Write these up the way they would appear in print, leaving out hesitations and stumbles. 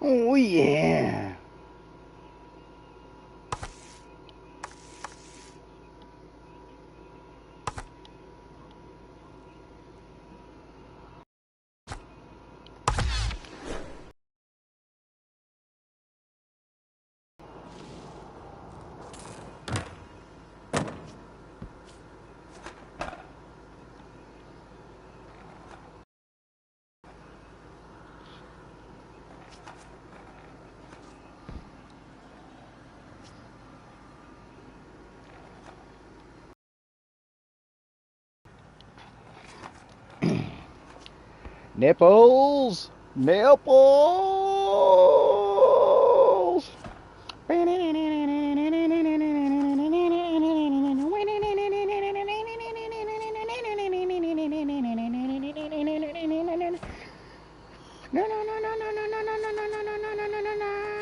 Oh yeah. Nipples! Nipples! No, no, no, no, no, no, no, no, no, no, no, no, no, no, no, no.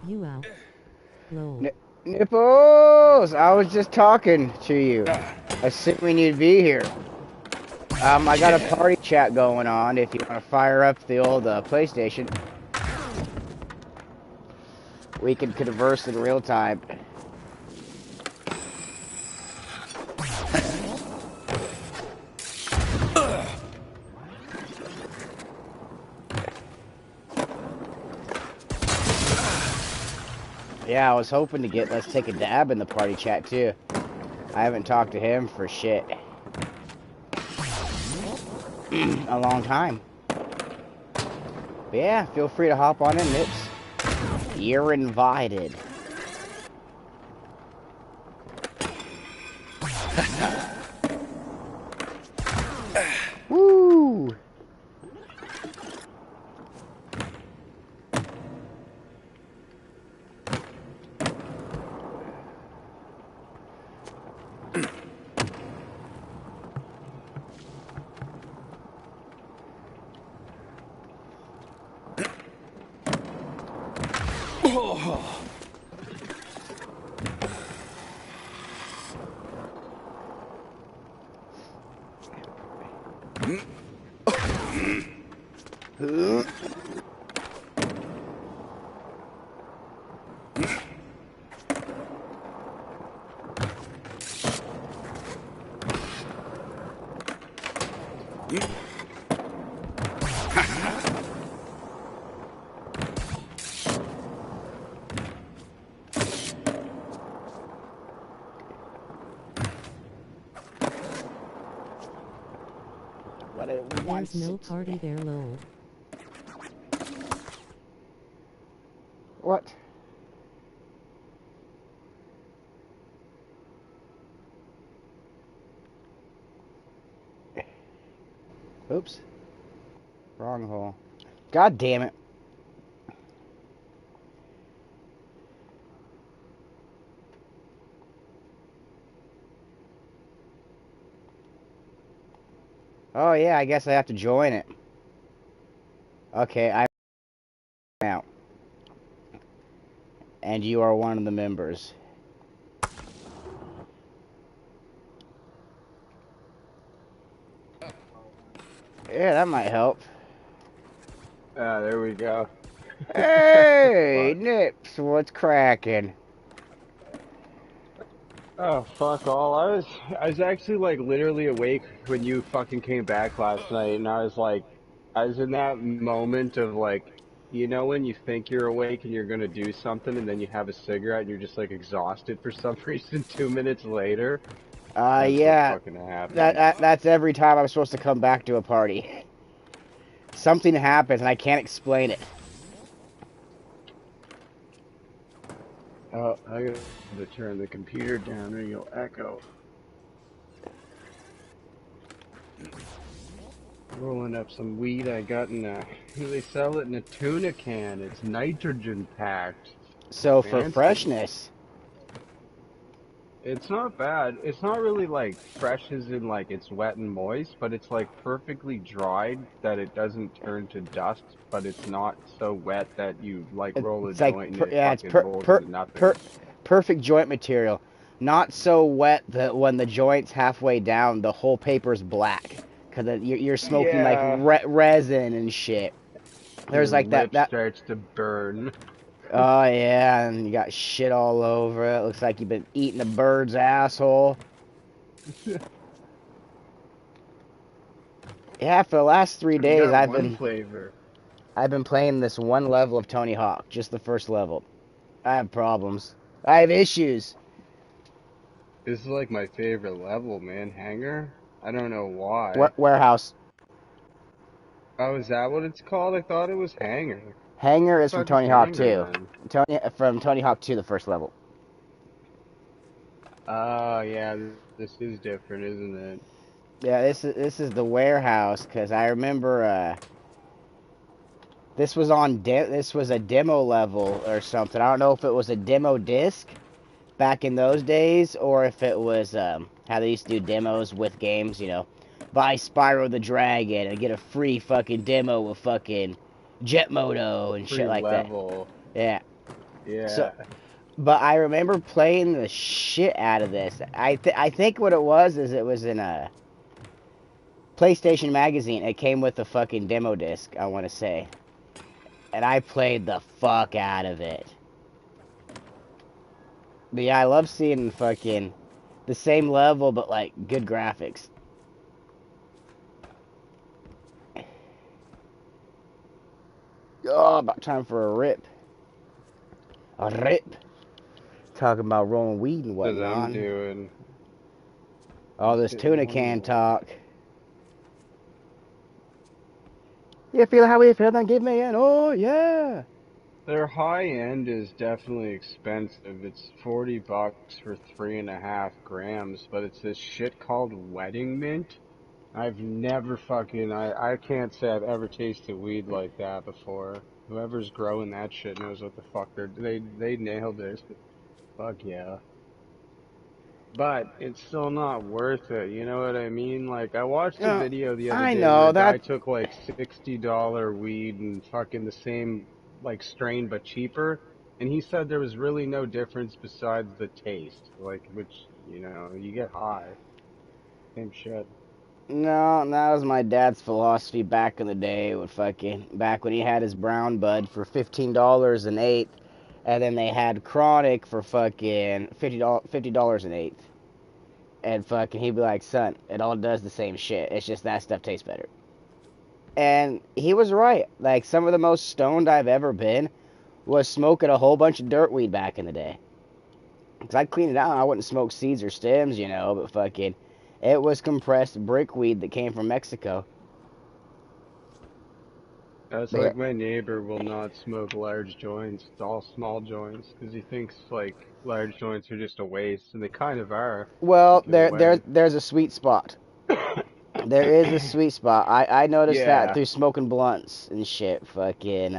You out. Lol. Nipples! I was just talking to you, assuming you'd be here. I got a party chat going on if you want to fire up the old PlayStation. We can converse in real time. Yeah, I was hoping to get Let's Take a Dab in the party chat too. I haven't talked to him for shit. A long time. But yeah, feel free to hop on in, Nips. You're invited. Woo! What it wants. There's no party there, lol. What? Oops. Wrong hole. God damn it. Oh yeah, I guess I have to join it. Okay, I'm out. And you are one of the members. Yeah, that might help. There we go. Hey, Fuck. Nips, what's cracking? Oh, fuck all. I was actually like literally awake when you fucking came back last night, and I was in that moment of like, you know, when you think you're awake and you're gonna do something, and then you have a cigarette and you're just like exhausted for some reason 2 minutes later. That's what Yeah, fucking happened. that's every time I'm supposed to come back to a party. Something happens and I can't explain it. Oh, I gotta turn the computer down or you'll echo. Rolling up some weed I got in a, they sell it in a tuna can. It's nitrogen packed. So for Fancy. freshness, It's not bad. It's not really like fresh as in like it's wet and moist, but it's like perfectly dried that it doesn't turn to dust, but it's not so wet that you like roll a it's like joint and it yeah, it's fucking rolls into nothing. perfect joint material. Not so wet that when the joint's halfway down, the whole paper's black because you're smoking like Yeah, resin and shit. your There's like lip that. starts to burn. Oh yeah, and you got shit all over it. Looks like you've been eating a bird's asshole. Yeah, for the last 3 days, Got one flavor. I've been playing this one level of Tony Hawk, just the first level. I have problems. I have issues. This is like my favorite level, man. Hangar? I don't know why. Warehouse. Oh, is that what it's called? I thought it was Hangar. Hangar What is the from fuck is Tony Hawk Hangar 2. then? From Tony Hawk 2, the first level. Oh, yeah, this is different, isn't it? Yeah, this is the warehouse because I remember this was a demo level or something. I don't know if it was a demo disc back in those days, or if it was how they used to do demos with games, buy Spyro the Dragon and get a free fucking demo with fucking Jet Moto and shit Free like that. level. Yeah. So, Yeah. but I remember playing the shit out of this. I think what it was is it was in a PlayStation magazine. It came with a fucking demo disc, I want to say, and I played the fuck out of it. But yeah, I love seeing fucking the same level, but like good graphics. Oh, about time for a rip. A rip. Talking about rolling weed and To them whatnot. doing. All this Getting tuna money can off. talk. You feel how we feel, then give me an oh yeah. Their high end is definitely expensive. It's $40 for 3.5 grams, but it's this shit called wedding mint. I've never fucking I can't say I've ever tasted weed like that before. Whoever's growing that shit knows what the fuck they nailed it. Fuck yeah. But it's still not worth it, you know what I mean? Like, I watched a No, video the other I day where know a guy that. took like $60 weed and fucking the same, like, strain but cheaper, and he said there was really no difference besides the taste. Like, which, you get high. Same shit. No, that was my dad's philosophy back in the day. With fucking back when he had his brown bud for $15 an eighth, and then they had chronic for fucking $50 an eighth. And fucking he'd be like, son, it all does the same shit. It's just that stuff tastes better. And he was right. Like, some of the most stoned I've ever been was smoking a whole bunch of dirt weed back in the day. Because I'd clean it out. I wouldn't smoke seeds or stems, but fucking, it was compressed brick weed that came from Mexico. That's But yeah, like my neighbor will not smoke large joints. It's all small joints because he thinks like large joints are just a waste, and they kind of are well, in a way. there's a sweet spot. There is a sweet spot. I noticed that Yeah. through smoking blunts and shit. Fucking,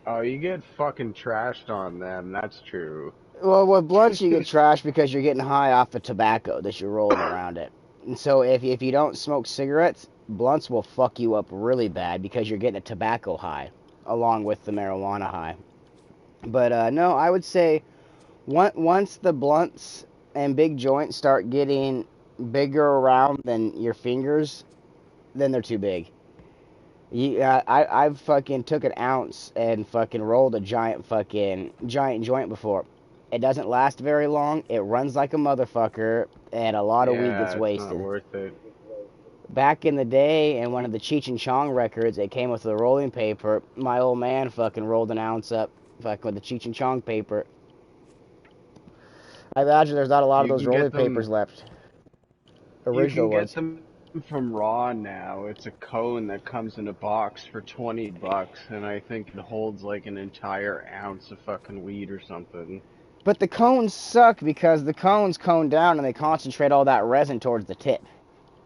Oh, you get fucking trashed on them. That's true. well, with blunts you get trashed because you're getting high off of tobacco that you're rolling around it. And so if you don't smoke cigarettes, blunts will fuck you up really bad because you're getting a tobacco high along with the marijuana high. But no, I would say once the blunts and big joints start getting bigger around than your fingers, then they're too big. I've fucking took an ounce and fucking rolled a giant joint before. It doesn't last very long. It runs like a motherfucker, and a lot of weed gets Yeah, it's not wasted. worth it. Back in the day, in one of the Cheech and Chong records, it came with the rolling paper. My old man fucking rolled an ounce up, fucking with the Cheech and Chong paper. I imagine there's not a lot of You those can rolling get papers them. left. You Original can get ones. them from Raw now. It's a cone that comes in a box for $20, and I think it holds like an entire ounce of fucking weed or something. But the cones suck because the cones cone down and they concentrate all that resin towards the tip.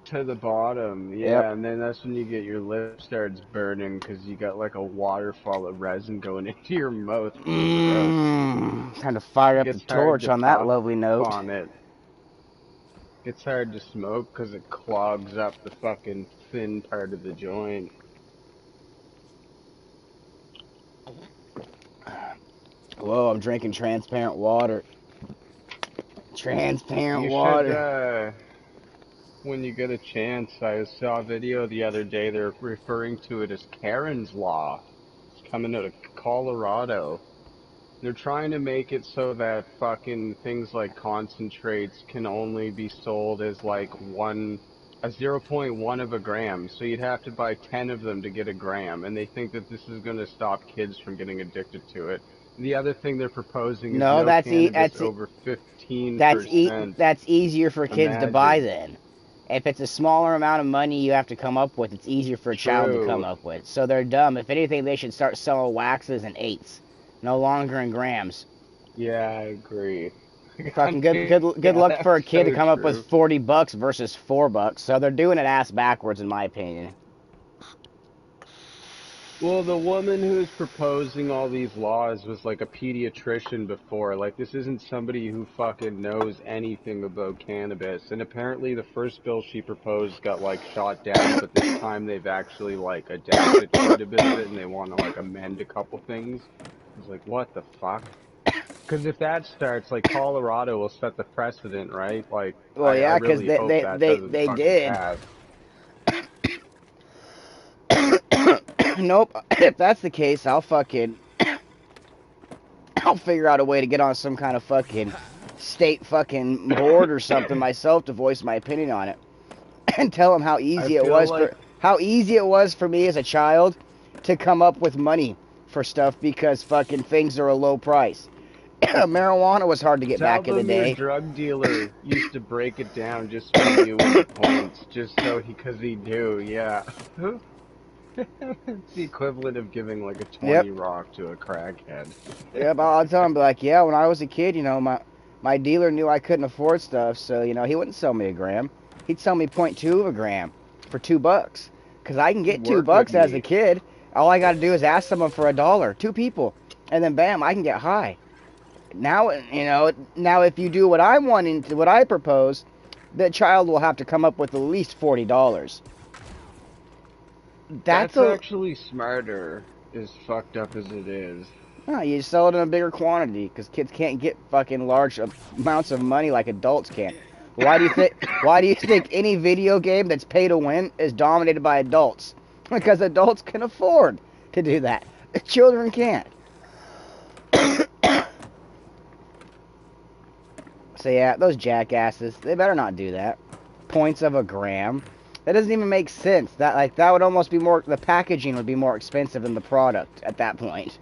To the bottom, Yep. yeah, and then that's when you get your lip starts burning because you got like a waterfall of resin going into your mouth. It's gross. Time to fire up the Gets hard torch to on that puff lovely note. on it. Gets hard to smoke because it clogs up the fucking thin part of the joint. Whoa, I'm drinking transparent water. Transparent You should, water. when you get a chance, I saw a video the other day, they're referring to it as Karen's Law. It's coming out of Colorado. They're trying to make it so that fucking things like concentrates can only be sold as like a zero point 0.1 of a gram. So you'd have to buy 10 of them to get a gram. And they think that this is going to stop kids from getting addicted to it. The other thing they're proposing is No, no cannabis over that's 15%. that's easier for kids to buy Imagine. then. If it's a smaller amount of money you have to come up with, it's easier for a child to come True. up with. So they're dumb. If anything, they should start selling waxes in eighths, no longer in grams. Yeah, I agree. Fucking good Yeah, luck for that's a kid to so come up with true. $40 versus $4. So they're doing it ass backwards, in my opinion. Well, the woman who's proposing all these laws was like a pediatrician before. Like, this isn't somebody who fucking knows anything about cannabis. And apparently the first bill she proposed got like shot down, but this time they've actually like adapted quite a bit of it and they want to like amend a couple things. It's like, what the fuck? Because if that starts, like, Colorado will set the precedent, right? Like, Well, I yeah, because really they, hope they, that they, doesn't they fucking did. pass. Nope. If that's the case, I'll figure out a way to get on some kind of fucking state fucking board or something myself to voice my opinion on it and tell them I feel like how easy it was for me as a child to come up with money for stuff because fucking things are a low price. Marijuana was hard to get tell back in the them your day. drug dealer used to break it down just for you with the points, just so because he knew, yeah. It's the equivalent of giving like a Yep. 20 rock to a crackhead. Yep, I'll tell him, be like, yeah, when I was a kid, my dealer knew I couldn't afford stuff, so, he wouldn't sell me a gram. He'd sell me .2 of a gram for $2. Because I can get Work with $2 as a me. kid. All I got to do is ask someone for $1, two people, and then bam, I can get high. Now, now if you do what I propose, the child will have to come up with at least $40. That's That's a actually smarter, as fucked up as it is. No, you sell it in a bigger quantity because kids can't get fucking large amounts of money like adults can. Why do you think? Why do you think any video game that's pay to win is dominated by adults? Because adults can afford to do that. Children can't. So yeah, those jackasses, they better not do that. Points of a gram. That doesn't even make sense. That would almost be more. The packaging would be more expensive than the product at that point.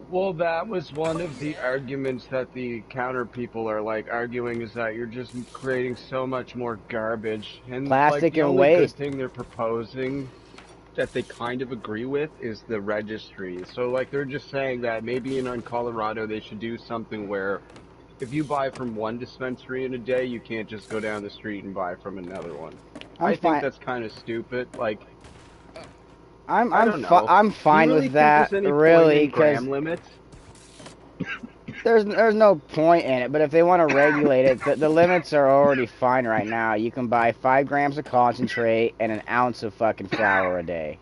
Well, that was one of the arguments that the counter people are like arguing is that you're just creating so much more garbage. And like Plastic the and only good waste. thing they're proposing that they kind of agree with is the registry. So like they're just saying that maybe in Colorado they should do something where if you buy from one dispensary in a day, you can't just go down the street and buy from another one. I'm I think fine. that's kind of stupid. Like, I'm I I'm don't know. I'm Do you fine really with think that, there's any point really, in because gram limits? there's no point in it. But if they want to regulate it, the limits are already fine right now. You can buy 5 grams of concentrate and an ounce of fucking flour a day.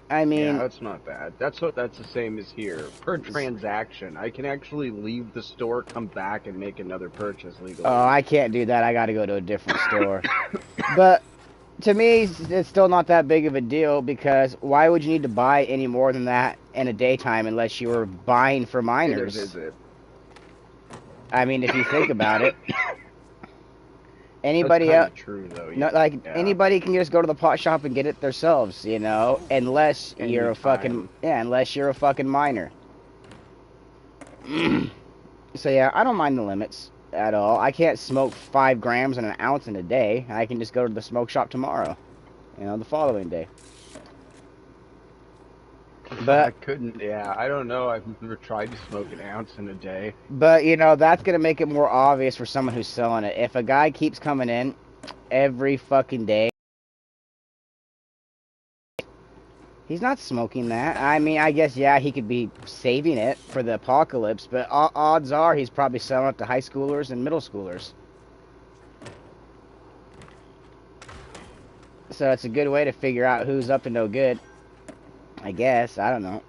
I Yeah, mean, that's not bad. That's the same as here. Per transaction, I can actually leave the store, come back, and make another purchase oh, legally. I can't do that. I got to go to a different store. But to me, it's still not that big of a deal because why would you need to buy any more than that in a daytime unless you were buying for Get a minors? visit. I mean, if you think about it, That's anybody kind else, of true, though. no, like Yeah, anybody can just go to the pot shop and get it themselves, unless you're a fucking anytime. unless you're a fucking minor. So yeah, I don't mind the limits at all. I can't smoke 5 grams and an ounce in a day. I can just go to the smoke shop tomorrow, the following day. I But couldn't. Yeah, I don't know. I've never tried to smoke an ounce in a day. that's gonna make it more obvious for someone who's selling it. If a guy keeps coming in every fucking day, he's not smoking that. I mean, I guess, yeah, he could be saving it for the apocalypse, but odds are he's probably selling it to high schoolers and middle schoolers. So it's a good way to figure out who's up to no good. I guess. I don't know.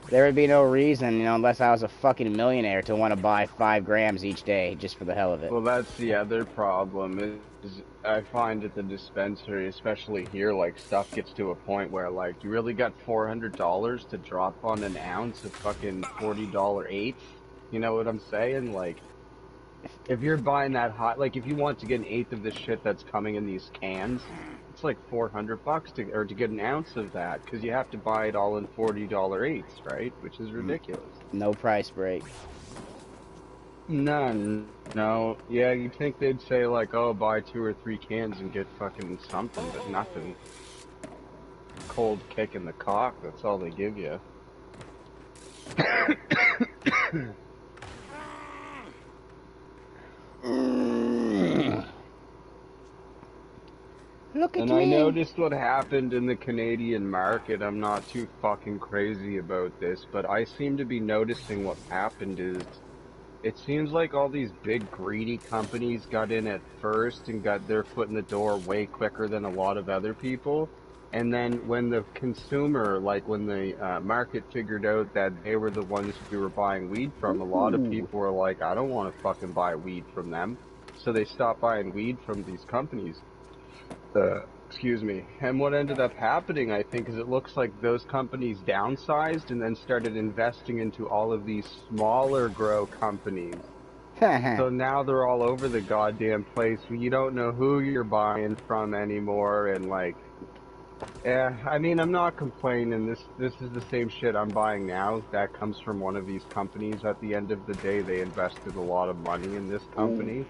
There would be no reason, unless I was a fucking millionaire to want to buy 5 grams each day just for the hell of it. Well, that's the other problem is I find at the dispensary, especially here, like stuff gets to a point where like you really got $400 to drop on an ounce of fucking $40 eighths. You know what I'm saying? Like if you're buying that hot, like if you want to get an eighth of the shit that's coming in these cans, it's like $400 to get an ounce of that because you have to buy it all in $40 eighths, right? Which is ridiculous. No price break. None. No. Yeah, you'd think they'd say like, oh, buy 2 or 3 cans and get fucking something, but nothing. Cold kick in the cock, that's all they give you. Look at And I me. noticed what happened in the Canadian market. I'm not too fucking crazy about this, but I seem to be noticing what happened is it seems like all these big greedy companies got in at first and got their foot in the door way quicker than a lot of other people. And then when the consumer, like when the market figured out that they were the ones we were buying weed from, a lot of Ooh. people were like, I don't want to fucking buy weed from them. So they stopped buying weed from these companies. Excuse me. And what ended up happening, I think, is it looks like those companies downsized and then started investing into all of these smaller grow companies. So now they're all over the goddamn place. You don't know who you're buying from anymore, and like, yeah, I mean, I'm not complaining. This is the same shit I'm buying now. That comes from one of these companies. At the end of the day, they invested a lot of money in this Ooh. company,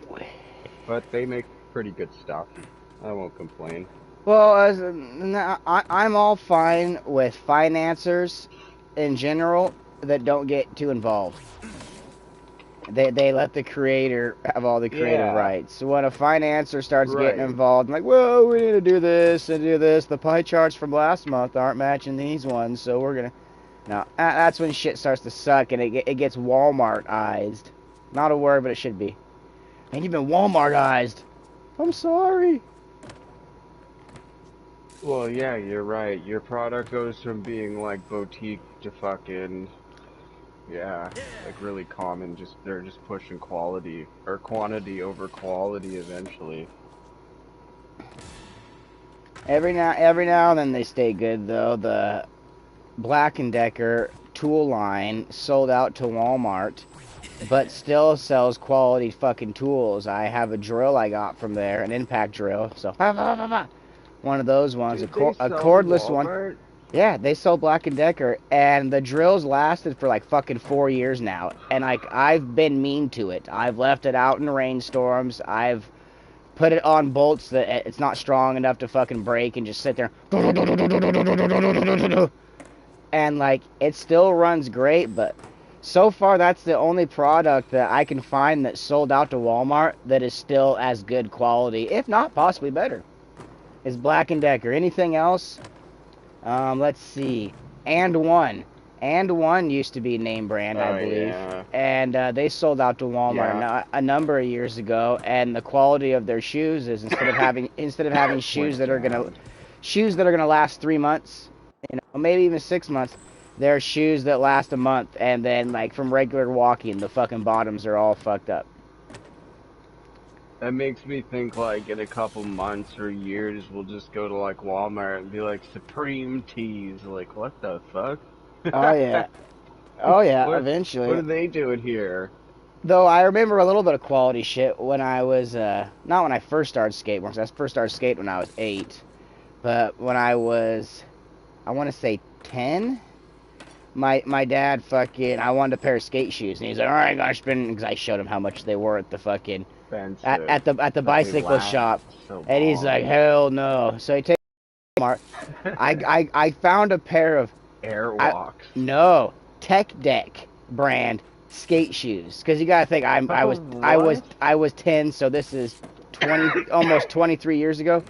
but they make pretty good stuff. I won't complain. Well, I'm all fine with financiers in general that don't get too involved. They let the creator have all the creative Yeah, rights. So when a financer starts getting right. involved, I'm like, whoa, we need to do this and do this. The pie charts from last month aren't matching these ones, so we're gonna. No, that's when shit starts to suck and it gets Walmartized. Not a word, but it should be. Man, you've been Walmartized. I'm sorry. Well, yeah, you're right. Your product goes from being like boutique to fucking, yeah, like really common. Just they're just pushing quality or quantity over quality eventually. Every now and then they stay good though. The Black and Decker tool line sold out to Walmart, but still sells quality fucking tools. I have a drill I got from there, an impact drill. So one of those ones, Dude, they a sell to cordless one. Walmart? Yeah, they sell Black and Decker, and the drills lasted for like fucking 4 years now. And like I've been mean to it. I've left it out in rainstorms. I've put it on bolts that it's not strong enough to fucking break, and just sit there. And like it still runs great, but so far that's the only product that I can find that's sold out to Walmart that is still as good quality, if not possibly better, is Black and Decker. Anything else? Let's see. And One used to be name brand, I Oh believe, yeah, and they sold out to Walmart yeah. a number of years ago. And the quality of their shoes is instead of having Went down. shoes that are gonna last 3 months, maybe even 6 months, they're shoes that last a month, and then like from regular walking, the fucking bottoms are all fucked up. That makes me think like in a couple months or years we'll just go to like Walmart and be like Supreme tees. Like what the fuck? Oh yeah, oh yeah. What Eventually, are they doing here? though, I remember a little bit of quality shit when I was not when I first started skateboarding. 'Cause I first started skating when I was 8, but when I was, I want to say 10. My dad fucking, I wanted a pair of skate shoes, and he's like, all right, gosh, spend, because I showed him how much they were at the fucking Expensive, at the but they bicycle last shop, so and he's like, long. hell no. So he takes Walmart. I found a pair of I Airwalks. no Tech Deck brand skate shoes, because you gotta think What? I was 10, so this is 20, almost 23 years ago.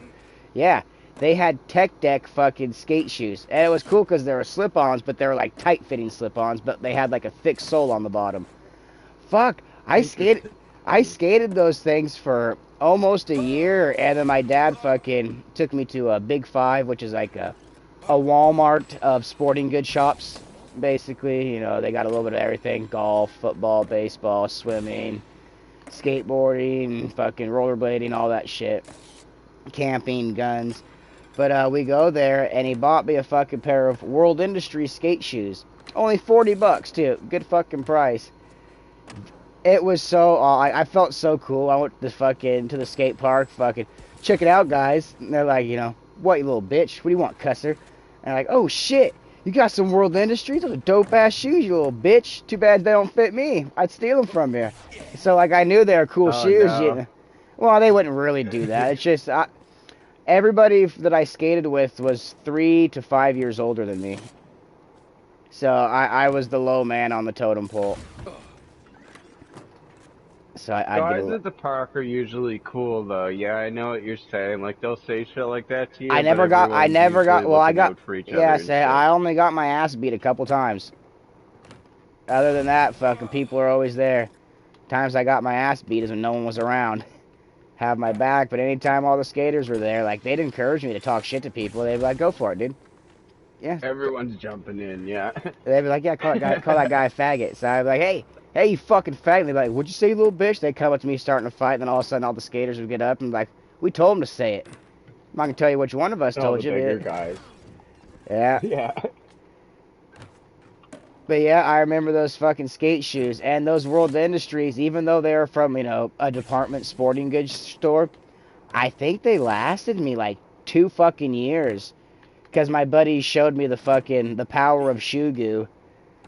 Yeah, they had Tech Deck fucking skate shoes, and it was cool because they were slip-ons, but they were like tight-fitting slip-ons, but they had like a thick sole on the bottom. Fuck, Interesting. I skated those things for almost a year, and then my dad fucking took me to a Big Five, which is like a Walmart of sporting goods shops. Basically, they got a little bit of everything: golf, football, baseball, swimming, skateboarding, fucking rollerblading, all that shit, camping, guns. But we go there, and he bought me a fucking pair of World Industry skate shoes. Only $40 too. Good fucking price. It was so. I felt so cool. I went to the skate park. Fucking check it out, guys. And they're like, what, you little bitch? What do you want, cusser? And I'm like, oh shit, you got some World Industries? Those are dope ass shoes, you little bitch. Too bad they don't fit me. I'd steal them from you. So like, I knew they were cool Oh shoes. no. Well, they wouldn't really do that. It's just everybody that I skated with was 3 to 5 years older than me. So I was the low man on the totem pole. so I'd get Guys a. at the park are usually cool though. Yeah, I know what you're saying. Like they'll say shit like that to I you, but never got. I everyone's never usually got. Well, I looking got. out for each Yeah, other and say shit. I only got my ass beat a couple times. Other than that, fucking people are always there. Times I got my ass beat is when no one was around. Have my back, but anytime all the skaters were there, like they'd encourage me to talk shit to people. They'd be like, "Go for it, dude." Yeah. Everyone's jumping in, yeah. They'd be like, "Yeah, call that guy a faggot." So I'd be like, "Hey, you fucking faggot." They'd be like, "What'd you say, you little bitch?" They come up to me starting to fight, and then all of a sudden, all the skaters would get up and be like, "We told him to say it. I'm not gonna tell you which one of us All told the you." bigger But guys. yeah, Yeah. but yeah, I remember those fucking skate shoes and those World Industries. Even though they were from a department sporting goods store, I think they lasted me like 2 fucking years. Because my buddy showed me the power of shoe goo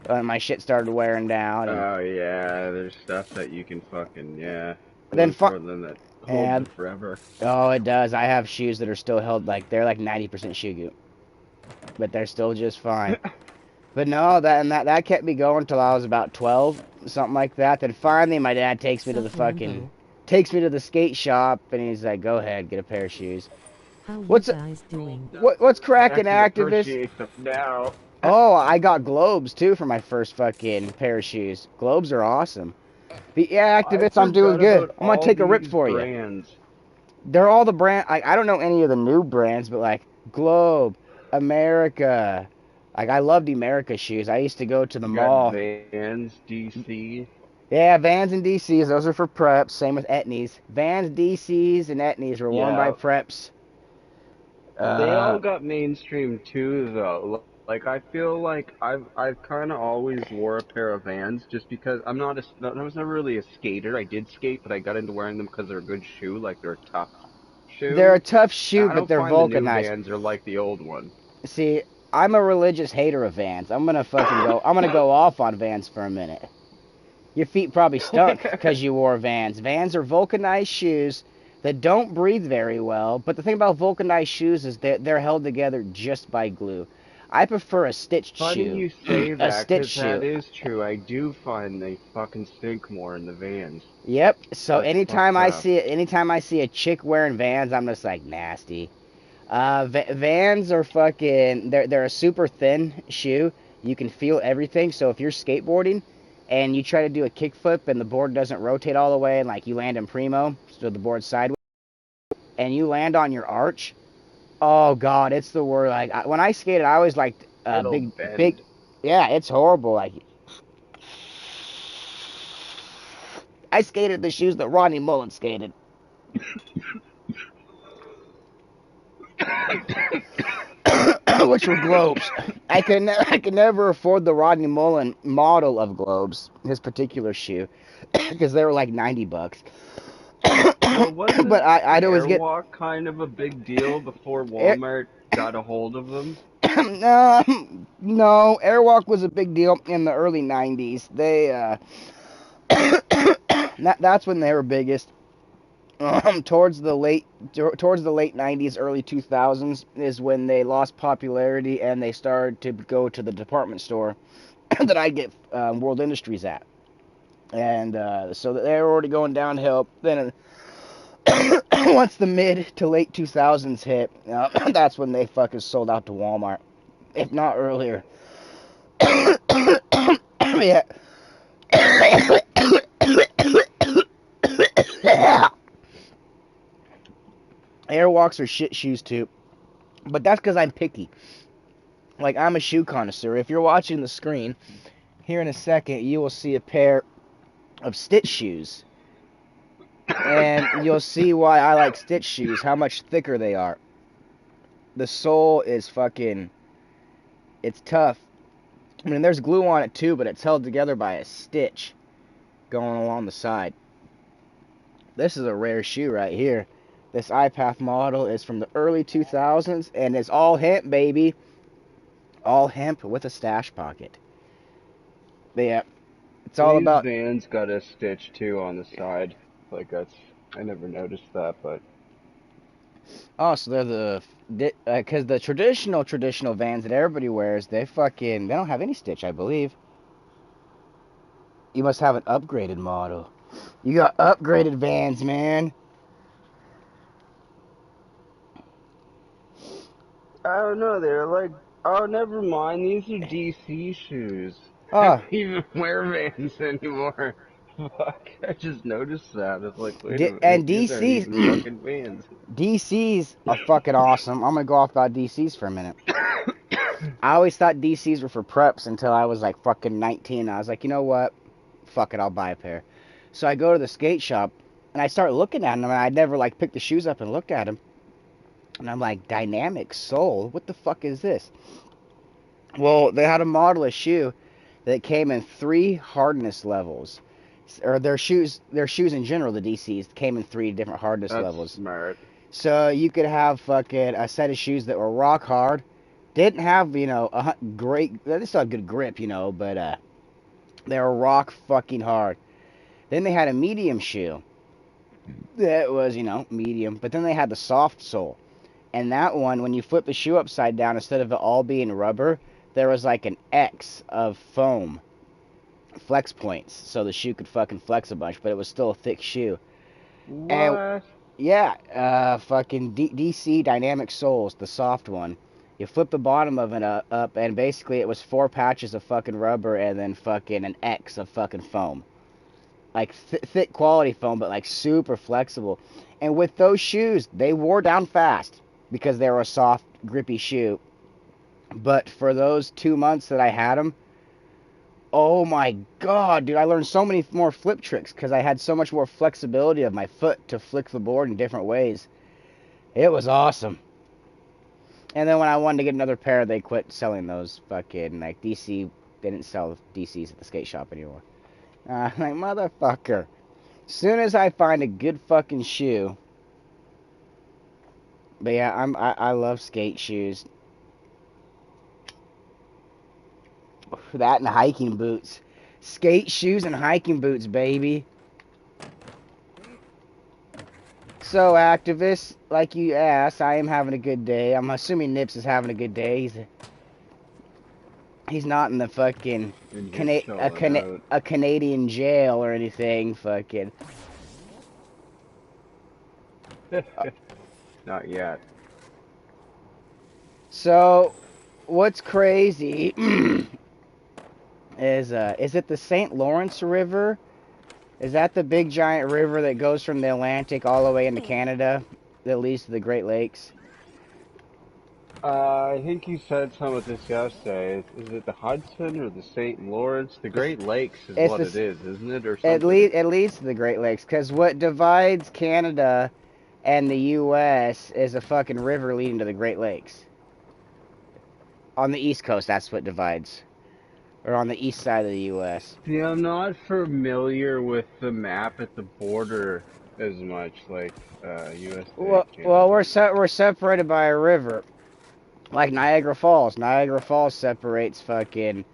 when my shit started wearing down, and Oh yeah, there's stuff that you can fucking, yeah, then glue for them that holds and it forever. oh, it does. I have shoes that are still held like they're like 90% shoe goo, but they're still just fine. But no, that kept me going until I was about 12, something like that. Then finally, my dad Sup, Rambo? takes me to the skate shop, and he's like, "Go ahead, get a pair of shoes." How you What's guys doing? what's cracking, I can activist? appreciate them now. Oh, I got Globes too for my first fucking pair of shoes. Globes are awesome. But yeah, I activists, I'm doing forgot good. about I'm gonna all take a rip these for you. brands. They're all the brand. I don't know any of the new brands, but like Globe, America. Like I loved America shoes. I used to go to the You got mall. Vans, DC. Yeah, Vans and DCs. Those are for preps. Same with Etnies. Vans, DCs, and Etnies were worn by Yeah, preps. they all Uh, got mainstream too, though. Like I feel like I've kind of always wore a pair of Vans just because I was never really a skater. I did skate, but I got into wearing them because they're a good shoe, like they're a tough they're a shoe. tough And shoe, I but don't they're find the new vulcanized. Vans are like the old one. See, I'm a religious hater of Vans. I'm gonna fucking go. I'm gonna go off on Vans for a minute. Your feet probably stunk because you wore Vans. Vans are vulcanized shoes that don't breathe very well. But the thing about vulcanized shoes is they're held together just by glue. I prefer a stitched Funny shoe. you say A that, stitched 'cause that shoe. is true. I do find they fucking stink more in the Vans. Yep. So That's fucked up. anytime I see a chick wearing Vans, I'm just like nasty. Vans are fucking. They're a super thin shoe. You can feel everything. So if you're skateboarding and you try to do a kickflip and the board doesn't rotate all the way and like you land in primo, so the board's sideways, and you land on your arch, oh god, it's the worst. Like when I skated, I always liked It'll big. bend. Yeah, it's horrible. Like I skated the shoes that Ronnie Mullen skated. Which were globes. I could never afford the Rodney Mullen model of globes, his particular shoe, because they were like $90. Well, But wasn't I'd always get Airwalk kind of a big deal before Air, Walmart got a hold of them? no, no. Airwalk was a big deal in the early '90s. That's when they were biggest. Towards the late '90s, early 2000s is when they lost popularity and they started to go to the department store that I get World Industries at, and so they were already going downhill. Then once the mid to late 2000s hit, that's when they fucking sold out to Walmart, if not earlier. Yeah. Airwalks are shit shoes too, but that's because I'm picky. Like I'm a shoe connoisseur. If you're watching the screen here in a second, you will see a pair of Stitch shoes, and you'll see why I like Stitch shoes. How much thicker they are. The sole is fucking. It's tough. I mean, there's glue on it too, but it's held together by a stitch going along the side. This is a rare shoe right here. This iPath model is from the early 2000s, and it's all hemp, baby. All hemp with a stash pocket. But yeah, it's all These about. Vans got a stitch too on the side. Like I never noticed that, but Oh, so they're because the traditional Vans that everybody wears, they don't have any stitch, I believe. You must have an upgraded model. You got upgraded Vans, man. I don't know. They're like, oh, never mind. These are DC shoes. I don't Oh, even wear Vans anymore. Fuck! I just noticed that. It's like, wait a minute. And These aren't DC's even fucking Vans. DC's are fucking awesome. I'm gonna go off about DC's for a minute. I always thought DC's were for preps until I was like fucking 19. I was like, you know what? Fuck it, I'll buy a pair. So I go to the skate shop and I start looking at them. And I'd never like picked the shoes up and looked at them. And I'm like, Dynamic Sole? What the fuck is this? Well, they had a model of shoe that came in 3 hardness levels. Or their shoes in general, the DCs, came in 3 different hardness That's levels. smart. So you could have fucking a set of shoes that were rock hard. Didn't have, a great, they still had good grip, but they were rock fucking hard. Then they had a medium shoe that was, medium. But then they had the soft sole. And that one, when you flip the shoe upside down, instead of it all being rubber, there was like an X of foam flex points. So the shoe could fucking flex a bunch, but it was still a thick shoe. And What? yeah, fucking DC Dynamic Soles, the soft one. You flip the bottom of it up, and basically it was 4 patches of fucking rubber and then fucking an X of fucking foam. Like thick quality foam, but like super flexible. And with those shoes, they wore down fast because they were a soft, grippy shoe. But for those 2 months that I had them, oh my god, dude, I learned so many more flip tricks because I had so much more flexibility of my foot to flick the board in different ways. It was awesome. And then when I wanted to get another pair, they quit selling those fucking, like, DC, they didn't sell DCs at the skate shop anymore. Like, motherfucker. Soon as I find a good fucking shoe. But yeah, I love skate shoes. That and hiking boots. Skate shoes and hiking boots, baby. So, activists, like you asked, I am having a good day. I'm assuming Nips is having a good day. He's not in the fucking And you're chilling out. a Canadian jail or anything. Fucking. Not yet. So, what's crazy is it the St. Lawrence River? Is that the big giant river that goes from the Atlantic all the way into Canada that leads to the Great Lakes? I think you said some of this yesterday. Is it the Hudson or the St. Lawrence? The Great Lakes is It's what it this. is, isn't it, or something? It leads to the Great Lakes because what divides Canada and the U.S. is a fucking river leading to the Great Lakes. On the East Coast, that's what divides. Or on the east side of the U.S. See, I'm not familiar with the map at the border as much, like USA, Well, Canada. we're separated by a river, like Niagara Falls. Niagara Falls separates fucking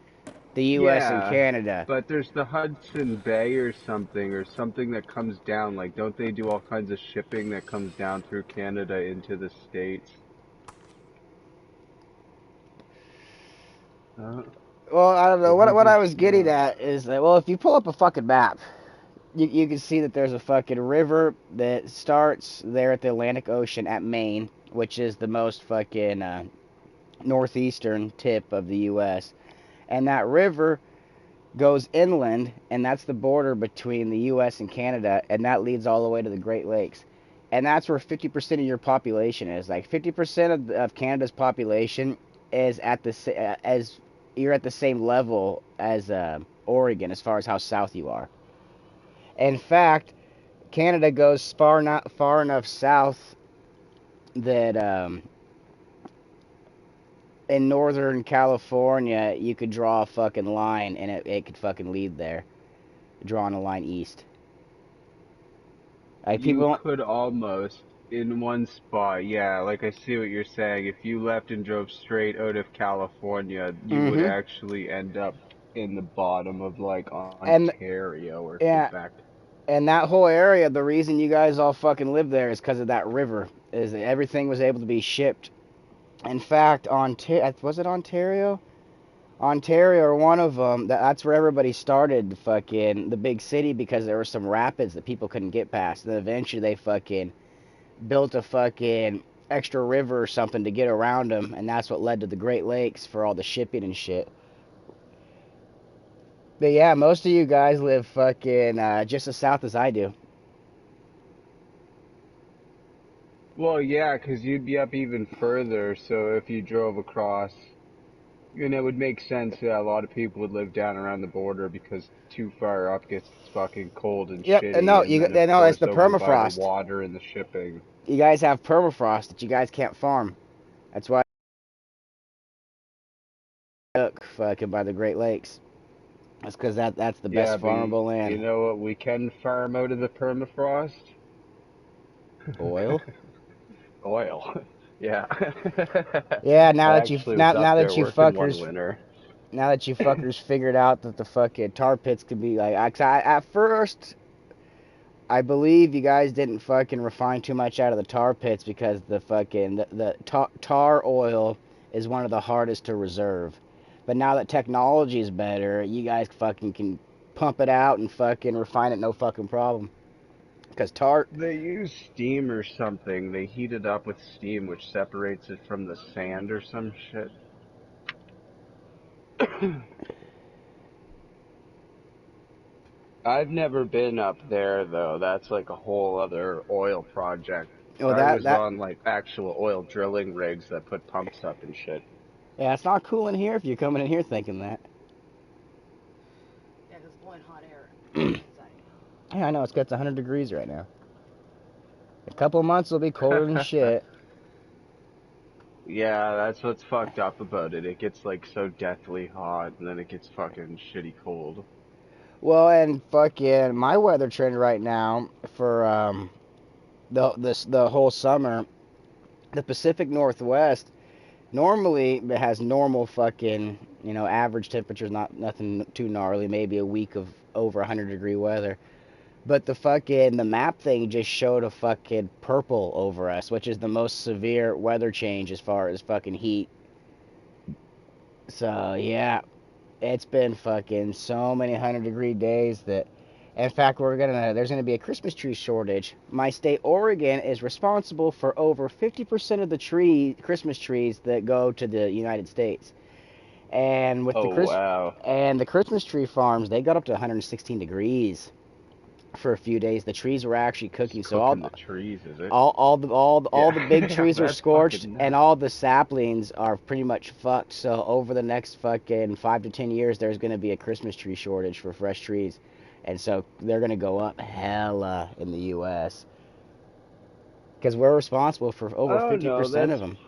the U.S. and Yeah, Canada. but there's the Hudson Bay or something that comes down. Like, don't they do all kinds of shipping that comes down through Canada into the States? Well, I don't know. Isn't What there I was getting some, at is that, well, if you pull up a fucking map, you can see that there's a fucking river that starts there at the Atlantic Ocean at Maine, which is the most fucking northeastern tip of the U.S. And that river goes inland, and that's the border between the U.S. and Canada, and that leads all the way to the Great Lakes. And that's where 50% of your population is. Like 50% of Canada's population is at the as you're at the same level as Oregon as far as how south you are. In fact, Canada goes not far enough south that in Northern California you could draw a fucking line and it could fucking lead there, drawing a line east. Like you people, could almost in one spot, yeah, like I see what you're saying. If you left and drove straight out of California, you would mm-hmm. actually end up in the bottom of like And Ontario or yeah, Quebec. and that whole area, the reason you guys all fucking live there is because of that river. Is that everything was able to be shipped. In fact, was it Ontario? Ontario are one of them. That's where everybody started, fucking the big city, because there were some rapids that people couldn't get past. And then eventually they fucking built a fucking extra river or something to get around them, and that's what led to the Great Lakes for all the shipping and shit. But yeah, most of you guys live fucking just as south as I do. Well, yeah, 'cause you'd be up even further, so if you drove across, and it would make sense that a lot of people would live down around the border because too far up gets fucking cold and Yep, no, shitty, and then of no, it's course the over by the permafrost. water and the shipping. You guys have permafrost that you guys can't farm. That's why took fucking by the Great Lakes. That's because that's the Yeah, best but farmable you land. know what we can farm out of the permafrost? Oil. Oil. Yeah. Yeah, I actually was now up that there you working one fuckers winter. now that you fuckers figured out that the fucking tar pits could be like, at first I believe you guys didn't fucking refine too much out of the tar pits because the fucking tar oil is one of the hardest to reserve. But now that technology is better, you guys fucking can pump it out and fucking refine it no fucking problem. Because tar, They use steam or something. They heat it up with steam, which separates it from the sand or some shit. I've never been up there though. That's like a whole other oil project. oh I that was that on like actual oil drilling rigs that put pumps up and shit. yeah, it's not cool in here if you're coming in here thinking that. Yeah, 'cause it's blowing hot air inside. Yeah, I know it's got 100 degrees right now. A couple of months will be colder than shit. Yeah, that's what's fucked up about it. It gets like so deathly hot and then it gets fucking shitty cold. Well, and fucking my weather trend right now for the whole summer, the Pacific Northwest normally it has normal fucking average temperatures, not nothing too gnarly, maybe a week of over 100-degree weather. But the map thing just showed a fucking purple over us, which is the most severe weather change as far as fucking heat. So yeah, it's been fucking so many 100-degree days that, in fact, there's gonna be a Christmas tree shortage. My state, Oregon, is responsible for over 50% of the Christmas trees that go to the United States. And with Oh wow. the Christmas tree farms, they got up to 116 degrees for a few days. The trees were actually It's cooking, so cooking the trees, is it? all the big Yeah, trees are that's scorched, fucking and nuts. all the saplings are pretty much fucked. So over the next fucking 5 to 10 years, there's gonna be a Christmas tree shortage for fresh trees, and so they're gonna go up hella in the U.S. because we're responsible for over Oh fifty no, percent of that's them.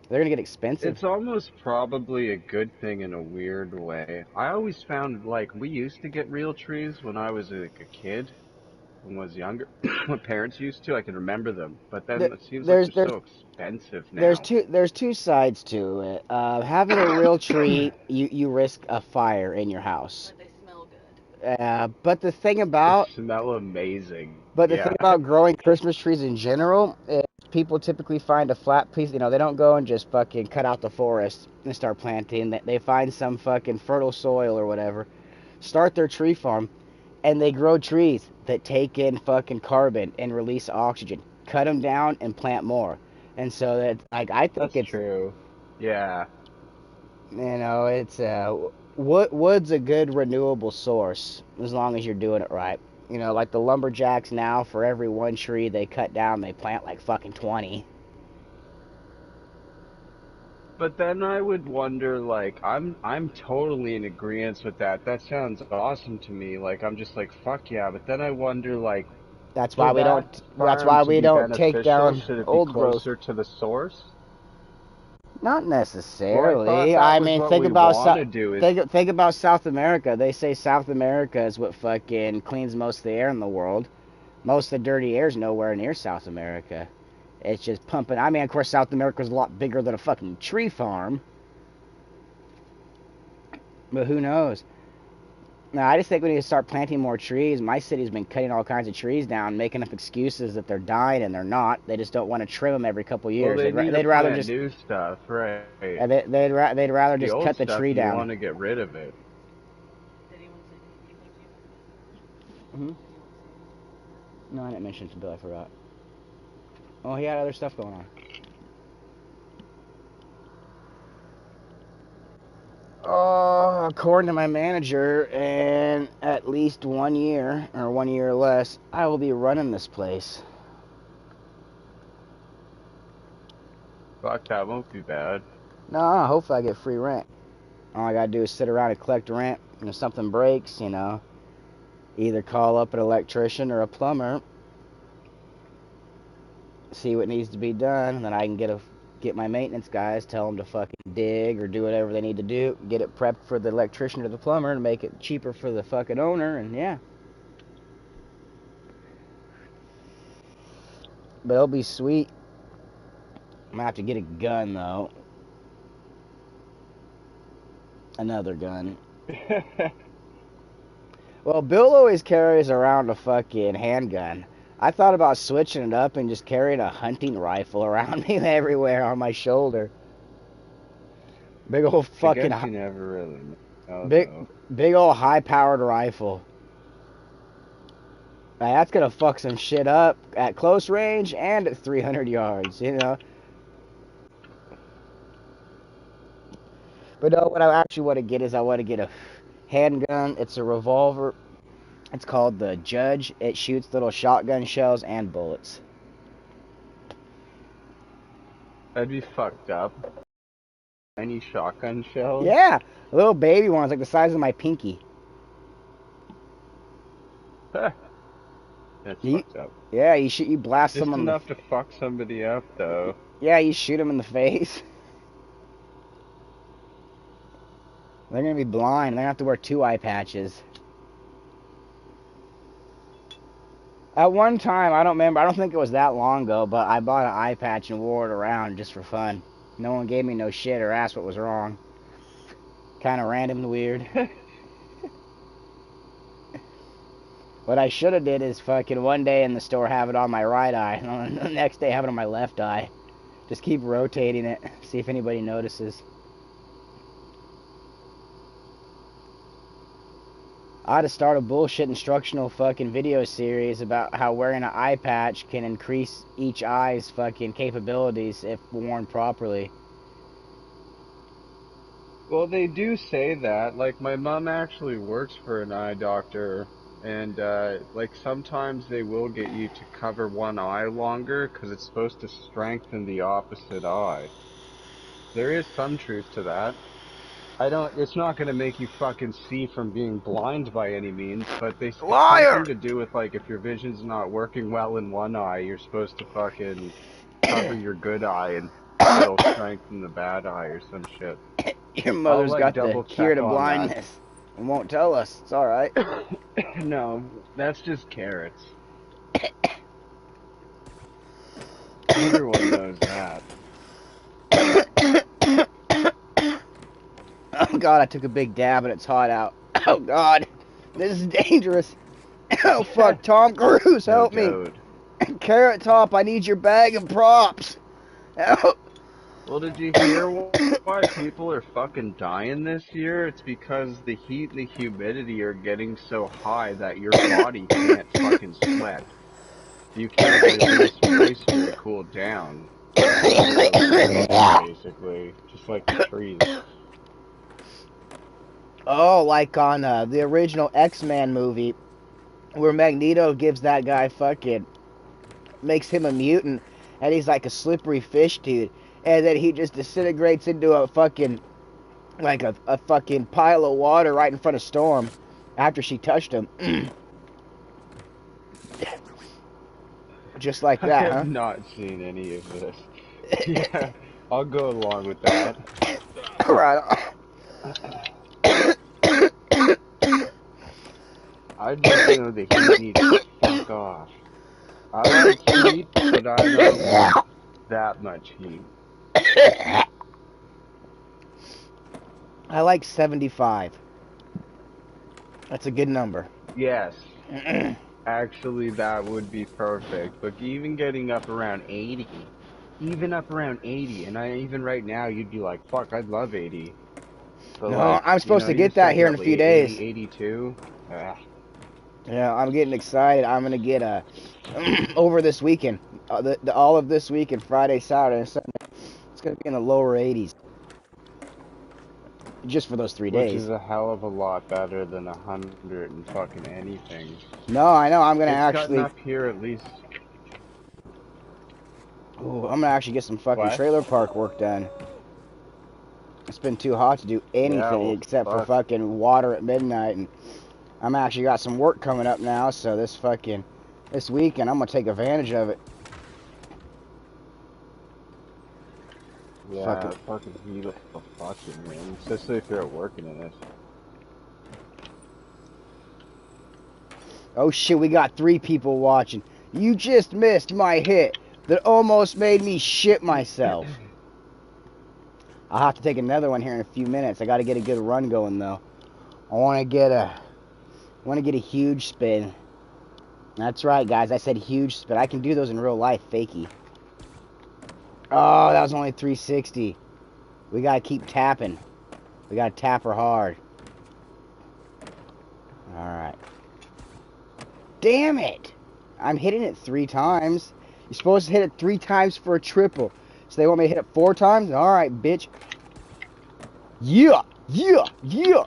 They're gonna get expensive. it's almost probably a good thing in a weird way. I always found like we used to get real trees when I was like a kid, when I was younger. My parents used to, I can remember them. But then There- it seems like There's they're so expensive now. there's two sides to it. Having a real tree, you risk a fire in your house. But they smell good. But the thing They about smell amazing. But the thing Yeah. about growing Christmas trees in general is people typically find a flat piece. They don't go and just fucking cut out the forest and start planting. They find some fucking fertile soil or whatever, start their tree farm, and they grow trees that take in fucking carbon and release oxygen. Cut them down and plant more. And so that, like, I think That's it's, true. Yeah. it's wood's a good renewable source as long as you're doing it right. Like the lumberjacks now, for every one tree they cut down, they plant like fucking 20. But then I would wonder, like, I'm totally in agreement with that. That sounds awesome to me. Like, I'm just like, fuck yeah. But then I wonder, like, That's for why we don't. that That's farm why to we be don't take beneficial, down should it be old growth. closer to the source? Not Well, I thought necessarily. that I was mean, what we want to do is, think about South America. They say South America is what fucking cleans most of the air in the world. Most of the dirty air is nowhere near South America. It's just pumping. I mean, of course, South America is a lot bigger than a fucking tree farm, but who knows? No, I just think we need to start planting more trees. My city's been cutting all kinds of trees down, making up excuses that they're dying and they're not. They just don't want to trim them every couple Well, years. they need to They'd rather plant just new stuff, right? they'd rather The just old cut the stuff, tree you down. want to get rid of it. Did anyone say anything to you? Hmm? No, I didn't mention it to Bill. I forgot. Oh, he had other stuff going on. According to my manager, in at least 1 year, or 1 year or less, I will be running this place. Fuck, that won't be bad. No, hopefully I get free rent. All I gotta do is sit around and collect rent. And if something breaks, either call up an electrician or a plumber, see what needs to be done, and then I can get my maintenance guys, tell them to fucking dig or do whatever they need to do, get it prepped for the electrician or the plumber to make it cheaper for the fucking owner, and yeah. But it'll be sweet. I'm gonna have to get a gun though. Another gun. Well, Bill always carries around a fucking handgun. I thought about switching it up and just carrying a hunting rifle around me everywhere on my shoulder. Big old I fucking guess you never really know, big though. big old high-powered rifle. Now, that's gonna fuck some shit up at close range and at 300 yards. But no, what I actually want to get is I want to get a handgun. It's a revolver. It's called the Judge. It shoots little shotgun shells and bullets. That'd be fucked up. Any shotgun shells? Yeah, little baby ones like the size of my pinky. That's You, fucked up. yeah, you blast Just them on the. enough to fuck somebody up, though. Yeah, you shoot them in the face. They're gonna be blind. They're gonna have to wear 2 eye patches. At one time, I don't remember. I don't think it was that long ago, but I bought an eye patch and wore it around just for fun. No one gave me no shit or asked what was wrong. Kind of random and weird. What I should have did is fucking one day in the store have it on my right eye, and the next day have it on my left eye. Just keep rotating it, see if anybody notices. I had to start a bullshit instructional fucking video series about how wearing an eye patch can increase each eye's fucking capabilities if worn properly. Well, they do say that. Like, my mom actually works for an eye doctor, and, like, sometimes they will get you to cover one eye longer, because it's supposed to strengthen the opposite eye. There is some truth to that. It's not gonna make you fucking see from being blind by any means, but it's something Liar! to do with, like, if your vision's not working well in one eye, you're supposed to fucking cover your good eye and it'll strengthen the bad eye or some shit. Your I'll, mother's like, got the double cure check to on that. blindness and won't tell us. It's alright. No, that's just carrots. Everyone knows that. Oh god, I took a big dab and it's hot out. Oh god, this is dangerous. Oh fuck, Tom Cruise, No help me. doubt. Carrot Top, I need your bag of props. Help. Well, did you hear why people are fucking dying this year? It's because the heat and the humidity are getting so high that your body can't fucking sweat. You can't release moisture to cool down. So you're frozen, basically, just like the trees. Oh, like on the original X-Men movie, where Magneto gives that guy fucking, makes him a mutant, and he's like a slippery fish dude, and then he just disintegrates into a fucking, like a fucking pile of water right in front of Storm, after she touched him. Just like I that, have huh? not seen any of this. Yeah, I'll go along with that. Right. I just know the heat needs to fuck off. I like heat, but I don't like that much heat. I like 75. That's a good number. Yes. Actually, that would be perfect. But even getting up around 80, even up around 80, and even right now, you'd be like, fuck, I'd love 80. But No, like, I'm supposed to you get just that start here getting in a up few 80, days. 82. Yeah, I'm getting excited. I'm gonna get a over this weekend, all of this weekend, Friday, Saturday, and Sunday. It's gonna be in the lower 80s just for those 3 Which days. is a hell of a lot better than 100 and fucking anything. No, I know. I'm gonna It's gotten actually, up here at least. ooh, I'm gonna actually get some fucking What? trailer park work done. It's been too hot to do Yeah, anything well, except for fuck. fucking water at midnight, and I'm actually got some work coming up now. So this weekend, I'm gonna take advantage of it. Yeah, Fucking, fucking heat of the fucking man. Especially if you're working in it. oh shit, we got 3 people watching. You just missed my hit that almost made me shit myself. I'll have to take another one here in a few minutes. I got to get a good run going though. I want to get a huge spin. That's right, guys. I said huge spin. I can do those in real life, fakey. Oh, that was only 360. We got to keep tapping. We got to tap her hard. All right. Damn it! I'm hitting it 3 times. You're supposed to hit it 3 times for a triple. So they want me to hit it 4 times? All right, bitch. Yeah, yeah, yeah.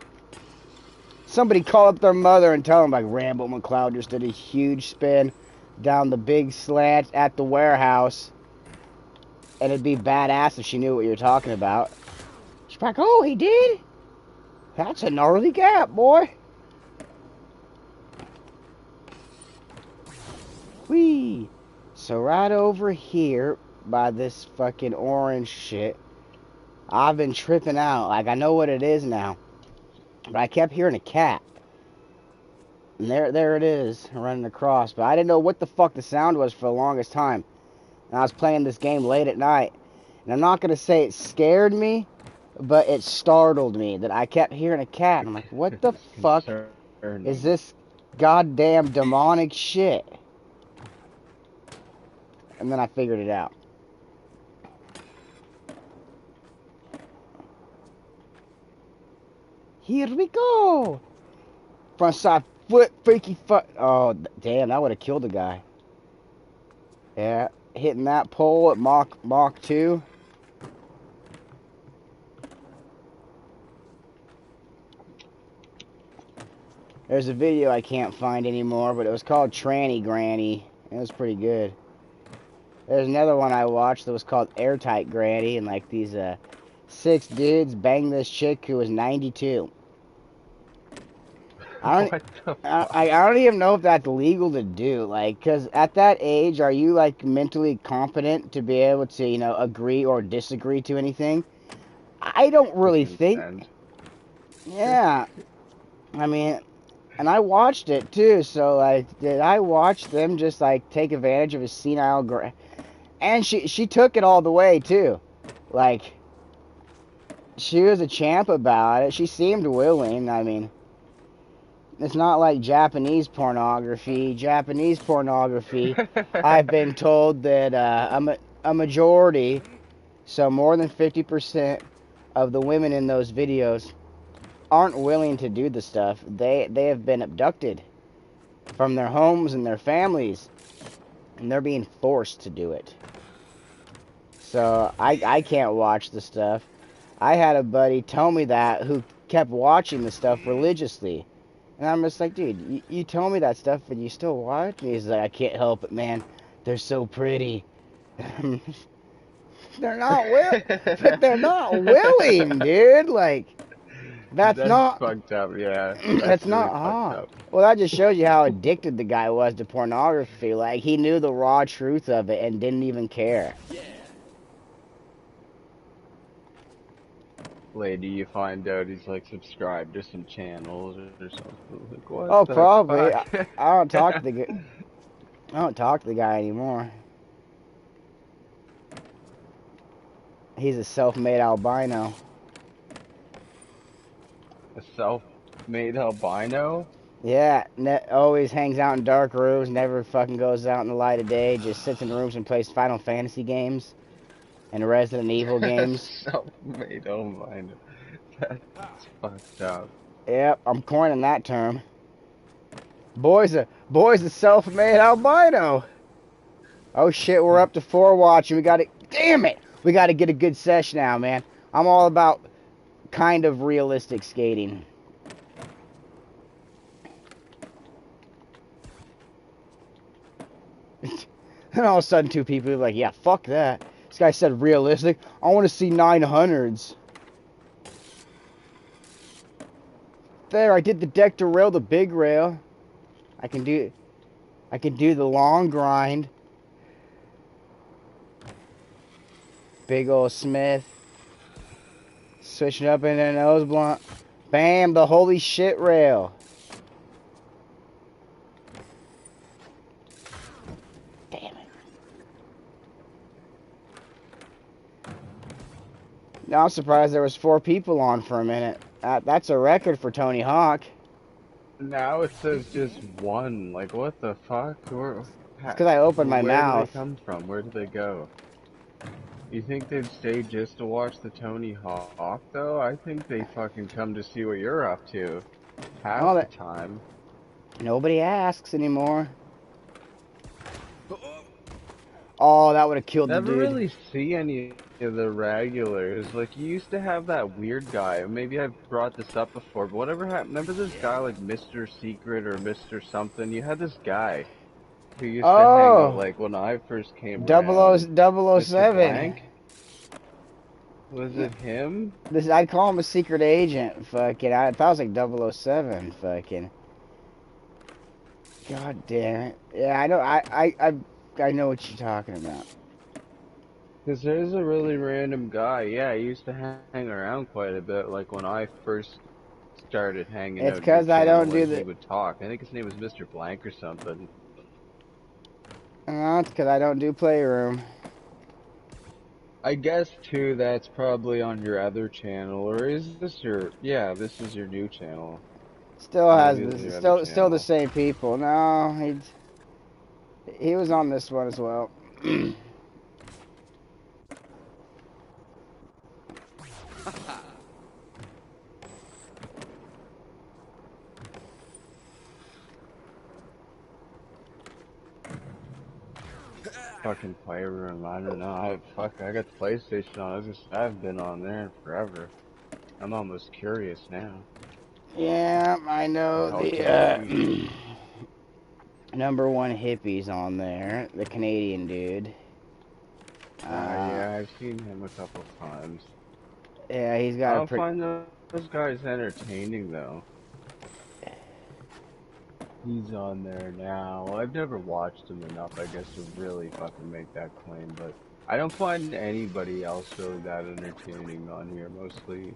Somebody call up their mother and tell them, like, Rambo McLeod just did a huge spin down the big slant at the warehouse. And it'd be badass if she knew what you were talking about. She's like, oh, he did? That's a gnarly gap, boy. Whee! So right over here by this fucking orange shit, I've been tripping out. Like, I know what it is now. But I kept hearing a cat. And there it is, running across. But I didn't know what the fuck the sound was for the longest time. And I was playing this game late at night. And I'm not going to say it scared me, but it startled me that I kept hearing a cat. And I'm like, what the It's fuck is concerning. this goddamn demonic shit? And then I figured it out. Here we go! Front side foot, freaky foot. Oh, damn, that would have killed the guy. Yeah, hitting that pole at Mach 2. There's a video I can't find anymore, but it was called Tranny Granny. It was pretty good. There's another one I watched that was called Airtight Granny, and like these 6 dudes banged this chick who was 92. I don't, What the I fuck? don't even know if that's legal to do. Like, cause at that age, are you like mentally competent to be able to, agree or disagree to anything? I don't To really think. consent. Yeah, I mean, and I watched it too. So like, did I watch them just like take advantage of a senile And she took it all the way too. Like, she was a champ about it. She seemed willing. I mean, it's not like Japanese pornography. Japanese pornography, I've been told that a majority, so more than 50% of the women in those videos aren't willing to do the stuff. They have been abducted from their homes and their families, and they're being forced to do it. So I can't watch the stuff. I had a buddy tell me that who kept watching the stuff religiously. And I'm just like, dude, you tell me that stuff and you still watch? And he's like, I can't help it, man. They're so pretty. they're not will, but they're not willing, dude. Like, that's That's not, fucked up, yeah. that's That's not really fucked hot. up. Well, that just shows you how addicted the guy was to pornography. Like, he knew the raw truth of it and didn't even care. Lady, you find out he's like subscribed to some channels or something. Like, what Oh, the probably. fuck? I don't talk to I don't talk to the guy anymore. He's a self-made albino. A self Made albino? Yeah, always hangs out in dark rooms, never fucking goes out in the light of day, just sits in rooms and plays Final Fantasy games and Resident Evil games. Self-made albino. That's fucked up. Yep, I'm coining that term. Boy's a self-made albino. Oh shit, we're up to 4 watching. We gotta, damn it, we gotta get a good session now, man. I'm all about kind of realistic skating. And all of a sudden, 2 people are like, yeah, fuck that. This guy said realistic. I want to see 900s. There, I did the deck to rail, the big rail. I can do the long grind. Big old Smith. Switching up in a nose blunt. Bam, the holy shit rail. Damn it. Now I'm surprised there was 4 people on for a minute. That's a record for Tony Hawk. Now it says just one. Like, what the fuck? It's because I opened my Where do they mouth. come from? Where do they go? You think they'd stay just to watch the Tony Hawk, though? I think they fucking come to see what you're up to. Oh, Half the time. Nobody asks anymore. Oh, that would have killed the Never dude. really see any of the regulars. Like, you used to have that weird guy. Maybe I've brought this up before, but whatever happened. Remember this guy, like Mr. Secret or Mr. Something? You had this guy who used to hang out, like, when I first came around. Double Mr. 007. Blank? Was it him? I'd call him a secret agent. Fucking, I thought it was like 007. Fucking. God damn it. Yeah, I know. I know what you're talking about. Because there's a really random guy. Yeah, he used to hang around quite a bit. Like when I first started hanging It's out. Because I don't do He the. would talk. I think his name was Mr. Blank or something. No, it's because I don't do Playroom. I guess too. That's probably on your other channel, or is this your? Yeah, this is your new channel. Still has Maybe this is this. your other Still the channel. same people. No, he was on this one as well. Fucking Playroom. I don't know. I got the PlayStation on. I've been on there forever. I'm almost curious now. Yeah, I know Call of the Duty. #1 hippie's on there, the Canadian dude. Yeah, I've seen him a couple times. Yeah, he's got I a don't pretty. find those guys entertaining though. He's on there now. I've never watched him enough, I guess, to really fucking make that claim, but I don't find anybody else really that entertaining on here, mostly.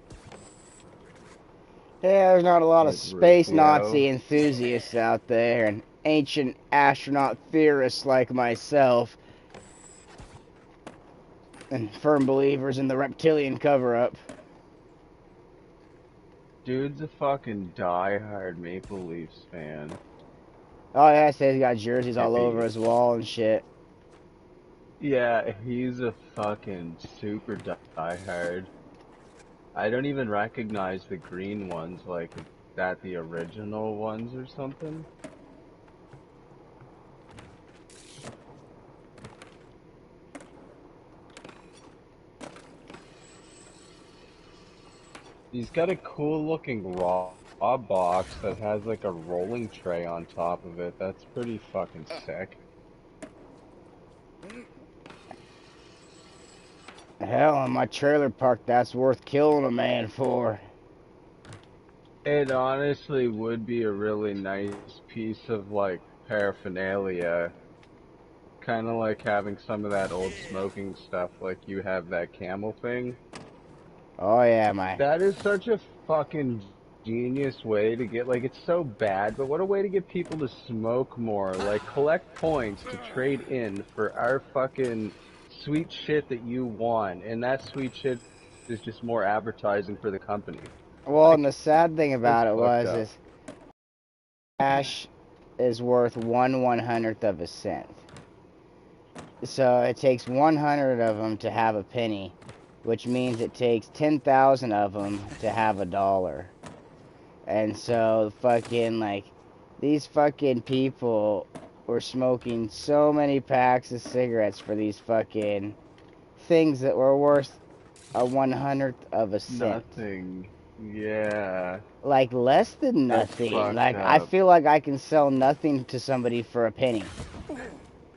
Yeah, there's not a lot of Like space Rufio. Nazi enthusiasts out there, and ancient astronaut theorists like myself, and firm believers in the reptilian cover-up. Dude's a fucking die-hard Maple Leafs fan. Oh yeah, I say he's got jerseys all over Hippie. his wall and shit. Yeah, he's a fucking super die-hard. I don't even recognize the green ones, like, is that the original ones or something? He's got a cool looking raw box that has like a rolling tray on top of it. That's pretty fucking sick. Hell, in my trailer park, that's worth killing a man for. It honestly would be a really nice piece of like paraphernalia. Kind of like having some of that old smoking stuff, like you have that camel thing. Oh yeah, my. That is such a fucking genius way to get, like, it's so bad, but what a way to get people to smoke more. Like, collect points to trade in for our fucking sweet shit that you want, and that sweet shit is just more advertising for the company. Well, and Like, the sad thing that's about it fucked was up. is cash is worth 1/100th of a cent. So it takes 100 of them to have a penny, which means it takes 10,000 of them to have a dollar. And so fucking like these fucking people were smoking so many packs of cigarettes for these fucking things that were worth a 100th of a cent. Nothing. Yeah. Like less than That's nothing. fucked Like I up. feel like I can sell nothing to somebody for a penny.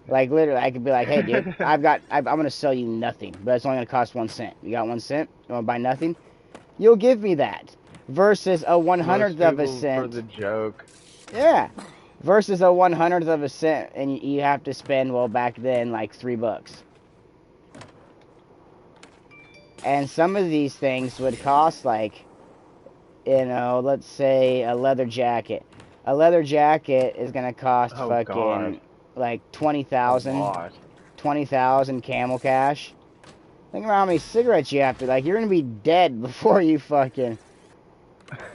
Like literally, I could be like, "Hey, dude, I'm gonna sell you nothing, but it's only gonna cost 1 cent. You got 1 cent? You wanna buy nothing? You'll give me that." Versus a one Most hundredth of a people for the cent. joke. Yeah. Versus a 100th of a cent, and you have to spend, well, back then, like $3. And some of these things would cost like, let's say a leather jacket. A leather jacket is gonna cost Oh God, fucking like a 20,000, lot. 20,000 camel cash. Think about how many cigarettes you have to, like, you're gonna be dead before you fucking.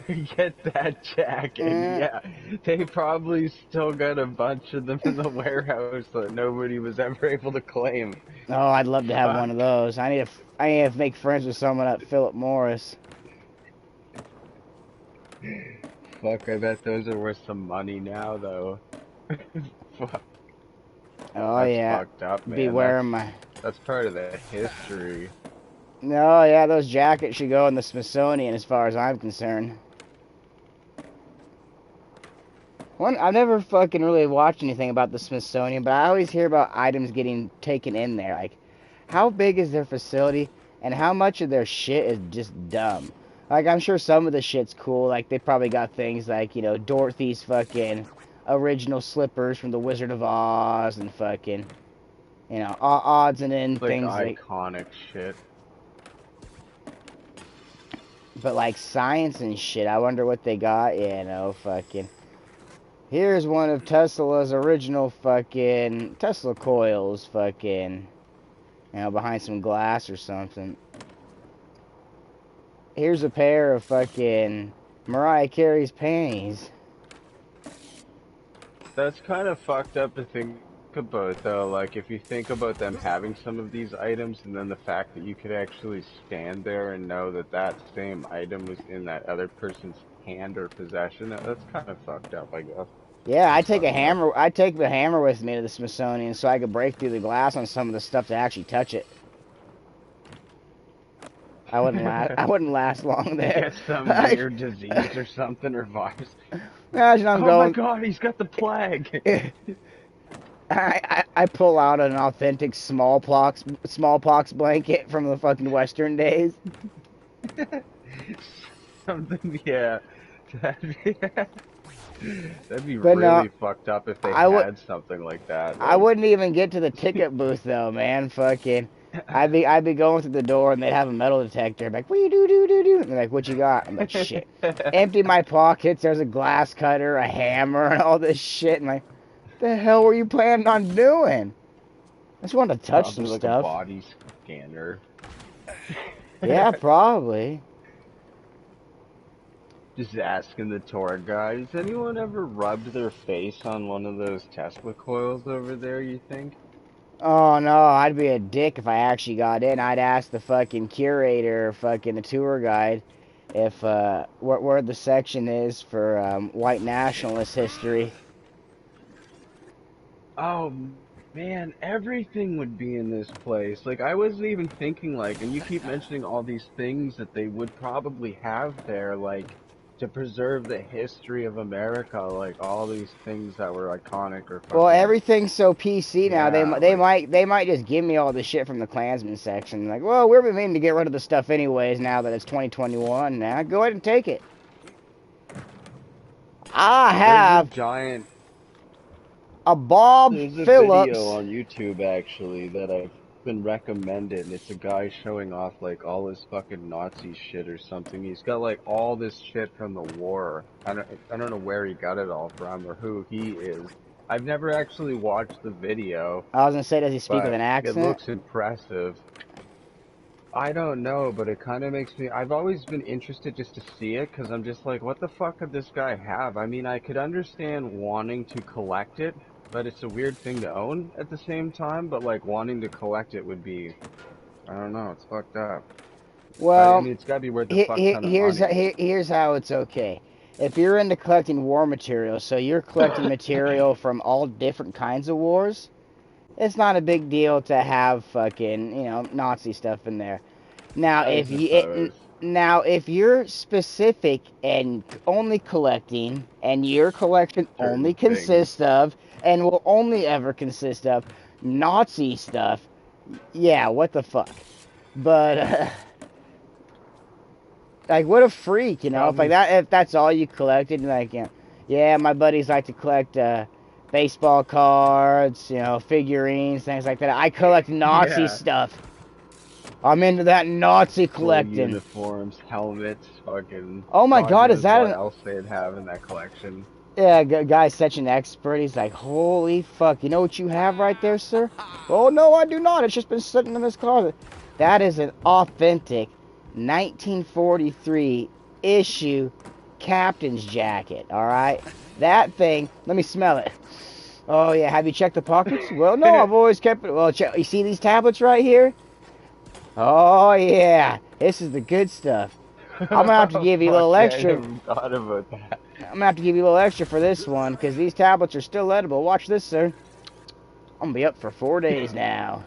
Get that jacket. Eh. Yeah, they probably still got a bunch of them in the warehouse that nobody was ever able to claim. Oh, I'd love to have one of Fuck. those. I need to make friends with someone at Philip Morris. Fuck, I bet those are worth some money now, though. Fuck, Oh that's yeah, fucked up, man. beware my. That's part of the history. No, yeah, those jackets should go in the Smithsonian, as far as I'm concerned. I've never fucking really watched anything about the Smithsonian, but I always hear about items getting taken in there. Like, how big is their facility, and how much of their shit is just dumb? Like, I'm sure some of the shit's cool. Like, they probably got things like, Dorothy's fucking original slippers from the Wizard of Oz, and fucking, odds and end Like things like. iconic shit. But like science and shit, I wonder what they got. Yeah, no, fucking. Here's one of Tesla's original fucking Tesla coils, fucking, behind some glass or something. Here's a pair of fucking Mariah Carey's panties. That's kind of fucked up to think about, though. Like, if you think about them having some of these items, and then the fact that you could actually stand there and know that that same item was in that other person's hand or possession, that's kind of fucked up, I guess. Yeah, I That's take a fucked up. hammer. I take the hammer with me to the Smithsonian so I could break through the glass on some of the stuff to actually touch it. I wouldn't last. I wouldn't last long there. Get some weird disease or something, or virus. Imagine I'm Oh my going. god, he's got the plague! I pull out an authentic smallpox blanket from the fucking Western days. Something, yeah. That'd be, that'd be But no, really fucked up if they I would. had something like that. I Like, wouldn't even get to the ticket booth though, man. Fucking, I'd be going through the door and they'd have a metal detector. I'm like, what you do? And they're like, what you got? I'm like, shit. Empty my pockets. There's a glass cutter, a hammer, and all this shit. And like, the hell were you planning on doing? I just wanted to touch some probably like a stuff. body scanner. Yeah, probably. Just asking the tour guide, has anyone ever rubbed their face on one of those Tesla coils over there, you think? Oh no, I'd be a dick if I actually got in. I'd ask the fucking curator, fucking the tour guide, if where the section is for white nationalist history. Oh man, everything would be in this place. Like, I wasn't even thinking, like, and you keep mentioning all these things that they would probably have there, like, to preserve the history of America, like all these things that were iconic or Well, fucking, everything's so PC now. They yeah, they like, might they might just give me all the shit from the Klansman section. Like, well, we're meaning to get rid of the stuff anyways. Now that it's 2021, now go ahead and take it. I there's a have giant a Bob There's a video Phillips. on YouTube actually that I've been recommended, and it's a guy showing off like all his fucking Nazi shit or something. He's got like all this shit from the war. I don't know where he got it all from or who he is. I've never actually watched the video, I was gonna say, does he speak with but an it accent? looks impressive. I don't know, but it kind of makes me. I've always been interested just to see it because I'm just like, what the fuck could this guy have? I mean, I could understand wanting to collect it, but it's a weird thing to own at the same time. But like wanting to collect it would be, I don't know, it's fucked up. I Well, mean, it's gotta be worth a fuck ton of here's money. here's how it's okay. If you're into collecting war material, so you're collecting material from all different kinds of wars, it's not a big deal to have fucking Nazi stuff in there. Now, I if you suppose. now if you're specific and only collecting, and your collection only Certain things. consists of, and will only ever consist of, Nazi stuff, yeah, what the fuck? But like, what a freak, if like Probably. that, if that's all you collected, like, yeah, my buddies like to collect baseball cards, figurines, things like that. I collect Nazi Yeah. stuff. I'm into that Nazi Full collecting. uniforms, helmets, fucking. Oh my God god, is knows that what an? else they'd have in that collection. Yeah, guy's such an expert. He's like, holy fuck, you know what you have right there, sir? Oh no, I do not. It's just been sitting in this closet. That is an authentic 1943 issue captain's jacket. All right, that thing. Let me smell it. Oh yeah, have you checked the pockets? Well, no, I've always kept it. Well, check. You see these tablets right here? Oh yeah, this is the good stuff. I'm gonna have to give you a Fuck little yeah, I extra. never thought about that. I'm gonna have to give you a little extra for this one because these tablets are still edible. Watch this, sir. I'm gonna be up for 4 days now.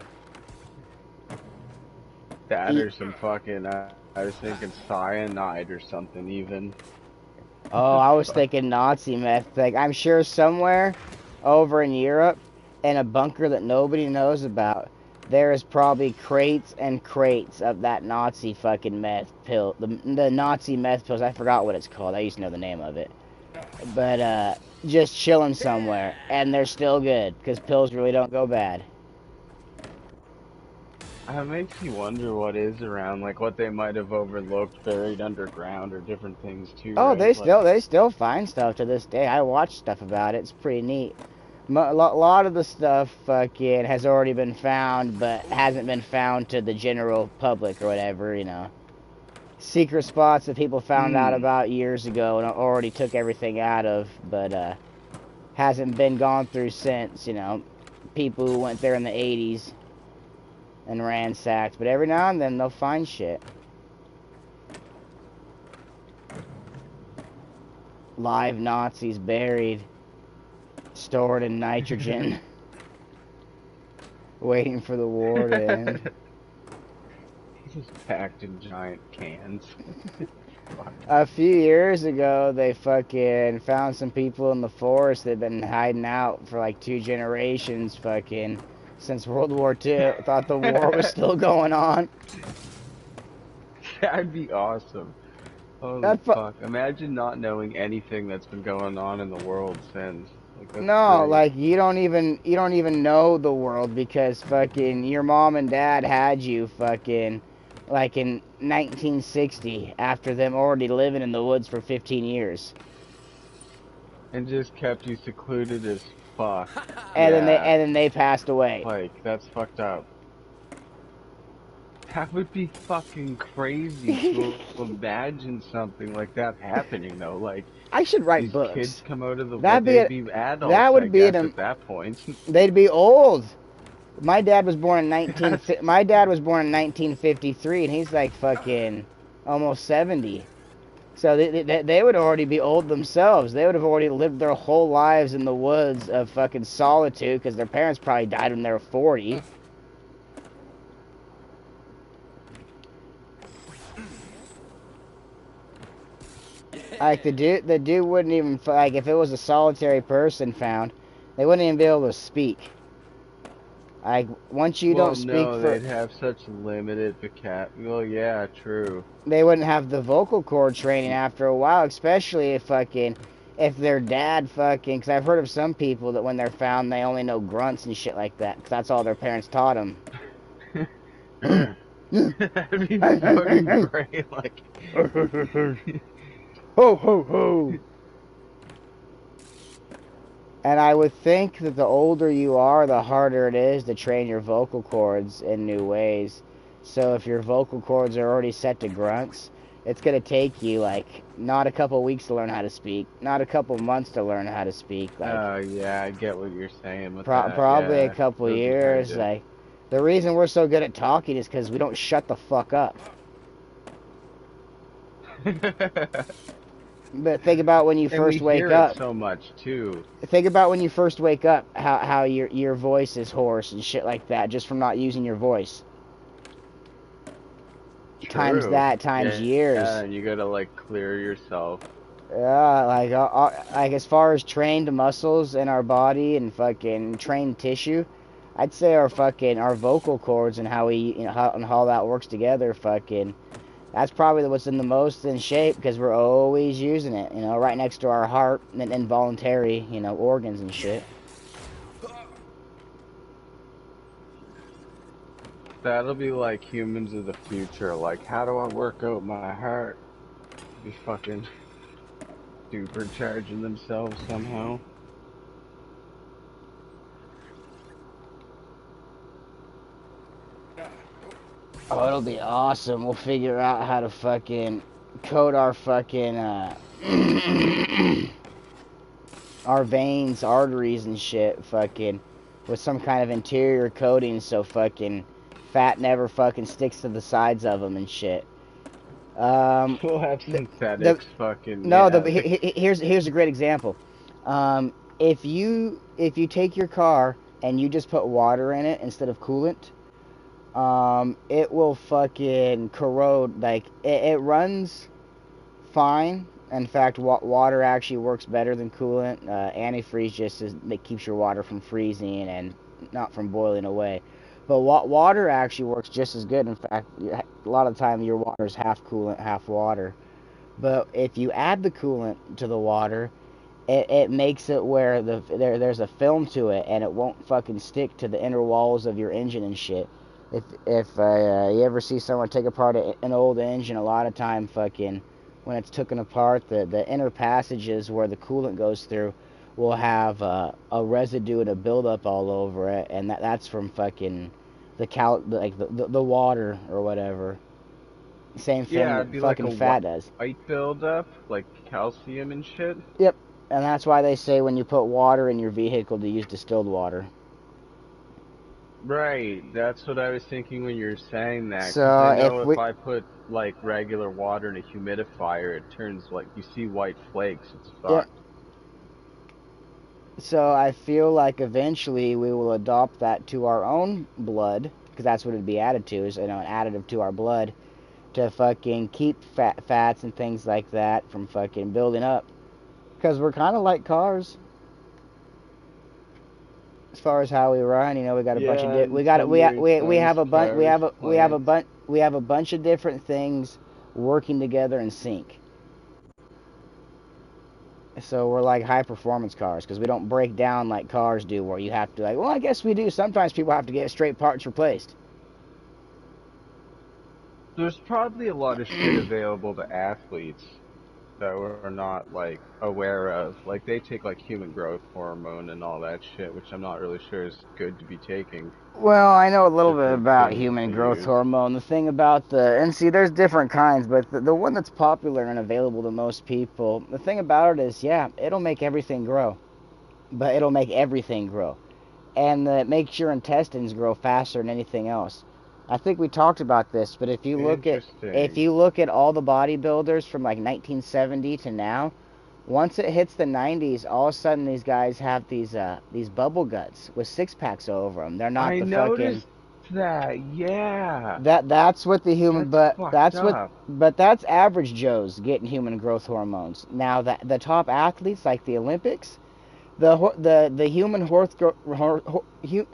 That Eat. or some fucking, I was thinking cyanide or something even. Oh, The I was fuck? thinking Nazi meth. Like, I'm sure somewhere over in Europe, in a bunker that nobody knows about, there is probably crates and crates of that Nazi fucking meth pill. The Nazi meth pills. I forgot what it's called. I used to know the name of it. But just chilling somewhere, and they're still good because pills really don't go bad. It makes you wonder what is around, like what they might have overlooked, buried underground, or different things too, Oh, right? Like, they still find stuff to this day. I watch stuff about it. It's pretty neat. A lot of the stuff fucking has already been found, but hasn't been found to the general public or whatever. Secret spots that people found out hmm. about years ago and already took everything out of, but hasn't been gone through since. People who went there in the 80s and ransacked, but every now and then they'll find shit. Live Nazis buried, stored in nitrogen, waiting for the war to end. Just packed in giant cans. Fuck. A few years ago, they fucking found some people in the forest that had been hiding out for like 2 generations, fucking, since World War II. Thought the war was still going on. That'd be awesome. Holy That fu- fuck. Imagine not knowing anything that's been going on in the world since. Like, that's no, great. like you don't even know the world because fucking your mom and dad had you fucking like in 1960 after them already living in the woods for 15 years. And just kept you secluded as fuck. And then they Yeah. and then they passed away. Like, that's fucked up. That would be fucking crazy to imagine something like that happening, though. Like, I should write these kids books. come out of the wood, That'd be they'd a, be that adults, I would be guess, an at that point. they'd be old. My dad was born in 19 That's, my dad was born in 1953 and he's like fucking almost 70. So they would already be old themselves. They would have already lived their whole lives in the woods of fucking solitude because their parents probably died when they were 40. Like the dude wouldn't even like if it was a solitary person found, they wouldn't even be able to speak. Like once you well, don't speak no, for, they'd have such limited vocab. Well, yeah, true. they wouldn't have the vocal cord training after a while, especially if their dad fucking. Because I've heard of some people that when they're found, they only know grunts and shit like that because that's all their parents taught them. That'd be fucking great. Like, Ho ho ho! And I would think that the older you are, the harder it is to train your vocal cords in new ways. So if your vocal cords are already set to grunts, it's gonna take you like not a couple weeks to learn how to speak, not a couple months to learn how to speak, like Oh yeah, I get what you're saying with that. probably a Yeah, couple it would be hard years. to. Like the reason we're so good at talking is because we don't shut the fuck up. But think about when you And we first wake hear it up. so much too. Think about when you first wake up, how your voice is hoarse and shit like that, just from not using your voice. Times True. that, times Yeah, years. and you gotta like clear yourself. Like as far as trained muscles in our body and fucking trained tissue, I'd say our vocal cords and how we how that works together. Fucking, that's probably what's in the most in shape because we're always using it. Right next to our heart and involuntary organs and shit. That'll be like humans of the future. Like, how do I work out my heart? Be fucking supercharging themselves somehow. Oh, it'll be awesome. We'll figure out how to fucking coat our fucking our veins, arteries, and shit, fucking with some kind of interior coating, so fucking fat never fucking sticks to the sides of them and shit. Um, We'll have the, the synthetics. Fucking no, yeah. here's a great example. If you take your car and you just put water in it instead of coolant, it will fucking corrode. Like it runs fine. In fact, water actually works better than coolant. Antifreeze just it keeps your water from freezing and not from boiling away. But water actually works just as good. In fact, a lot of the time your water is half coolant, half water. But if you add the coolant to the water, it makes it where there's a film to it and it won't fucking stick to the inner walls of your engine and shit. If you ever see someone take apart an old engine, a lot of time fucking when it's taken apart, the inner passages where the coolant goes through will have a residue and a buildup all over it, and that's from fucking the water or whatever. Same thing Yeah, it'd that be like fucking a fat does. white buildup, like calcium and shit. Yep. And that's why they say when you put water in your vehicle to use distilled water. Right, that's what I was thinking when you were saying that, because So I if know we if I put like regular water in a humidifier, it turns like you see white flakes. It's Yep. fucked. So I feel like eventually we will adopt that to our own blood, because that's what it'd be added to, is an additive to our blood to fucking keep fats and things like that from fucking building up. Because we're kind of like cars as far as how we run. We got a bunch of Yeah, in we got some weird we sense, have a bunch cars, plants. we have a bunch of different things working together in sync. So we're like high performance cars because we don't break down like cars do, where you have to well, I guess we do. Sometimes people have to get straight parts replaced. There's probably a lot of shit available to athletes that we're not like aware of. Like they take like human growth hormone and all that shit, which I'm not really sure is good to be taking. Well, I know a little bit Different about things human they growth use. hormone. The thing about and see, there's different kinds, but the one that's popular and available to most people, the thing about it is, yeah, it'll make everything grow, but it'll make everything grow. And it makes your intestines grow faster than anything else. I think we talked about this, but if Interesting. you look at all the bodybuilders from like 1970 to now, once it hits the 90s, all of a sudden these guys have these bubble guts with six packs over them. They're not I the fucking noticed that. Yeah, that's what the human that's fucked up. but that's average Joes getting human growth hormones. Now that the top athletes like the Olympics, the human I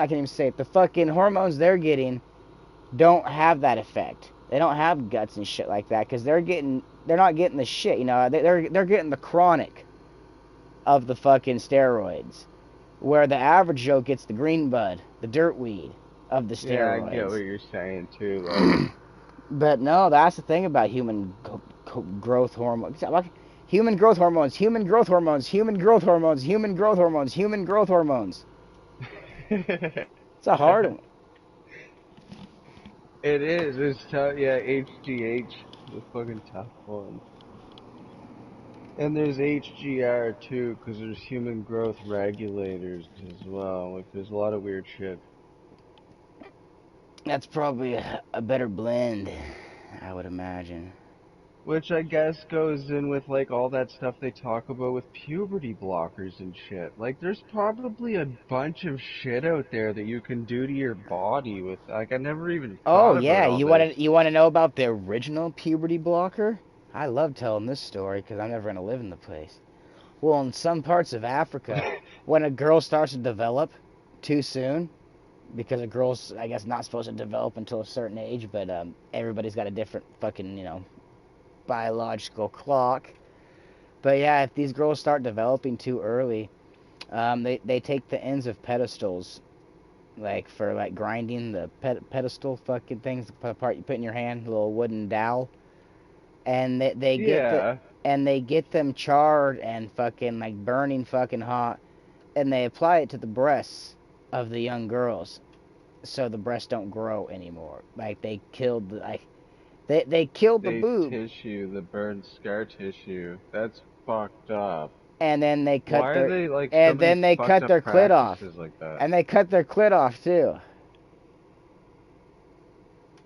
can't even say it. The fucking hormones they're getting don't have that effect. They don't have guts and shit like that because they're not getting the shit. They're getting the chronic of the fucking steroids, where the average Joe gets the green bud, the dirt weed of the Yeah, I get what steroids. you're saying too. Like, But no, that's the thing about human growth hormones. Human growth hormones, human growth hormones, human growth hormones, human growth hormones, human growth hormones. It's a hard one. It is. It's tough. Yeah, HGH, the fucking tough one. And there's HGR too, because there's human growth regulators as well. Like, there's a lot of weird shit. That's probably a better blend, I would imagine. Which I guess goes in with like all that stuff they talk about with puberty blockers and shit. Like, there's probably a bunch of shit out there that you can do to your body with. Like, I never even Oh thought about yeah, all you want this. to know about the original puberty blocker? I love telling this story because I'm never gonna live in the place. Well, in some parts of Africa, when a girl starts to develop too soon, because a girl's, I guess, not supposed to develop until a certain age, but everybody's got a different fucking, biological clock. But yeah, if these girls start developing too early, they take the ends of pedestals, like for like grinding the pedestal fucking things, the part you put in your hand, the little wooden dowel, and Yeah, they get them charred and fucking like burning fucking hot, and they apply it to the breasts of the young girls, so the breasts don't grow anymore. Like they killed the they boob, tissue, the burned scar tissue. That's fucked up. and then they cut Why are their they like so many fucked up clit off, practices like that? and they cut their clit off too.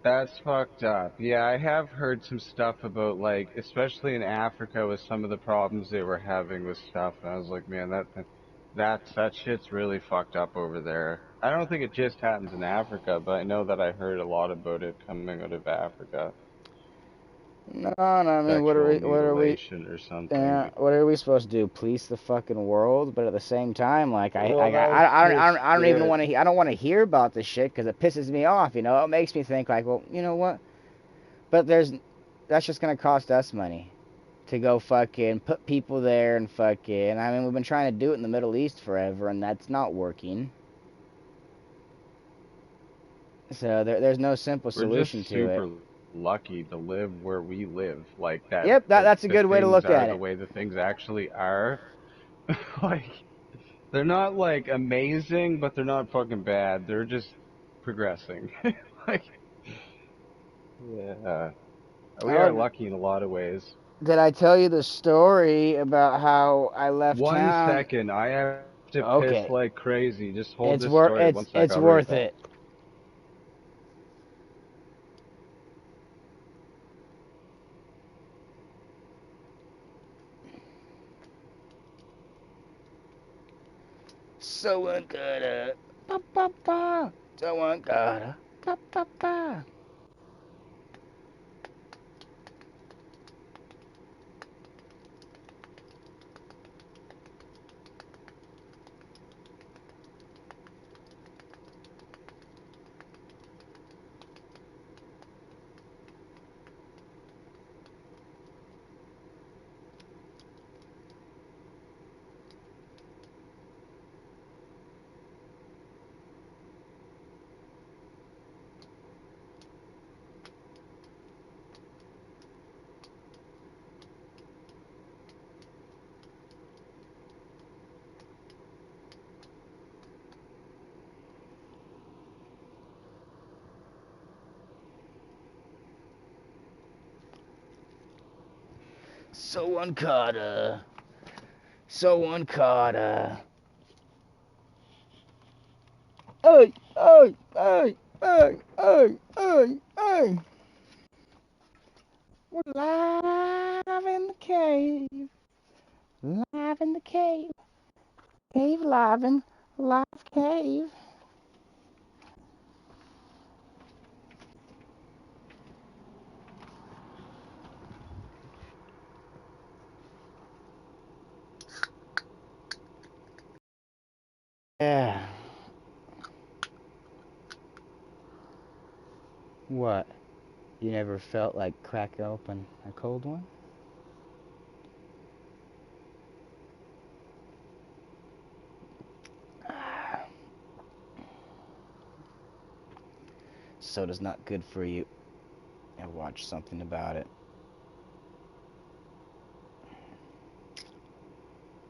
That's fucked up. Yeah, I have heard some stuff about like, especially in Africa with some of the problems they were having with stuff, and I was like, man, that shit's really fucked up over there. I don't think it just happens in Africa, but I know that I heard a lot about it coming out of Africa. No, I mean, Sexual what are we, mutilation or something. what are we supposed to do? Police the fucking world? But at the same time, like Well, that's just I don't even it. want to, I don't want to hear about this shit because it pisses me off. It makes me think like, well, you know what? But that's just gonna cost us money to go fucking put people there and fucking. I mean, we've been trying to do it in the Middle East forever, and that's not working. So there's no simple We're just solution to it. super lucky to live where we live, like that Yep, that's a the good way to things look are at the it. way the things actually are. Like, they're not like amazing, but they're not fucking bad. They're just progressing. Like, yeah, we are Oh, lucky in a lot of ways. did I tell you the story about how I left One town? second, I have to piss Okay, like crazy. Just hold this story one sec. it's I'll be right worth back. it. Someone gotta ba ba ba. Someone gotta ba ba ba. Someone gotta. Someone gotta. Hey, hey, hey, hey, hey, hey, hey. We're live in the cave. Live in the cave. Cave live in live cave. Yeah. What? You never felt like cracking open a cold one? Soda's not good for you. I watched something about it.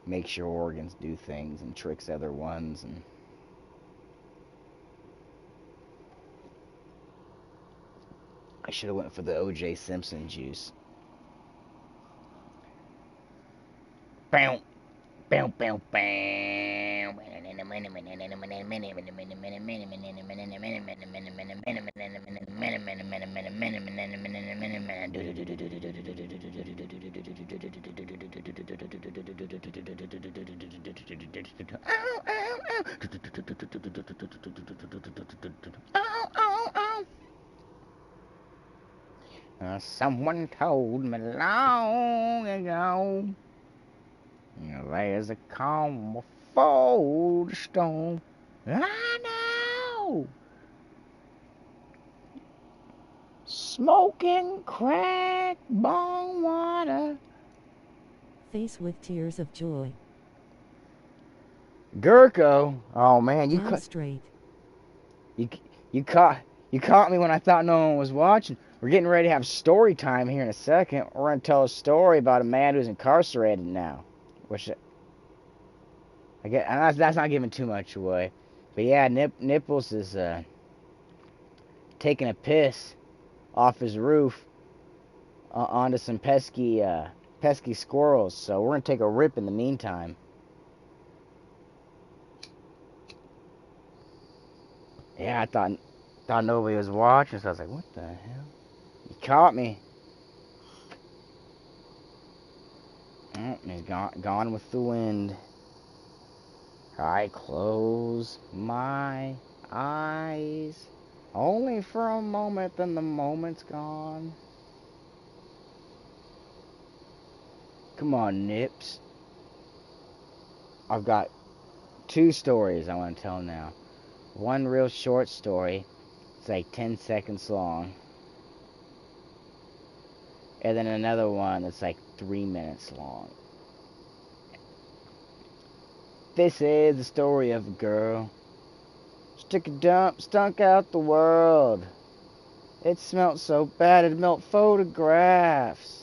Makes your organs do things and tricks other ones and I should have went for the O.J. Simpson juice. Bow, bow, bow, bow. Someone told me long ago, there's a calm before the storm. I know. Smoking crack, bong water. Face with tears of joy. Gurko. Oh man, Down straight. you caught me when I thought no one was watching. We're getting ready to have story time here in a second. We're gonna tell a story about a man who's incarcerated now, which I get. And that's not giving too much away. But yeah, Nipples is taking a piss off his roof onto some pesky squirrels. So we're gonna take a rip in the meantime. Yeah, I thought nobody was watching, so I was like, what the hell? You caught me. Oh, he's gone with the wind. I close my eyes. Only for a moment, then the moment's gone. Come on, Nips. I've got 2 stories I want to tell now. One real short story. It's like 10 seconds long. And then another one that's like 3 minutes long. This is the story of a girl. She took a dump, stunk out the world. It smelt so bad it melt photographs.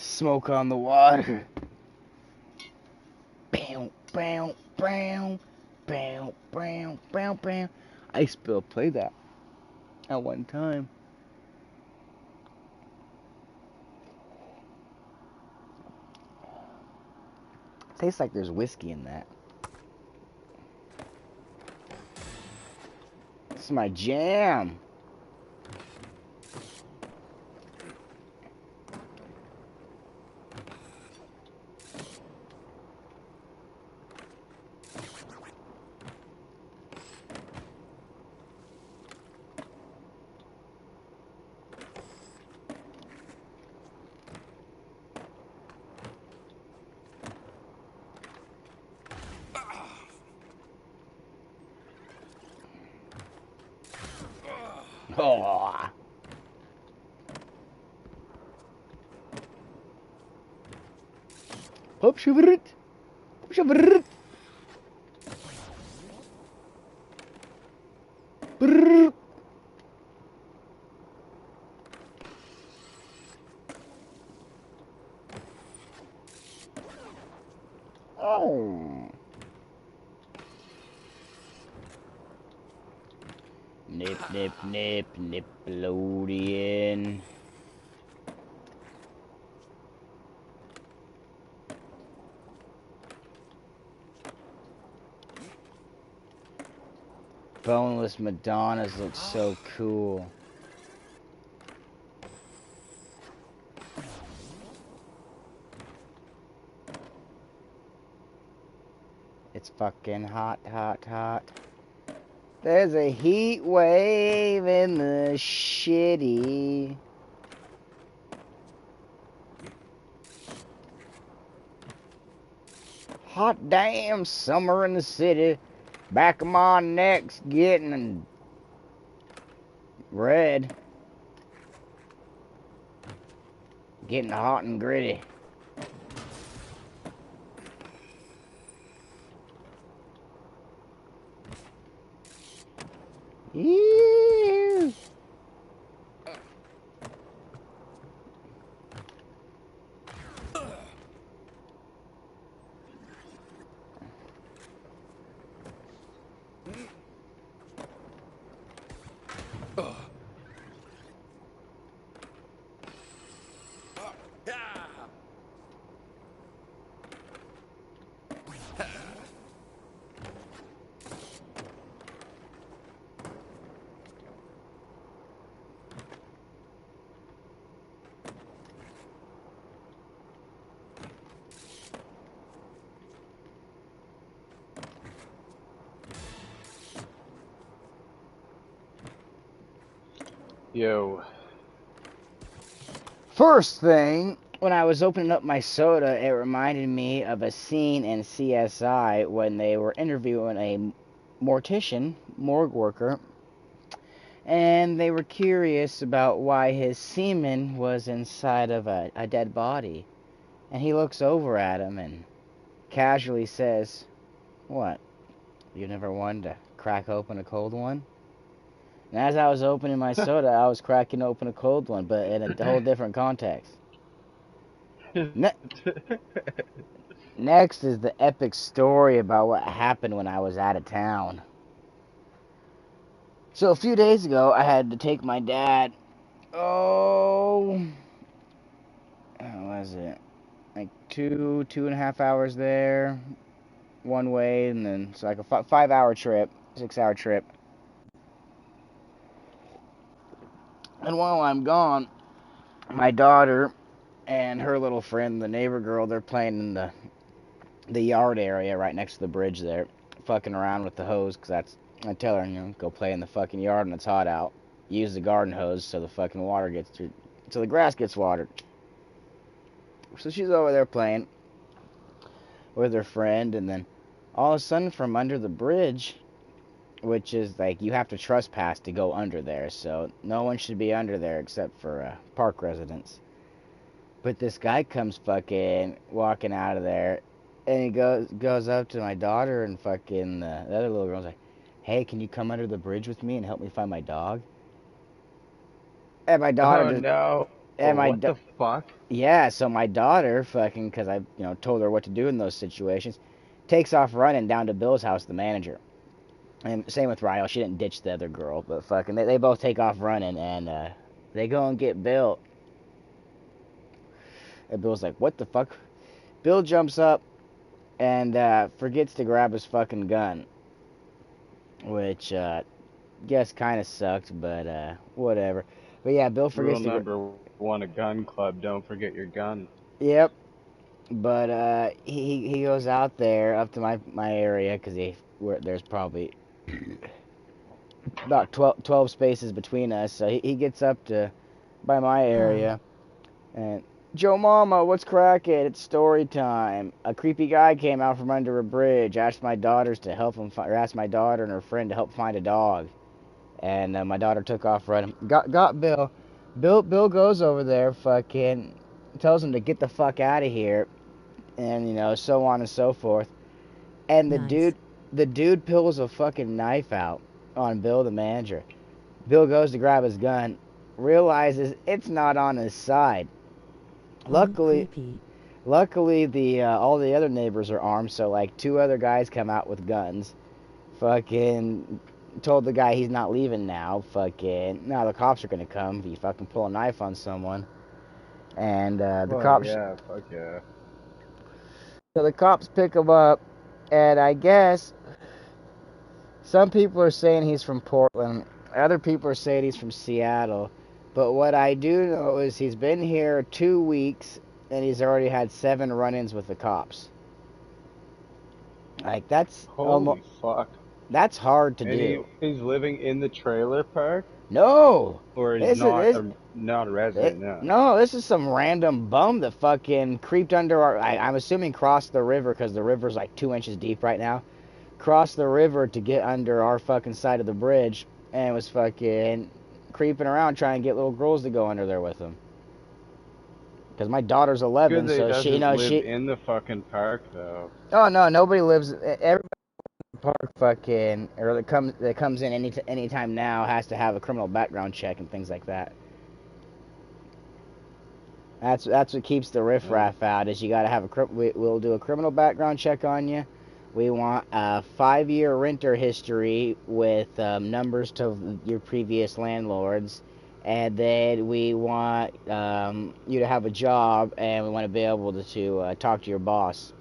Smoke on the water. Bam, bam, bam, bam, bam, bam, bam. I used to play that at one time. Tastes like there's whiskey in that. This is my jam. Oh. Hop, shiverit. Hop, shiverit. Brrr. Oh. Nip, nip, nip, Nickelodeon. Boneless Madonnas look so cool. It's fucking hot, hot, hot. There's a heat wave in the shitty. Hot damn summer in the city. Back of my neck's getting red. Getting hot and gritty. Yo. First thing, when I was opening up my soda, it reminded me of a scene in CSI when they were interviewing a mortician, morgue worker, and they were curious about why his semen was inside of a dead body. And he looks over at him and casually says, "What? You never wanted to crack open a cold one?" And as I was opening my soda, I was cracking open a cold one, but in a whole different context. Ne- Next is the epic story about what happened when I was out of town. So a few days ago, I had to take my dad. How was it? Like 2.5 hours there, one way, and then it's like a 5 hour trip, 6 hour trip. And while I'm gone, my daughter and her little friend, the neighbor girl, they're playing in the yard area right next to the bridge there, fucking around with the hose, because I tell her, go play in the fucking yard when it's hot out. Use the garden hose so the fucking water gets through, so the grass gets watered. So she's over there playing with her friend, and then all of a sudden from under the bridge, which is like you have to trespass to go under there, so no one should be under there except for park residents. But this guy comes fucking walking out of there, and he goes up to my daughter and fucking the other little girl's like, "Hey, can you come under the bridge with me and help me find my dog?" And my daughter Oh just no. and my What the fuck? yeah, so my daughter fucking, because I told her what to do in those situations, takes off running down to Bill's house, the manager. And same with Ryle, she didn't ditch the other girl, but fucking they both take off running, and they go and get Bill. And Bill's like, "What the fuck?" Bill jumps up and forgets to grab his fucking gun, which guess kind of sucked, but whatever. But yeah, Bill Rule forgets to. number one, a gun club, don't forget your gun. Yep. But he goes out there up to my area because there's probably about 12 spaces between us, so he gets up to by my area and Joe Mama, what's cracking? It's story time. A creepy guy came out from under a bridge, asked my daughters to help him or asked my daughter and her friend to help find a dog, and my daughter took off running. Got Bill. Bill goes over there, fucking tells him to get the fuck out of here, and so on and so forth. And Nice. the dude pulls a fucking knife out on Bill, the manager. Bill goes to grab his gun, realizes it's not on his side. Luckily, Creepy. luckily the all the other neighbors are armed, so like two other guys come out with guns. Fucking told the guy he's not leaving now. Fucking now the cops are gonna come if you fucking pull a knife on someone. And the Well, cops, yeah, fuck yeah. so the cops pick him up, and I guess some people are saying he's from Portland. Other people are saying he's from Seattle. But what I do know is he's been here 2 weeks and he's already had 7 run-ins with the cops. Like Holy fuck. that's hard to And do. he's living in the trailer park? No, Or he's this is not this. not a resident, no. No, this is some random bum that fucking creeped under our. I'm assuming crossed the river because the river's like 2 inches deep right now. Crossed the river to get under our fucking side of the bridge and was fucking creeping around trying to get little girls to go under there with him. Because my daughter's Good 11, that he so she, doesn't live she. in the fucking park, though. Oh no, nobody lives. Everybody in the park fucking or that comes in anytime now has to have a criminal background check and things like that. That's what keeps the Yeah. riffraff out. Is you got to have we'll do a criminal background check on you. We want a 5-year renter history with numbers to your previous landlords, and then we want you to have a job, and we want to be able to talk to your boss.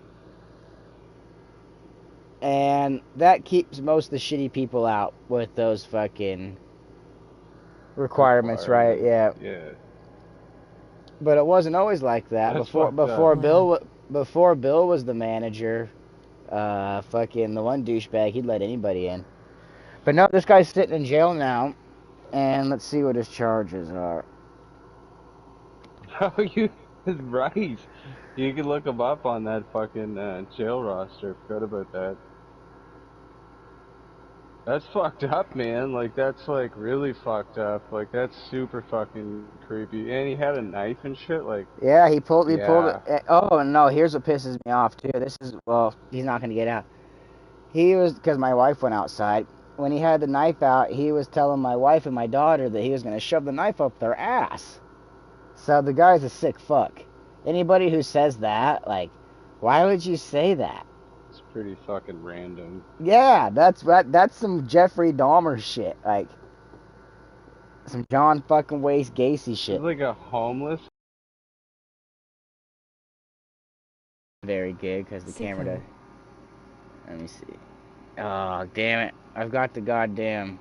And that keeps most of the shitty people out with those fucking requirements, right? Yeah. Yeah. But it wasn't always like that. That's Before fucked up. before Bill was the manager, fucking the one douchebag, he'd let anybody in. But no, this guy's sitting in jail now, and let's see what his charges are. How you right? You can look him up on that fucking jail roster. Forgot about that. That's fucked up, man. Like that's like really fucked up. Like that's super fucking creepy. And he had a knife and shit. Like Yeah, he pulled it. yeah. Oh no, here's what pisses me off too. This is, well, he's not gonna get out. He was, because my wife went outside. When he had the knife out, he was telling my wife and my daughter that he was gonna shove the knife up their ass. So the guy's a sick fuck. Anybody who says that, like, why would you say that? It's pretty fucking random. Yeah, that's some Jeffrey Dahmer shit. Like, some John fucking Wayne Gacy shit. It's like a homeless. Very good, because the camera Sicko. does. Let me see. Oh, damn it. I've got the goddamn...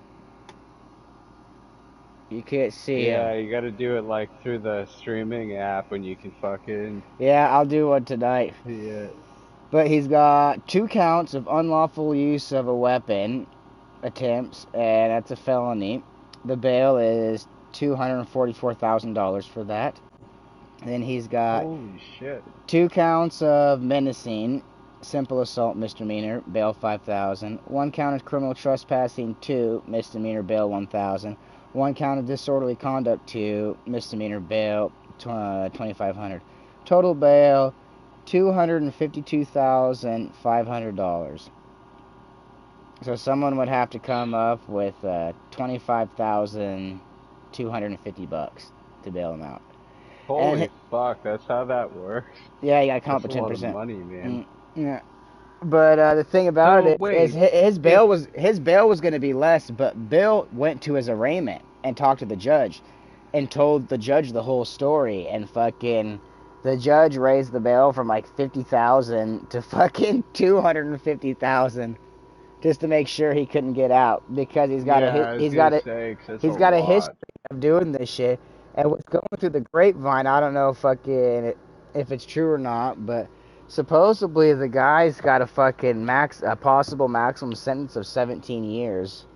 You can't see Yeah, him. you gotta do it like through the streaming app when you can fucking Yeah, I'll do one tonight. see it. But he's got 2 counts of unlawful use of a weapon attempts, and that's a felony. The bail is $244,000 for that. Then he's got Holy shit. 2 counts of menacing, simple assault misdemeanor, bail $5,000. 1 count of criminal trespassing, 2 misdemeanor, bail $1,000. 1 count of disorderly conduct, 2 misdemeanor, bail $2,500. Total bail $252,500. So someone would have to come up with $25,250 to bail him out. Holy fuck, that's how that works. Yeah, you gotta come That's up a with lot of 10%. money, man. Yeah. But the thing about So it is, wait, his bail was going to be less, but Bill went to his arraignment and talked to the judge, and told the judge the whole story, and fucking the judge raised the bail from like 50,000 to fucking 250,000, just to make sure he couldn't get out, because he's got yeah, I was he's gonna got a say, 'cause that's he's a got a history lot. of doing this shit. And what's going through the grapevine, I don't know fucking if it's true or not, but supposedly the guy's got a fucking a possible maximum sentence of 17 years,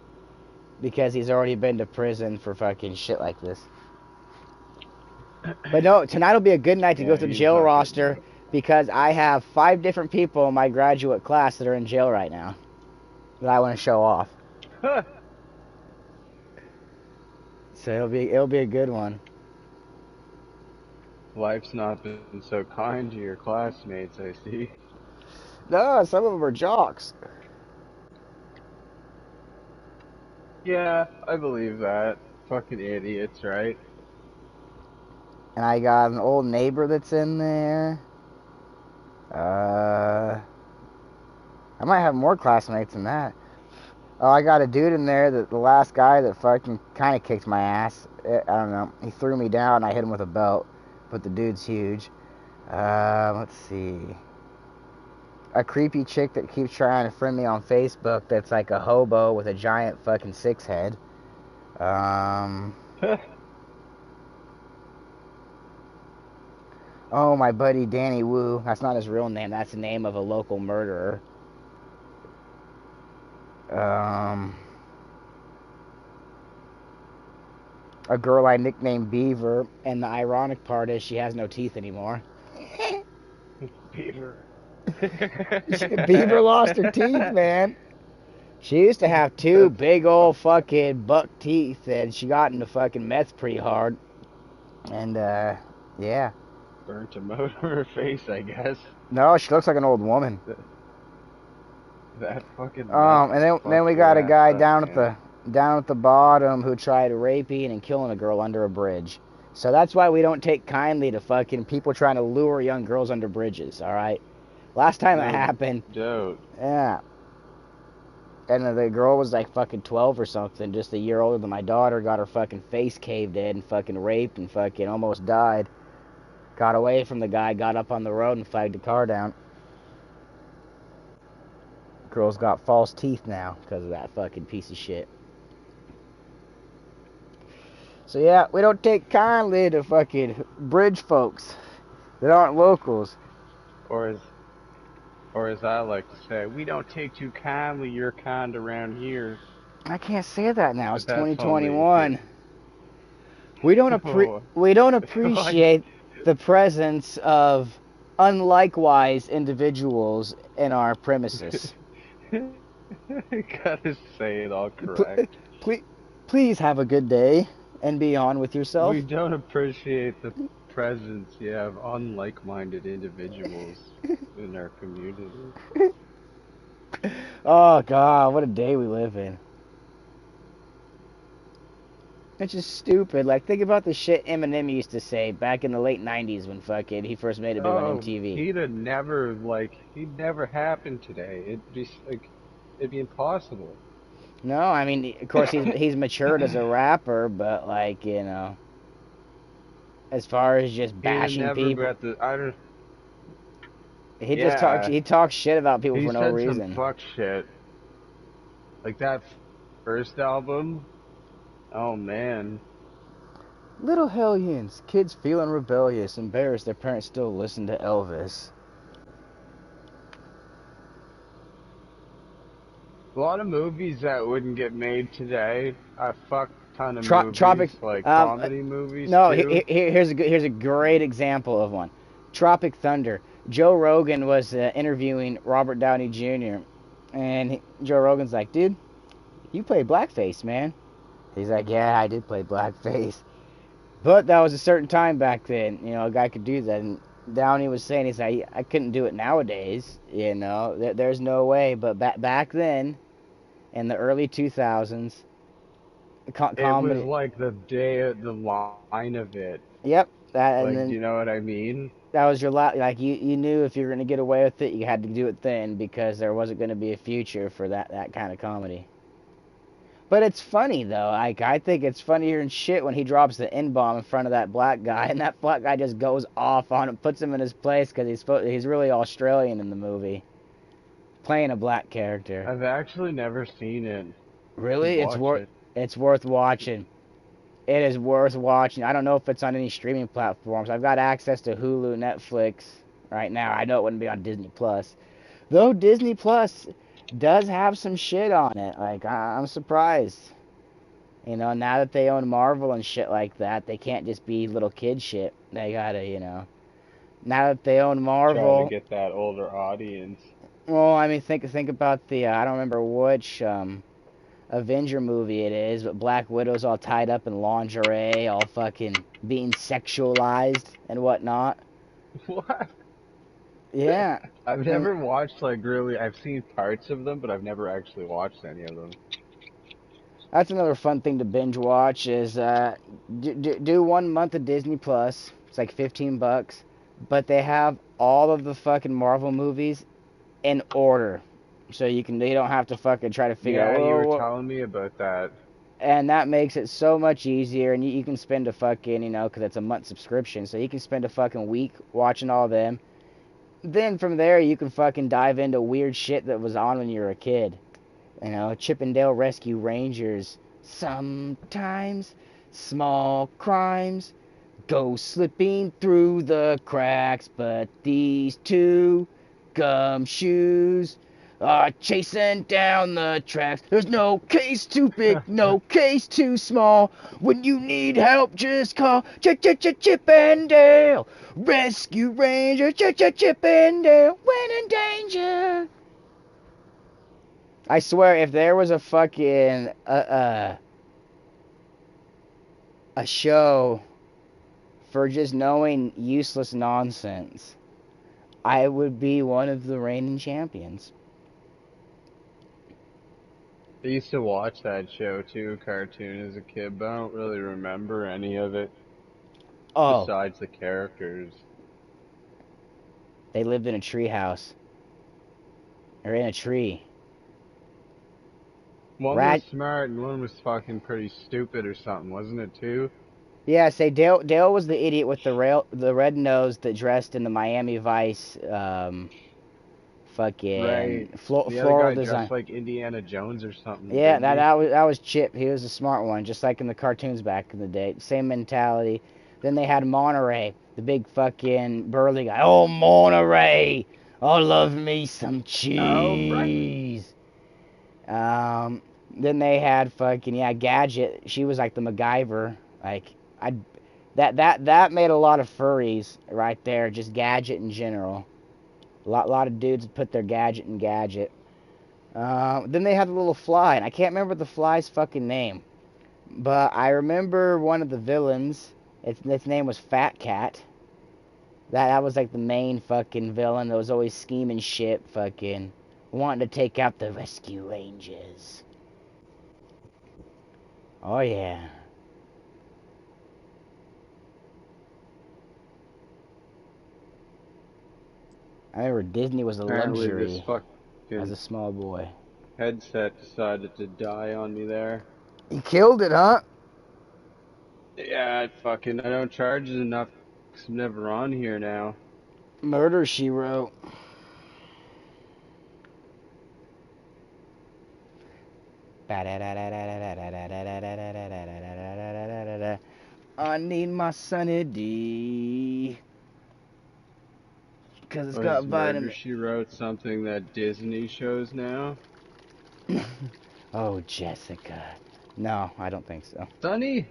because he's already been to prison for fucking shit like this. But no, tonight will be a good night to go Yeah, through the he's jail not roster, getting because I have 5 different people in my graduate class that are in jail right now that I want to show off. out. So it'll be a good one. Life's not been so kind to your classmates, I see. No, some of them are jocks. Yeah, I believe that. Fucking idiots, right? And I got an old neighbor that's in there. I might have more classmates than that. Oh, I got a dude in there, that the last guy that fucking kind of kicked my ass. I don't know. He threw me down and I hit him with a belt. But the dude's huge. Let's see. A creepy chick that keeps trying to friend me on Facebook, that's like a hobo with a giant fucking 6 head. Oh, my buddy Danny Wu. That's not his real name. That's the name of a local murderer. A girl I nicknamed Beaver, and the ironic part is she has no teeth anymore. Peter. Beaver lost her teeth, man. She used to have 2 big old fucking buck teeth, and she got into fucking meth pretty hard. And, yeah. Burnt a motor in her face, I guess. No, she looks like an old woman. That fucking And then we fucked her got a ass guy up, down man. at the bottom who tried raping and killing a girl under a bridge. So that's why we don't take kindly to fucking people trying to lure young girls under bridges, alright? Last time that No happened, doubt. yeah. And the girl was like fucking 12 or something, just a year older than my daughter. Got her fucking face caved in and fucking raped and fucking almost died. Got away from the guy, got up on the road and flagged the car down. Girl's got false teeth now because of that fucking piece of shit. So yeah, we don't take kindly to fucking bridge folks that aren't locals. Or as I like to say, we don't take too kindly your kind around here. I can't say that now. It's But that's only if you. 2021. We don't Like, appreciate the presence of unlikewise individuals in our premises. gotta say it all Pl- correct. please, please have a good day and be on with yourself. We don't appreciate the presence, yeah, of unlike-minded individuals in our community. Oh God, what a day we live in. It's just stupid. Like, think about the shit Eminem used to say back in the late 90s when fucking he first made it big on Oh, MTV. he'd never happen today. It'd be impossible. No, I mean, of course he's matured as a rapper, but like, you know, as far as just He'd have bashing never people, got the, I don't, he talks shit about people he for no said some reason. fuck shit. Like that first album, oh man. Little hellions, kids feeling rebellious, embarrassed their parents still listen to Elvis. A lot of movies that wouldn't get made today. A fuck ton of Tropic, movies, like comedy movies no, too. here's a great example of one. Tropic Thunder. Joe Rogan was interviewing Robert Downey Jr. and Joe Rogan's like, dude, you play blackface, man. He's like, yeah, I did play blackface. But that was a certain time back then, you know, a guy could do that. And Downey was saying, he's like, I couldn't do it nowadays, you know, there's no way. But back then, in the early 2000s, It was comedy. like the line of it. Yep, that, and Like, do then you know what I mean? that was your like you knew if you were gonna get away with it, you had to do it then because there wasn't gonna be a future for that kind of comedy. But it's funny though. Like I think it's funnier and shit when he drops the N bomb in front of that black guy, and that black guy just goes off on him, puts him in his place because he's really Australian in the movie, playing a black character. I've actually never seen it. Should Really, watch it. it's worth watching. It is worth watching. I don't know if it's on any streaming platforms. I've got access to Hulu, Netflix right now. I know it wouldn't be on Disney Plus. Though Disney Plus does have some shit on it. Like, I'm surprised. You know, now that they own Marvel and shit like that, they can't just be little kid shit. They gotta, you know. Now that they own Try to Marvel, get that older audience. well, I mean, think about the, I don't remember which, Avenger movie it is, but Black Widow's all tied up in lingerie, all fucking being sexualized and whatnot. What? Yeah. I've And never watched I've seen parts of them, but I've never actually watched any of them. that's another fun thing to binge watch is do 1 month of Disney Plus. It's like $15, but they have all of the fucking Marvel movies in order. So you don't have to fucking try to figure out, Yeah, you well, were what, telling me about that. and that makes it so much easier. And you can spend a fucking, you know, because it's a month subscription, so you can spend a fucking week watching all of them. Then from there, you can fucking dive into weird shit that was on when you were a kid. You know, Chippendale Rescue Rangers. Sometimes small crimes go slipping through the cracks, but these two gumshoes are chasing down the tracks. There's no case too big, no case too small. When you need help, just call Chippendale Rescue Ranger. Chippendale when in danger. I swear, if there was a fucking a show for just knowing useless nonsense, I would be one of the reigning champions. I used to watch that show too, cartoon as a kid, but I don't really remember any of it Oh, besides the characters. they lived in a tree house. Or in a tree. One was Rat. smart and one was fucking pretty stupid or something, wasn't it too? Yeah, say Dale was the idiot with the red nose that dressed in the Miami Vice fucking Right. The other floral guy design. dressed like Indiana Jones or something, Yeah, didn't that he? that was Chip. He was a smart one, just like in the cartoons back in the day. Same mentality. Then they had Monterey, the big fucking burly guy. Oh, Monterey, I love me some Oh, right. cheese. Um, then they had fucking Gadget. She was like the MacGyver. Like I, that made a lot of furries right there. Just Gadget in general. A lot of dudes put their Gadget in Gadget. Then they had the little fly, and I can't remember the fly's fucking name, but I remember one of the villains. Its name was Fat Cat. That was like the main fucking villain that was always scheming shit, fucking wanting to take out the Rescue Rangers. Oh yeah. I remember Disney was a Apparently this luxury as fucking a small boy. headset decided to die on me there. He killed it, huh? Yeah, I don't charge it enough 'cause I'm never on here now. Murder, She Wrote. I need my Sunny D. Because it's Was got Murder, vitamin. She Wrote something that Disney shows now? Oh, Jessica. No, I don't think so. Sunny,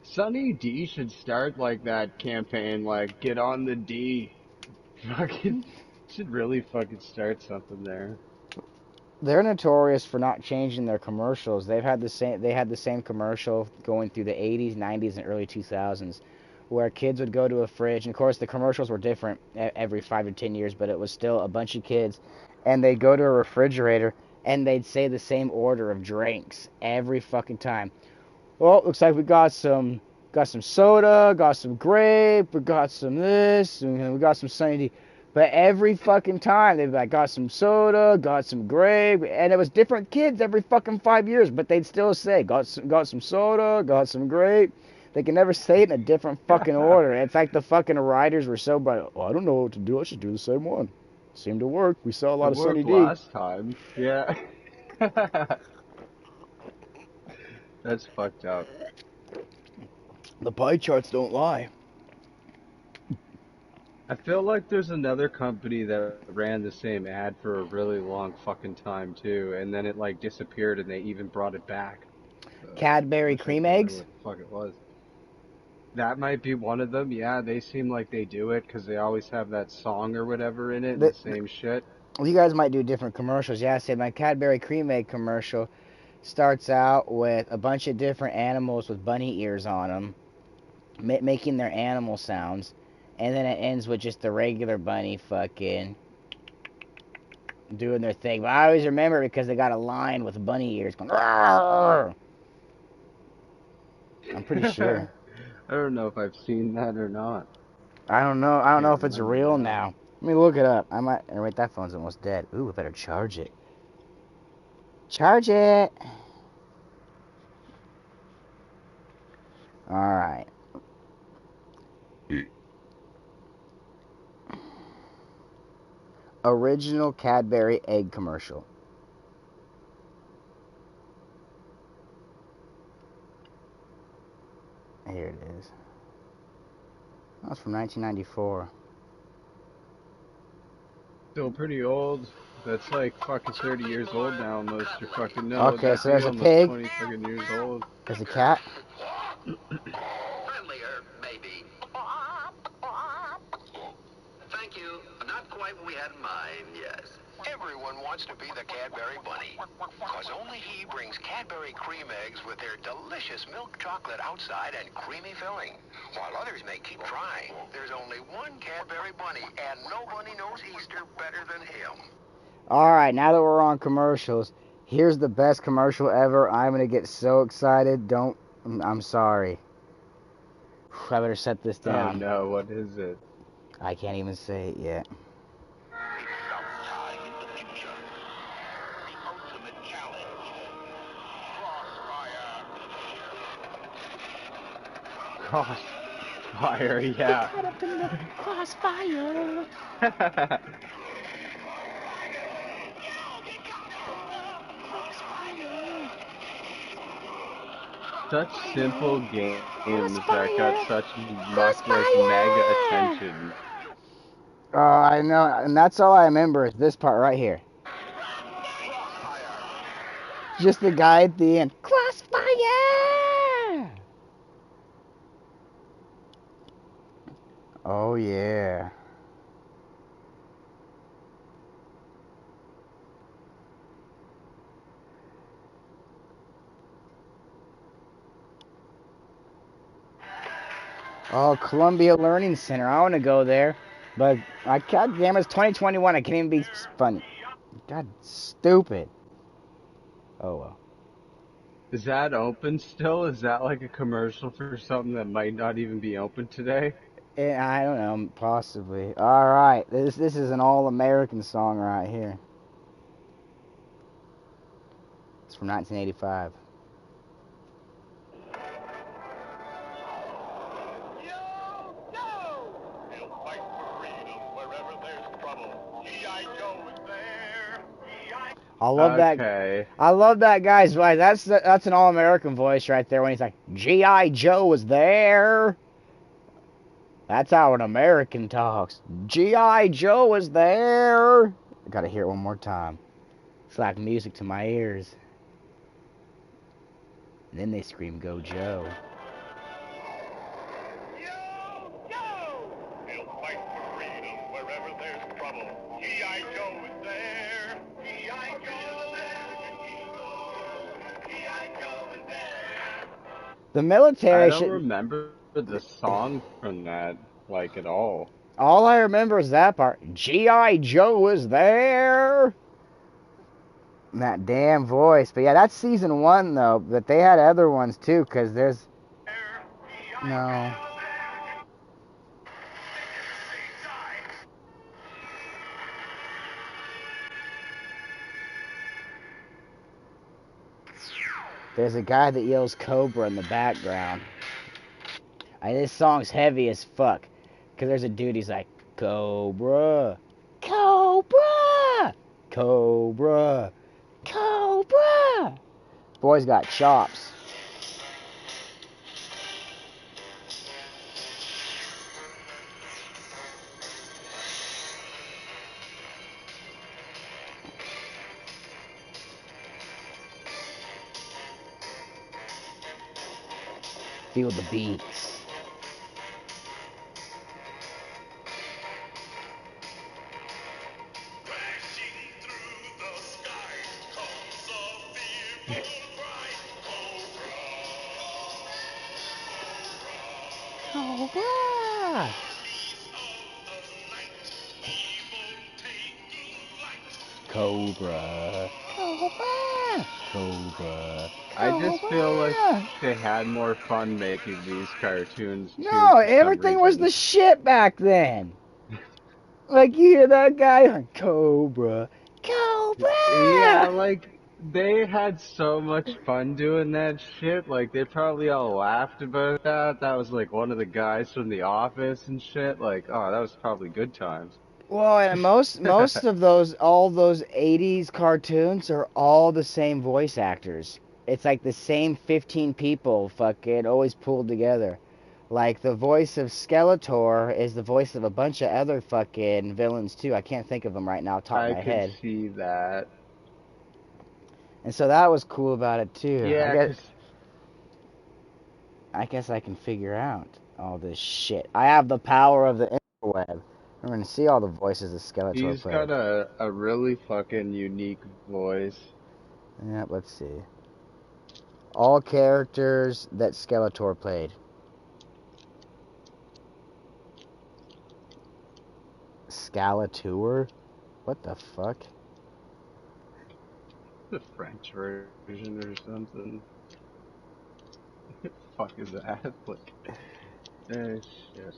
Sunny D should start like that campaign, like get on the D. Fucking should really fucking start something there. They're notorious for not changing their commercials. They had the same commercial going through the 80s, 90s and early 2000s where kids would go to a fridge, and of course the commercials were different every 5 to 10 years, but it was still a bunch of kids, and they'd go to a refrigerator and they'd say the same order of drinks every fucking time. Well, looks like we got some soda, got some grape, we got some this, and we got some Sunny D. But every fucking time they'd be like, got some soda, got some grape, and it was different kids every fucking 5 years, but they'd still say, got some soda, got some grape. They can never say it in a different fucking order. It's like the fucking writers were so bright. Oh, I don't know what to do. I should do the same one. Seemed to work. We saw a It lot of Sunny worked D. last time. Yeah. That's fucked up. The pie charts don't lie. I feel like there's another company that ran the same ad for a really long fucking time too, and then it like disappeared and they even brought it back. Cadbury Wish I cream could remember eggs. what the fuck it was. That might be one of them. Yeah, they seem like they do it because they always have that song or whatever in it and The, the same shit. you guys might do different commercials. Yeah, I said my Cadbury cream egg commercial starts out with a bunch of different animals with bunny ears on them, making their animal sounds, and then it ends with just the regular bunny fucking doing their thing. But I always remember because they got a line with bunny ears going. "Rawr." I'm pretty I sure. don't know if I've seen that or not. I don't know. I don't know Can't if it's remember real now. now. Let me look it up. I might. Wait, that phone's almost dead. Ooh, I better charge it. Charge it. All right. Original Cadbury egg commercial. Here it is. That's from 1994. Still pretty old. That's like fucking 30 years old now almost. Or fucking no, would Okay, that so be there's a almost pig. 20 fucking years old? There's a cat. Friendlier, maybe. Thank you. Not quite what we had in mind, yes. Everyone wants to be the Cadbury Bunny. Because only he brings Cadbury cream eggs with their delicious milk chocolate outside and creamy filling. While others may keep trying, there's only one Cadbury Bunny, and nobody knows Easter better than him. All right, now that we're on commercials, here's the best commercial ever. I'm gonna get so excited. Don't. I'm sorry. I better set this Oh down. no, what is it? I can't even say it yet. It's sometime in the future. The ultimate challenge. Crossfire, yeah. Caught up in the crossfire. Such simple games that got Crossfire. such much like mega Crossfire. attention. Oh, I know, and that's all I remember is this part right here. Just the guy at the end. Crossfire. Oh yeah. Oh, Columbia Learning Center. I want to go there, but God damn, it's 2021. I can't even be funny. God, stupid. Oh well. Is that open still? Is that like a commercial for something that might not even be open today? I don't know, possibly. All right, this is an all-American song right here. It's from 1985. I love that. Okay. I love that guy's voice. That's an all-American voice right there when he's like, "G.I. Joe was there." That's how an American talks. G.I. Joe was there. I gotta hear it one more time. It's like music to my ears. And then they scream, "Go Joe." The I military don't should. remember the song from that like at all. All I remember is that part. G.I. Joe was there. And that damn voice. But yeah, that's season 1 though. But they had other ones too, because there's. No. There's a guy that yells Cobra in the background. This song's heavy as fuck. Because there's a dude, he's like, Cobra, Cobra, Cobra, Cobra. Boy's got chops. Feel the beats. Cobra. Cobra. Cobra. Cobra. I just feel like Cobra. they had more fun making these cartoons too No, for some everything was reason. the shit back then. Like you hear that guy, Cobra, Yeah, Cobra. like they had so much fun doing that shit. Like they probably all laughed about that. That was like one of the guys from The Office and shit. Like, oh, that was probably good times. Well, and most of all those '80s cartoons are all the same voice actors. It's like the same 15 people, fucking always pulled together. Like the voice of Skeletor is the voice of a bunch of other fucking villains too. I can't think of them right now, top of I my could head. see that. And so that was cool about it too. Yeah, 'cause I guess I can figure out all this shit. I have the power of the interweb. I'm gonna see all the voices of Skeletor he's played. got a really fucking unique voice. Yeah, let's see. All characters that Skeletor played. Skeletor? What the fuck? The French version or something. Fuck is that? Like, shit.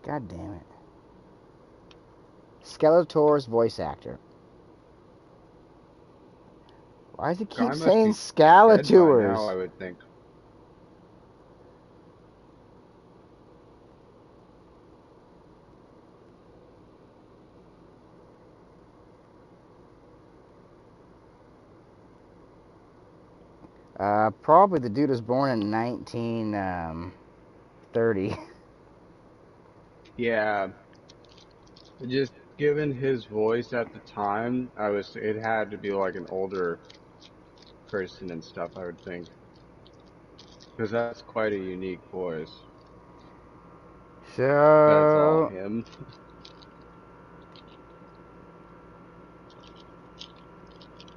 God damn it. Skeletor's voice actor. Why does it keep Guy must saying be dead by now, Skeletors? I would think. Probably the dude was born in 1930. Yeah, just given his voice at the time, it had to be like an older person and stuff, I would think. Because that's quite a unique voice. That's all So, him.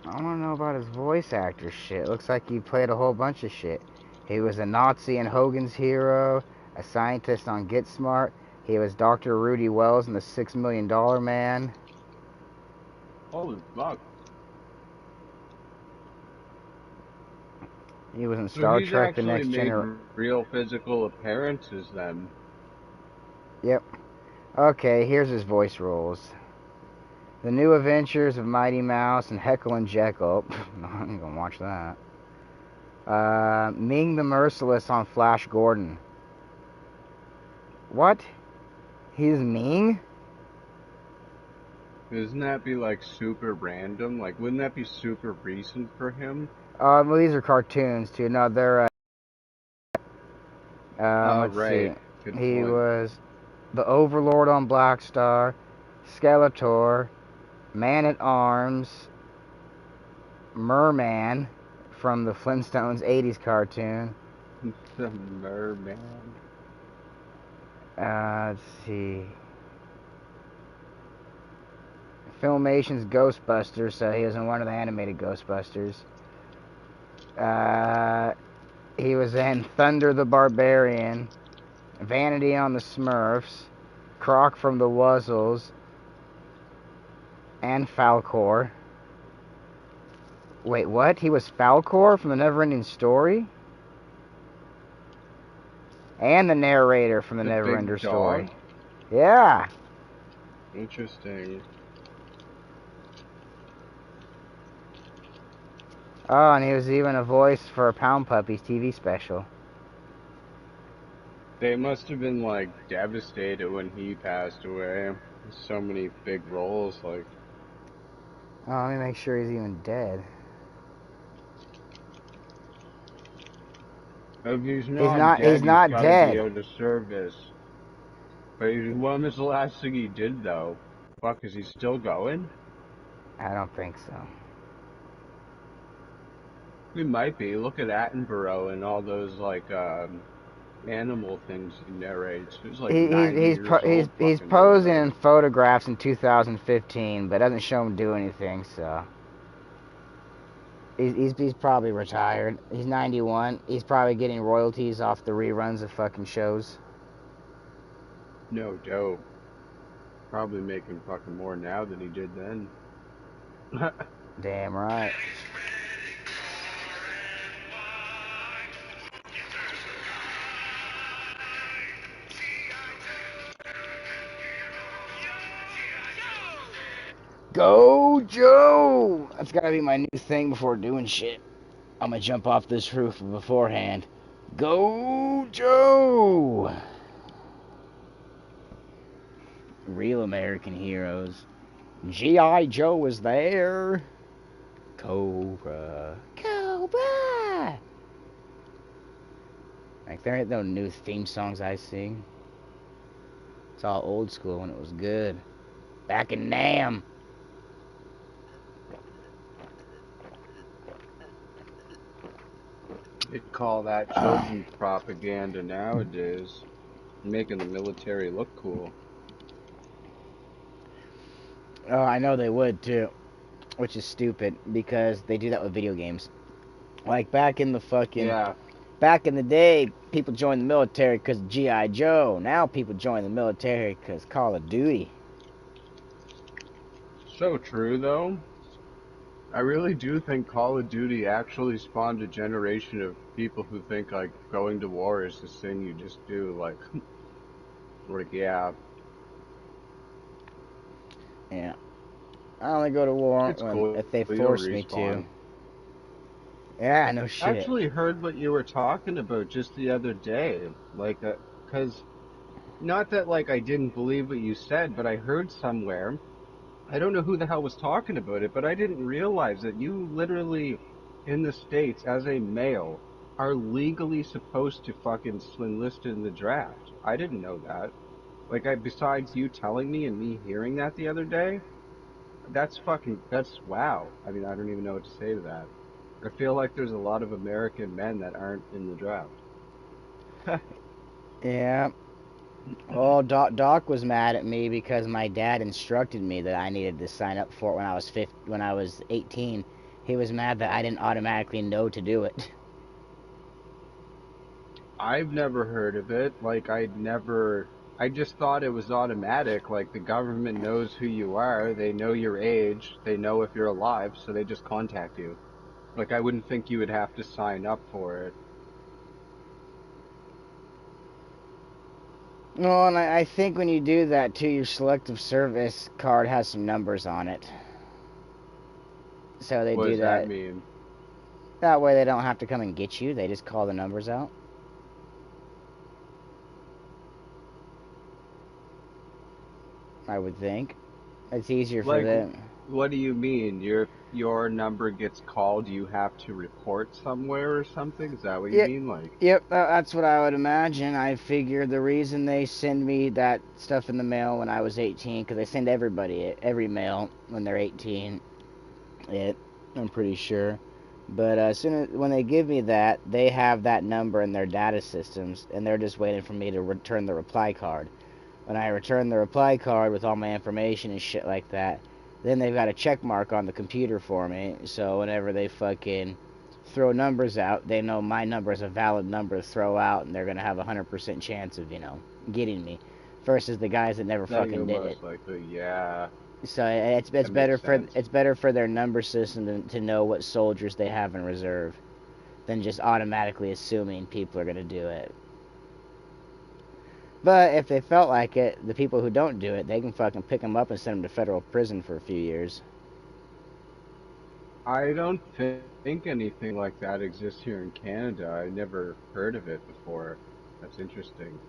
I don't know about his voice actor shit. Looks like he played a whole bunch of shit. He was a Nazi in Hogan's Hero, a scientist on Get Smart. He was Dr. Rudy Wells in The $6 Million Man. Holy fuck. He was in So Star he's Trek The actually Next made Generation. real physical appearances then. Yep. Okay, here's his voice roles. The New Adventures of Mighty Mouse and Heckle and Jekyll. I ain't gonna watch that. Ming the Merciless on Flash Gordon. What? He's Ming? Doesn't that be like super random? Like, wouldn't that be super recent for him? Well, these are cartoons too. No, they're. Oh, Let's see. right. Good He point. was the Overlord on Black Star, Skeletor, Man at Arms, Merman from the Flintstones '80s cartoon. The merman. Let's see. Filmation's Ghostbusters, so he was in one of the animated Ghostbusters. He was in Thunder the Barbarian, Vanity on the Smurfs, Croc from the Wuzzles, and Falcor. Wait, what? He was Falcor from the Neverending Story? And the narrator from the The Neverender big Story. dog? Yeah. Interesting. Oh, and he was even a voice for a Pound Puppies TV special. They must have been like devastated when he passed away. So many big roles, like. Oh, let me make sure he's even dead. If he's He's not not. He's dead, he's not got to be dead. able to service. But when was the last thing he did, though? Fuck, is he still going? I don't think so. He might be. Look at Attenborough and all those, like, animal things he narrates. He's like 90 years old He's fucking doing posing those. in photographs in 2015, but doesn't show him do anything. So he's probably retired. He's 91. He's probably getting royalties off the reruns of fucking shows. No dope. Probably making fucking more now than he did then. Damn right. Go Joe! That's gotta be my new thing before doing shit. I'm gonna jump off this roof beforehand. Go Joe! Real American heroes. G.I. Joe was there. Cobra. Cobra! Like, there ain't no new theme songs I sing. It's all old school when it was good. Back in Nam. They'd call that children's propaganda nowadays. Making the military look cool. Oh, I know they would too. Which is stupid because they do that with video games. Like Yeah, back in the day, people joined the military because of G.I. Joe. Now people join the military because Call of Duty. so true though. I really do think Call of Duty actually spawned a generation of people who think like going to war is this thing you just do. Like, Like, yeah, Yeah. I only go to war it's when cool. if they You'll force me to. respawn. Yeah, no I shit. actually heard what you were talking about just the other day. Like, cause not that like I didn't believe what you said, but I heard somewhere. I don't know who the hell was talking about it, but I didn't realize that you literally, in the States, as a male, are legally supposed to fucking enlist in the draft. I didn't know that. Like, besides you telling me and me hearing that the other day, that's wow. I mean, I don't even know what to say to that. I feel like there's a lot of American men that aren't in the draft. Yeah. Well, Doc was mad at me because my dad instructed me that I needed to sign up for it when I was 18. He was mad that I didn't automatically know to do it. I've never heard of it. Like, I just thought it was automatic. Like, the government knows who you are, they know your age, they know if you're alive, so they just contact you. Like, I wouldn't think you would have to sign up for it. Well, and I think when you do that too, your selective service card has some numbers on it. So they What do does that that. mean? That way they don't have to come and get you. They just call the numbers out. I would think. It's easier for Like, them. what do you mean? If your number gets called, you have to report somewhere or something? Is that what you Yep, mean? Like, yep, that's what I would imagine. I figure the reason they send me that stuff in the mail when I was 18, because they send everybody it, every mail when they're 18. It, I'm pretty sure. But as soon as when they give me that, they have that number in their data systems, and they're just waiting for me to return the reply card. When I return the reply card with all my information and shit like that, then they've got a check mark on the computer for me. So whenever they fucking throw numbers out, they know my number is a valid number to throw out, and they're gonna have a 100% chance of getting me, versus the guys that never that you fucking did it. most likely, yeah, So it's that makes better for sense. their number system to know what soldiers they have in reserve than just automatically assuming people are gonna do it. But if they felt like it, the people who don't do it, they can fucking pick them up and send them to federal prison for a few years. I don't think anything like that exists here in Canada. I never heard of it before. That's interesting.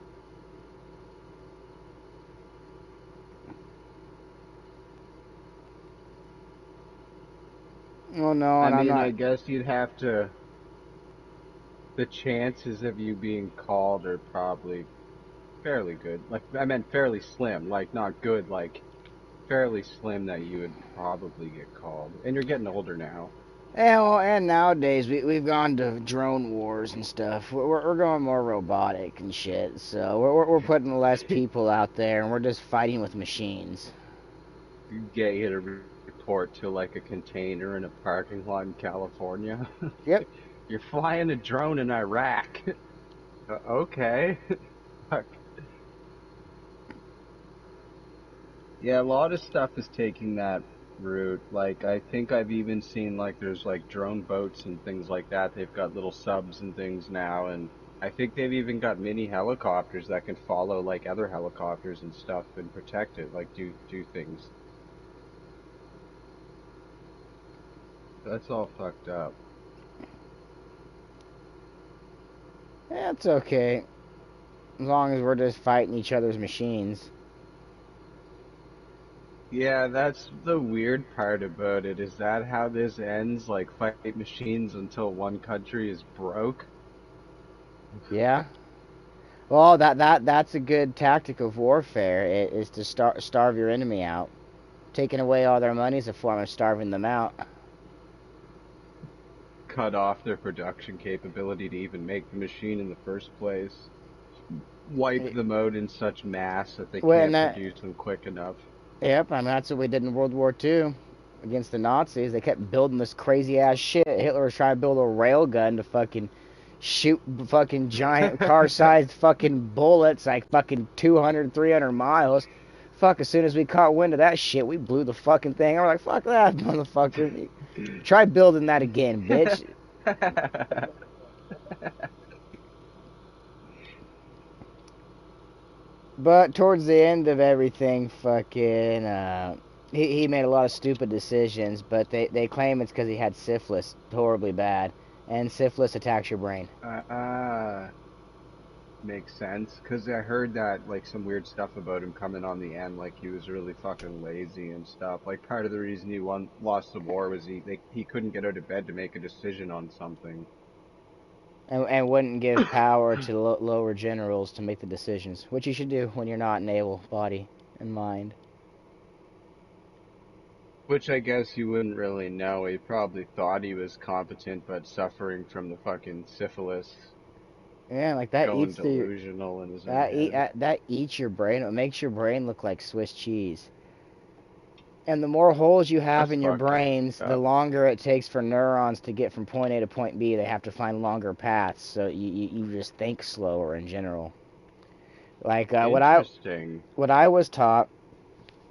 Well, no, I and I'm mean, I not. guess you'd have to. The chances of you being called are probably fairly good. Like, I meant fairly slim. Like, not good, like, fairly slim that you would probably get called. And you're getting older now. Yeah, well, and nowadays we've gone to drone wars and stuff. We're going more robotic and shit. So we're putting less people out there, and we're just fighting with machines. You get you to report to, like, a container in a parking lot in California. Yep. You're flying a drone in Iraq. Okay. Fuck. Yeah, a lot of stuff is taking that route. Like, I think I've even seen, like, there's, like, drone boats and things like that. They've got little subs and things now, and I think they've even got mini helicopters that can follow, like, other helicopters and stuff and protect it, like, do things. That's all fucked up. Yeah, it's okay as long as we're just fighting each other's machines. Yeah, that's the weird part about it. Is that how this ends? Like, fight machines until one country is broke? Yeah. Well, that's a good tactic of warfare. Is to starve your enemy out. Taking away all their money is a form of starving them out. Cut off their production capability to even make the machine in the first place. Wipe them out in such mass that they Well, and can't that, produce them quick enough. yep, I mean that's what we did in World War II against the Nazis. They kept building this crazy ass shit. Hitler was trying to build a rail gun to fucking shoot fucking giant car-sized fucking bullets like fucking 200, 300 miles. Fuck, as soon as we caught wind of that shit, we blew the fucking thing. We're like, fuck that, motherfucker. Try building that again, bitch. But towards the end of everything, fucking, he made a lot of stupid decisions. But they claim it's because he had syphilis, horribly bad, and syphilis attacks your brain. Makes sense. Cause I heard that like some weird stuff about him coming on the end, like he was really fucking lazy and stuff. Like part of the reason he lost the war was he couldn't get out of bed to make a decision on something. And wouldn't give power to lower generals to make the decisions, which you should do when you're not an able body and mind. Which I guess you wouldn't really know. He probably thought he was competent, but suffering from the fucking syphilis, Yeah, like that going eats the delusional in his own head. that eats your brain. It makes your brain look like Swiss cheese. And the more holes you have That's in your fucked brains, the up. longer it takes for neurons to get from point A to point B. They have to find longer paths, so you just think slower in general. Like Interesting. what I was taught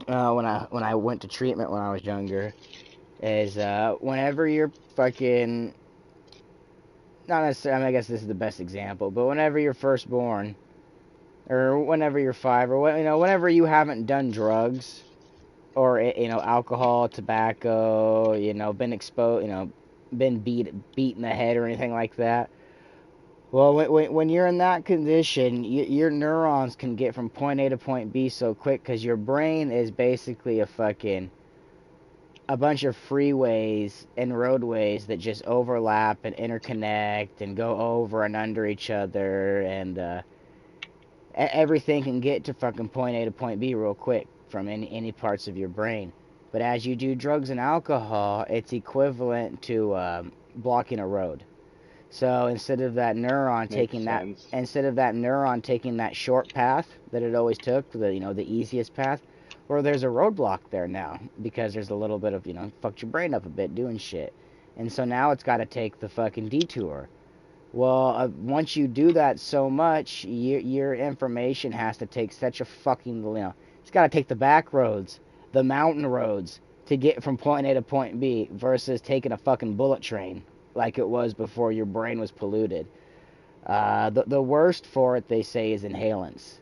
when I went to treatment when I was younger is whenever you're fucking not necessarily. I mean, I guess this is the best example, but whenever you're first born, or whenever you're 5, or whenever you haven't done drugs or alcohol, tobacco, been exposed, been beat in the head or anything like that. Well, when you're in that condition, your neurons can get from point A to point B so quick because your brain is basically a bunch of freeways and roadways that just overlap and interconnect and go over and under each other, and everything can get to fucking point A to point B real quick from any parts of your brain. But as you do drugs and alcohol, it's equivalent to blocking a road. So instead of that neuron Makes taking sense. that short path that it always took, the easiest path, or there's a roadblock there now because there's a little bit of fucked your brain up a bit doing shit, and so now it's got to take the fucking detour. Well, once you do that so much, your information has to take such a fucking it's got to take the back roads, the mountain roads to get from point A to point B versus taking a fucking bullet train like it was before your brain was polluted. The worst for it, they say, is inhalants,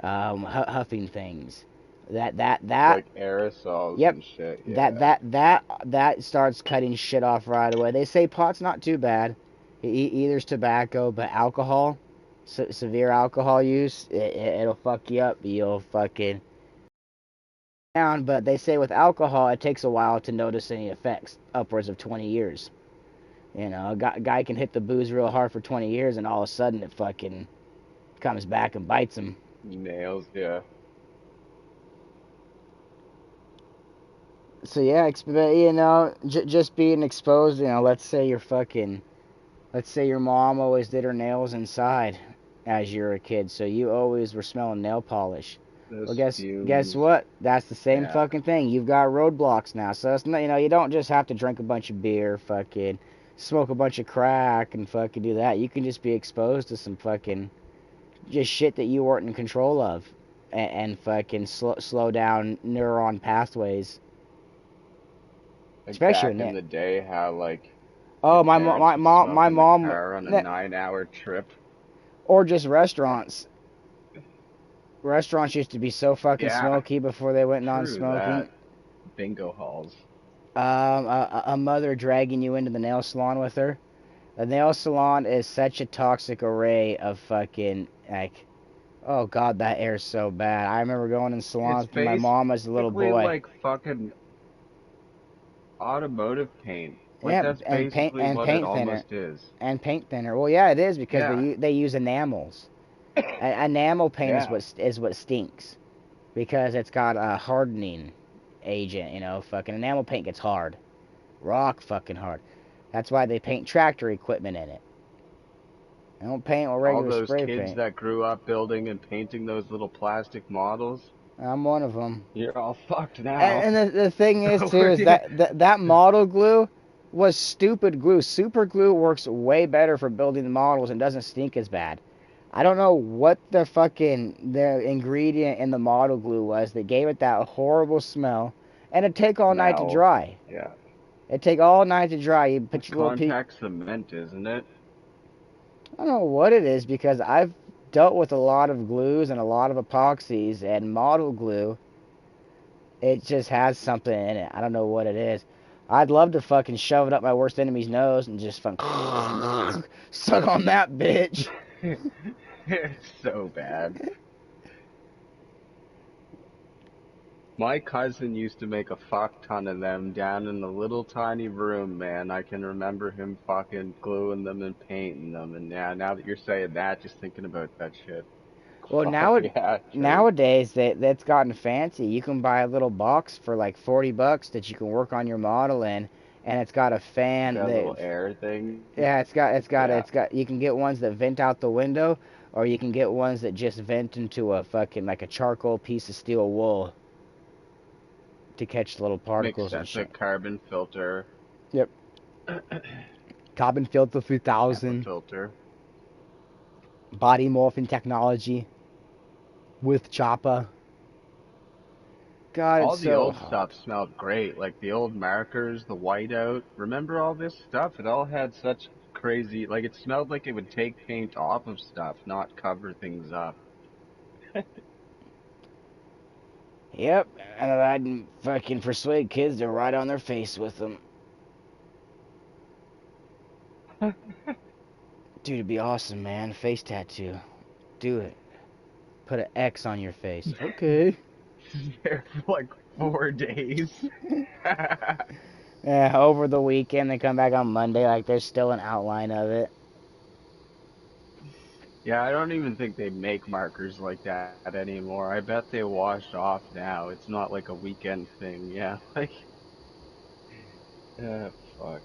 huffing things. That Like aerosols Yep. and shit, That yeah. that that that starts cutting shit off right away. They say pot's not too bad. Either's tobacco, but alcohol, severe alcohol use, it'll fuck you up. You'll fucking down. But they say with alcohol, it takes a while to notice any effects, upwards of 20 years. A guy can hit the booze real hard for 20 years, and all of a sudden it fucking comes back and bites him. Nails, yeah. So yeah, just being exposed. Let's say your mom always did her nails inside as you were a kid, so you always were smelling nail polish. Well, Those guess fumes, what? That's the same yeah. fucking thing. You've got roadblocks now, so it's not, you don't just have to drink a bunch of beer, fucking smoke a bunch of crack, and fucking do that. You can just be exposed to some fucking just shit that you weren't in control of, and fucking slow down neuron pathways, Like especially back in in it. the day, how like your Oh, parents would my smoke in the mom, car on a 9-hour trip. or just restaurants. Restaurants used to be so fucking Yeah, smoky before they went true non-smoking. that. Bingo halls. A mother dragging you into the nail salon with her. The nail salon is such a toxic array of fucking like. Oh god, that air's so bad. I remember going in It's salons with my mom as a little basically boy. like fucking automotive paint. Like Yeah, that's basically and what it paint thinner almost is. and paint thinner. Well, yeah, it is because Yeah, they use enamels. Enamel paint yeah. is what stinks because it's got a hardening agent. Fucking enamel paint gets hard, rock fucking hard. That's why they paint tractor equipment in it. They don't paint with All regular those spray kids paint. that grew up building and painting those little plastic models, I'm one of them. you're all fucked now. And the thing is too Where is do you- that model glue was stupid glue. Super glue works way better for building the models and doesn't stink as bad. I don't know what the ingredient in the model glue was that gave it that horrible smell, and it'd take all night to Smell. dry. Yeah. It'd take all night to dry. You put It's your little contact cement, isn't it? I don't know what it is because I've dealt with a lot of glues and a lot of epoxies and model glue. It just has something in it. I don't know what it is. I'd love to fucking shove it up my worst enemy's nose and just fucking suck on that bitch. It's so bad. My cousin used to make a fuck ton of them down in the little tiny room, man. I can remember him fucking gluing them and painting them. And now that you're saying that, just thinking about that shit. Well, Fuck yeah, true. nowadays that's gotten fancy. You can buy a little box for like $40 that you can work on your model in, and it's got a fan Got that little air thing. yeah, Yeah, it's got you can get ones that vent out the window, or you can get ones that just vent into a fucking like a charcoal piece of steel wool to catch the little makes particles and sense. A shit. carbon filter. Yep. Carbon filter HEPA 3000, filter. body morphing technology with chopper. God, it's All the so old hot. stuff smelled great, like the old markers, the whiteout. Remember all this stuff? It all had such crazy, like it smelled like it would take paint off of stuff, not cover things up. Yep, and I'd fucking persuade kids to write on their face with them. Dude, it'd be awesome, man. Face tattoo. Do it. Put an X on your face. Okay. There for like 4 days. Yeah, over the weekend, they come back on Monday, like there's still an outline of it. Yeah, I don't even think they make markers like that anymore. I bet they wash off now. It's not like a weekend thing. Yeah, like, fuck.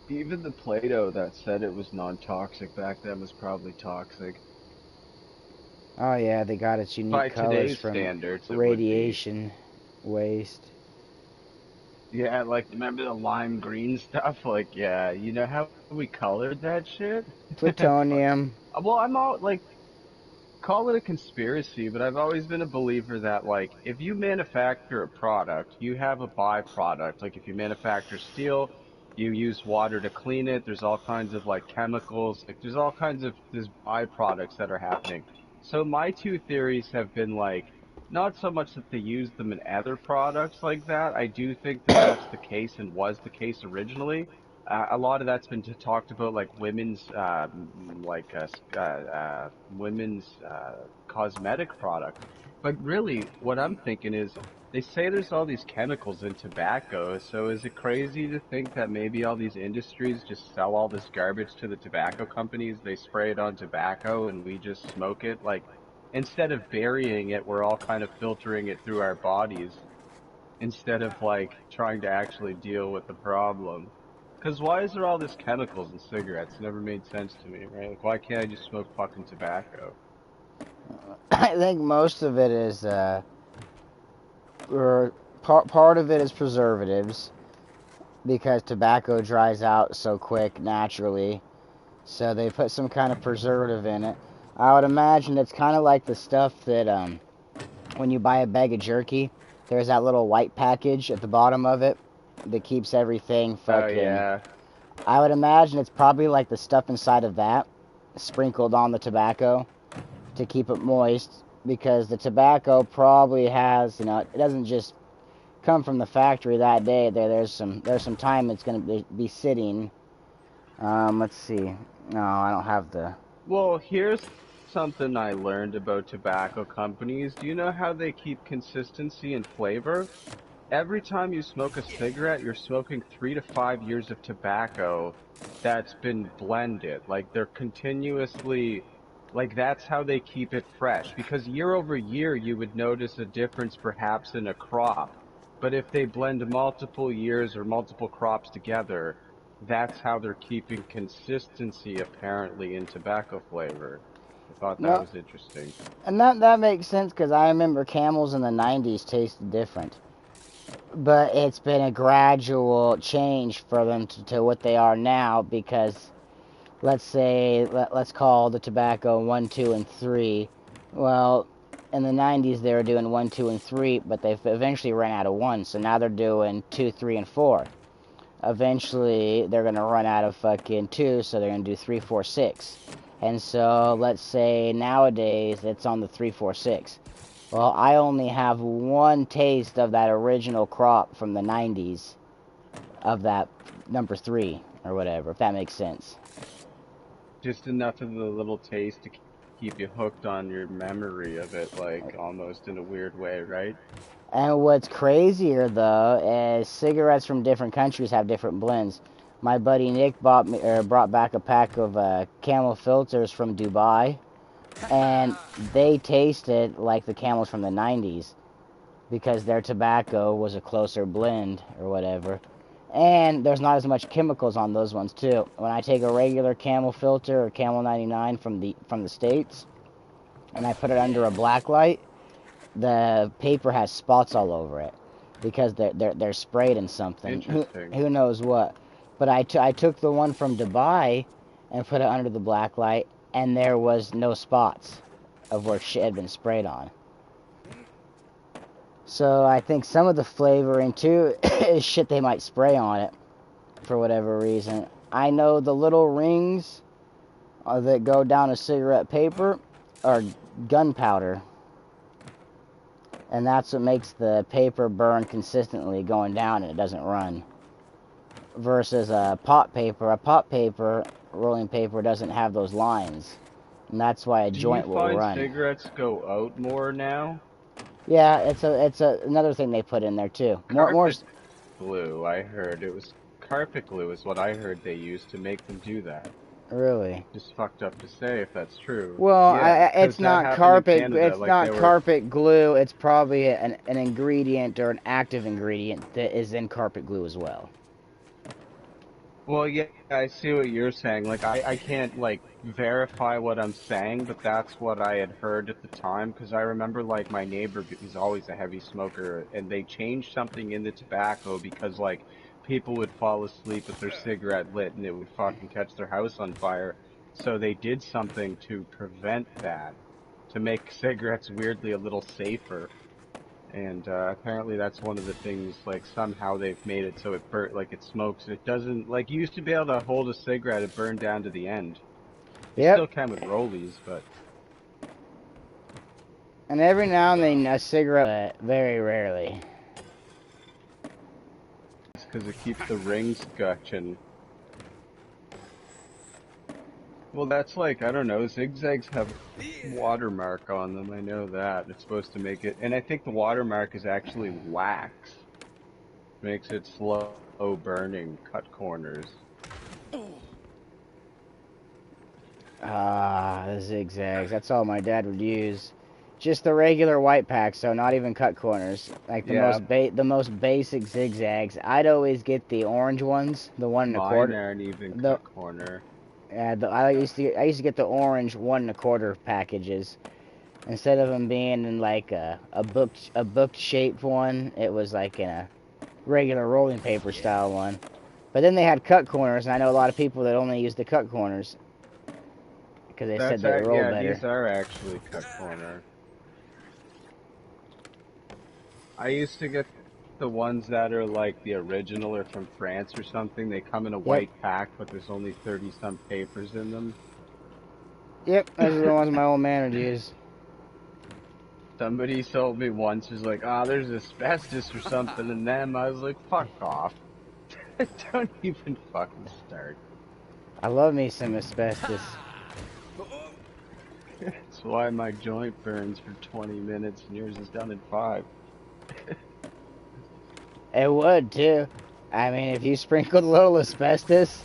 Even the Play-Doh that said it was non-toxic back then was probably toxic. Oh yeah, they got its unique By colors today's from standards, it would be. radiation waste. Yeah, like, remember the lime green stuff? Like, yeah, you know how we colored that shit? Fuck. Plutonium. Well, I'm all, like, call it a conspiracy, but I've always been a believer that, like, if you manufacture a product, you have a byproduct. Like, if you manufacture steel, you use water to clean it. There's all kinds of, like, chemicals. Like, there's all kinds of there's byproducts that are happening. So my two theories have been, like, not so much that they use them in other products like that. I do think that that's the case and was the case originally. A lot of that's been talked about, like women's, women's cosmetic products. But really, what I'm thinking is, they say there's all these chemicals in tobacco. So is it crazy to think that maybe all these industries just sell all this garbage to the tobacco companies? They spray it on tobacco and we just smoke it. Like, instead of burying it, we're all kind of filtering it through our bodies instead of like trying to actually deal with the problem. Because why is there all this chemicals in cigarettes? It never made sense to me, right? Like, why can't I just smoke fucking tobacco? I think most of it is, or part of it is preservatives because tobacco dries out so quick naturally. So they put some kind of preservative in it. I would imagine it's kind of like the stuff that when you buy a bag of jerky, there's that little white package at the bottom of it that keeps everything Oh fucking. yeah. I would imagine it's probably like the stuff inside of that sprinkled on the tobacco to keep it moist because the tobacco probably has, it doesn't just come from the factory that day. There's some time it's going to be sitting. Let's see. No, I don't have the. Well, here's something I learned about tobacco companies. Do you know how they keep consistency and flavor? Every time you smoke a cigarette, you're smoking 3 to 5 years of tobacco that's been blended. Like they're continuously, like that's how they keep it fresh. Because year over year, you would notice a difference perhaps in a crop. But if they blend multiple years or multiple crops together, that's how they're keeping consistency apparently in tobacco flavor. I thought that No, was interesting. and that makes sense because I remember Camels in the '90s tasted different, but it's been a gradual change for them to what they are now because let's say let's call the tobacco 1, 2, and 3. Well, in the '90s they were doing 1, 2, and 3, but they eventually ran out of 1, so now they're doing 2, 3, and 4. eventually they're gonna run out of fucking 2, so they're gonna do 3, 4, 6. And so let's say nowadays it's on the 3, 4, 6. Well, I only have one taste of that original crop from the 90s of that number 3 or whatever, if that makes sense. Just enough of the little taste to keep you hooked on your memory of it, like almost in a weird way, right? And what's crazier though is cigarettes from different countries have different blends. My buddy Nick brought back a pack of Camel filters from Dubai, and they tasted like the Camels from the 90s because their tobacco was a closer blend or whatever. And there's not as much chemicals on those ones too. When I take a regular Camel filter or Camel 99 from the States and I put it under a black light, the paper has spots all over it because they're sprayed in something. Interesting. Who knows what? But I took the one from Dubai and put it under the black light, and there was no spots of where shit had been sprayed on. So I think some of the flavoring too is shit they might spray on it for whatever reason. I know the little rings that go down a cigarette paper are gunpowder. And that's what makes the paper burn consistently going down and it doesn't run. Versus a pot paper, rolling paper doesn't have those lines. And that's why a joint will run. Do you find cigarettes go out more now? Yeah, it's another thing they put in there too. More glue, I heard. It was carpet glue is what I heard they used to make them do that. Really? Just fucked up to say if that's true. Well, yeah, it's not carpet. Canada, it's not carpet glue. It's probably an ingredient or an active ingredient that is in carpet glue as well. Well, yeah, I see what you're saying. Like, I can't, like, verify what I'm saying, but that's what I had heard at the time, because I remember, like, my neighbor, he's always a heavy smoker, and they changed something in the tobacco because, like, people would fall asleep with their cigarette lit and it would fucking catch their house on fire. So they did something to prevent that, to make cigarettes weirdly a little safer. And apparently that's one of the things, like, somehow they've made it so it smokes. It doesn't, like, you used to be able to hold a cigarette and burn down to the end. You still can with rollies, but... And every now and then a cigarette, but very rarely. It's because it keeps the rings gushing. Well, that's like, I don't know, zigzags have a watermark on them, I know that. It's supposed to make it, and I think the watermark is actually wax. Makes it slow burning, cut corners. The zigzags, that's all my dad would use. Just the regular white pack, so not even cut corners. Like the most basic zigzags. I'd always get the orange ones, the 1 1/4. Mine aren't even cut corner. Yeah, I used to get the orange 1 1/4 packages. Instead of them being in like a book shaped one, it was like in a regular rolling paper style one. But then they had cut corners, and I know a lot of people that only use the cut corners because they said they roll better. Yeah, these are actually cut corner. I used to get the ones that are like the original or from France or something. They come in a white pack, but there's only 30-some papers in them. Yep, those are the ones my old man would use. Somebody told me once, he's like, there's asbestos or something in them. I was like, fuck off. Don't even fucking start. I love me some asbestos. That's why my joint burns for 20 minutes and yours is done in 5. It would too. I mean, if you sprinkled a little asbestos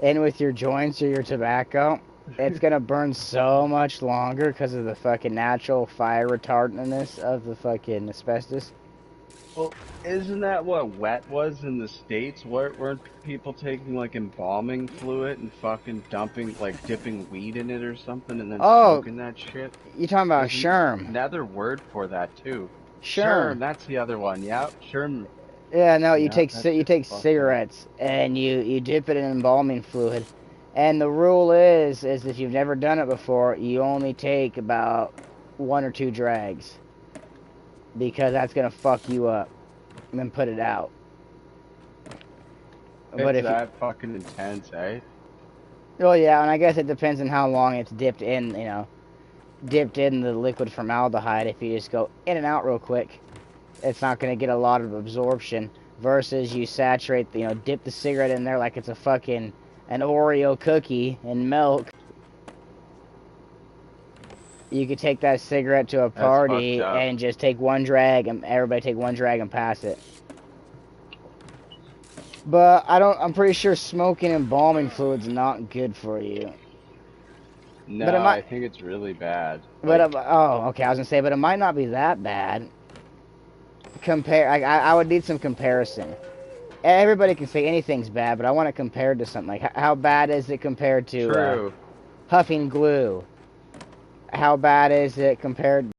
in with your joints or your tobacco, it's gonna burn so much longer because of the fucking natural fire retardantness of the fucking asbestos. Well, isn't that what wet was in the States? Weren't people taking like embalming fluid and fucking dipping weed in it or something and then smoking that shit? You talking about sherm? Another word for that too. Sherm. That's the other one. Yeah, sherm. Yeah, no, you take cigarettes and you dip it in embalming fluid, and the rule is if you've never done it before, you only take about 1 or 2 drags, because that's gonna fuck you up, and then put it out. But It's if you, that fucking intense, eh? well, yeah, and I guess it depends on how long it's dipped in, dipped in the liquid formaldehyde. If you just go in and out real quick, it's not going to get a lot of absorption. Versus you saturate, dip the cigarette in there like it's a fucking an Oreo cookie in milk. You could take that cigarette to a That's fucked party up. and just take one drag, and everybody take one drag and pass it. But I'm pretty sure smoking embalming fluid's not good for you. But it No, might. I think it's really bad. But Like, oh, okay. I was gonna say, but it might not be that bad. I would need some comparison. Everybody can say anything's bad, but I want it compared to something. Like, how bad is it compared to true. huffing glue? How bad is it compared?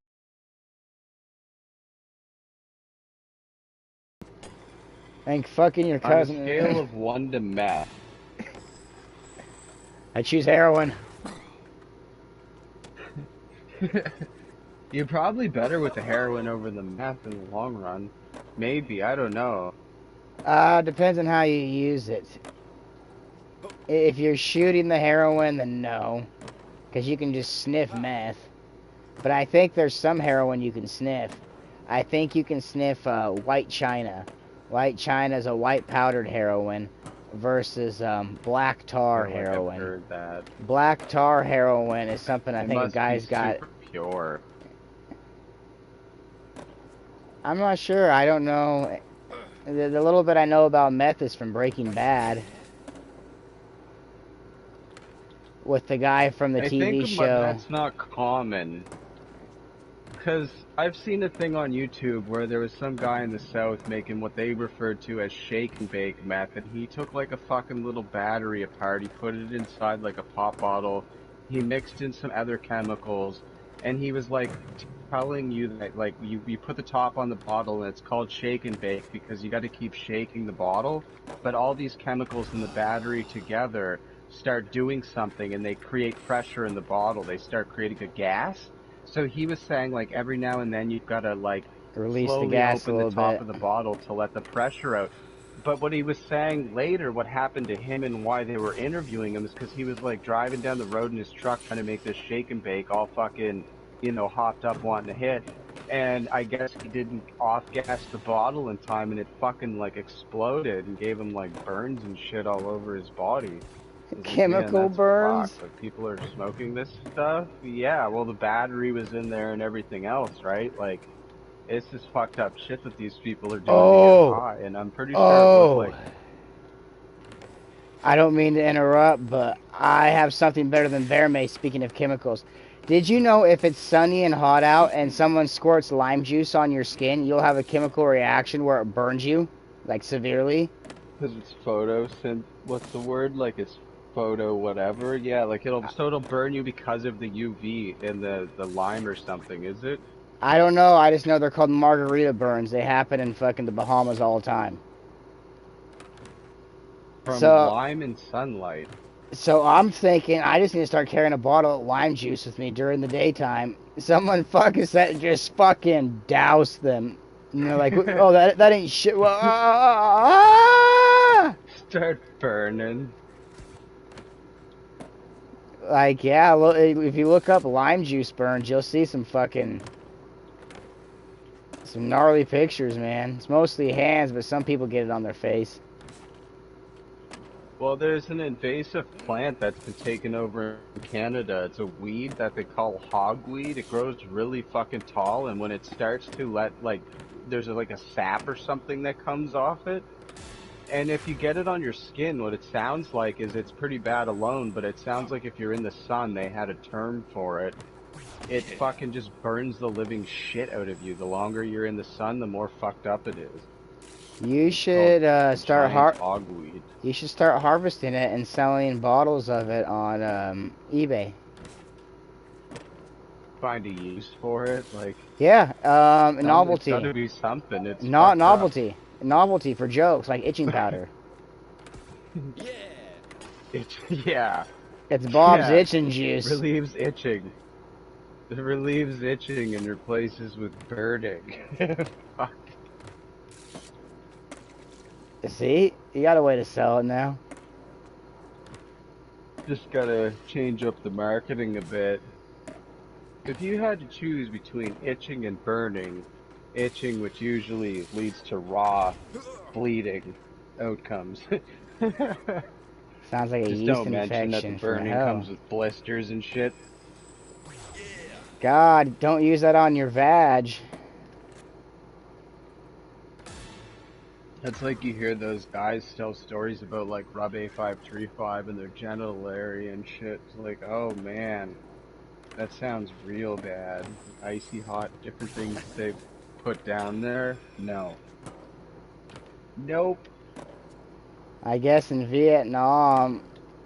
And fucking your On a cousin. scale of 1 to meth, I choose heroin. you're probably better with the heroin over the meth in the long run. Maybe, I don't know. Depends on how you use it. If you're shooting the heroin, then no, because you can just sniff meth. But I think there's some heroin you can sniff. I think you can sniff white china. White china is a white powdered heroin versus black tar I feel like I've heroin. heard that. Black tar heroin is something I It think a must be guy's got. super pure. I'm not sure. I don't know. The little bit I know about meth is from Breaking Bad. With the guy from the I TV think show. that's not common. Because I've seen a thing on YouTube where there was some guy in the South making what they referred to as shake and bake meth, and he took like a fucking little battery apart, he put it inside like a pop bottle, he mixed in some other chemicals, and he was like telling you that like you put the top on the bottle and it's called shake and bake because you got to keep shaking the bottle, but all these chemicals in the battery together start doing something and they create pressure in the bottle. They start creating a gas. So he was saying like every now and then you've got to like Release the slowly gas a open the little top bit. of the bottle to let the pressure out. But what he was saying later, what happened to him and why they were interviewing him is because he was like driving down the road in his truck trying to make this shake and bake, all fucking, hopped up wanting to hit. And I guess he didn't off gas the bottle in time and it fucking like exploded and gave him like burns and shit all over his body. I was like, man, Chemical that's burns. fucked. Like, people are smoking this stuff? Yeah, well, the battery was in there and everything else, right? Like, it's just fucked up shit that these people are doing to get Oh, high. And I'm pretty sure it was oh. like, I don't mean to interrupt, but I have something better than bear mace, speaking of chemicals. Did you know if it's sunny and hot out and someone squirts lime juice on your skin, you'll have a chemical reaction where it burns you, like severely? because it's what's the word? Like, it's photo whatever? Yeah, like, it'll burn you because of the UV in the lime or something, is it? I don't know. I just know they're called margarita burns. They happen in fucking the Bahamas all the time. From So, lime and sunlight. so I'm thinking I just need to start carrying a bottle of lime juice with me during the daytime. Someone fucking said just fucking douse them. And they're like, oh, that ain't shit. Start burning. Like, yeah, well, if you look up lime juice burns, you'll see some gnarly pictures, man. It's mostly hands, but some people get it on their face. Well, there's an invasive plant that's been taken over in Canada. It's a weed that they call hogweed. It grows really fucking tall, and when it starts to there's like a sap or something that comes off it. And if you get it on your skin, what it sounds like is it's pretty bad alone, but it sounds like if you're in the sun, they had a term for it. It fucking just burns the living shit out of you. The longer you're in the sun, the more fucked up it is. You It's called should giant hogweed. You should start harvesting it and selling bottles of it on eBay. Find a use for it, like. Yeah, It's novelty. gotta be something. It's Not fucked up. novelty. Novelty for jokes, like itching powder. It's yeah, It's Bob's yeah. itching juice. Relieves itching. It relieves itching and replaces with burning. Fuck. See, you got a way to sell it now. Just gotta change up the marketing a bit. If you had to choose between itching and burning, itching, which usually leads to raw, bleeding outcomes. Sounds like a Just yeast don't mention that the infection from burning hell. comes with blisters and shit. God, don't use that on your vag. That's like you hear those guys tell stories about like Rub A535 in their genital area and shit. It's like, oh man, that sounds real bad. Icy hot, different things that they put down there. No. Nope. I guess in Vietnam,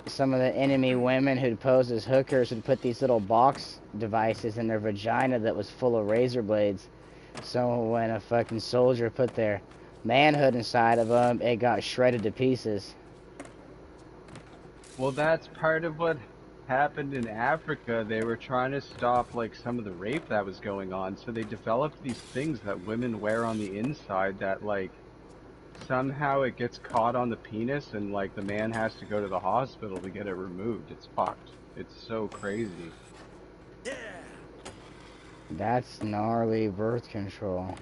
some of the enemy women who'd pose as hookers would put these little box devices in their vagina that was full of razor blades. So when a fucking soldier put their manhood inside of them, it got shredded to pieces. Well, that's part of what happened in Africa. They were trying to stop like some of the rape that was going on, so they developed these things that women wear on the inside that like somehow it gets caught on the penis and like the man has to go to the hospital to get it removed. It's fucked. It's so crazy. That's gnarly birth control.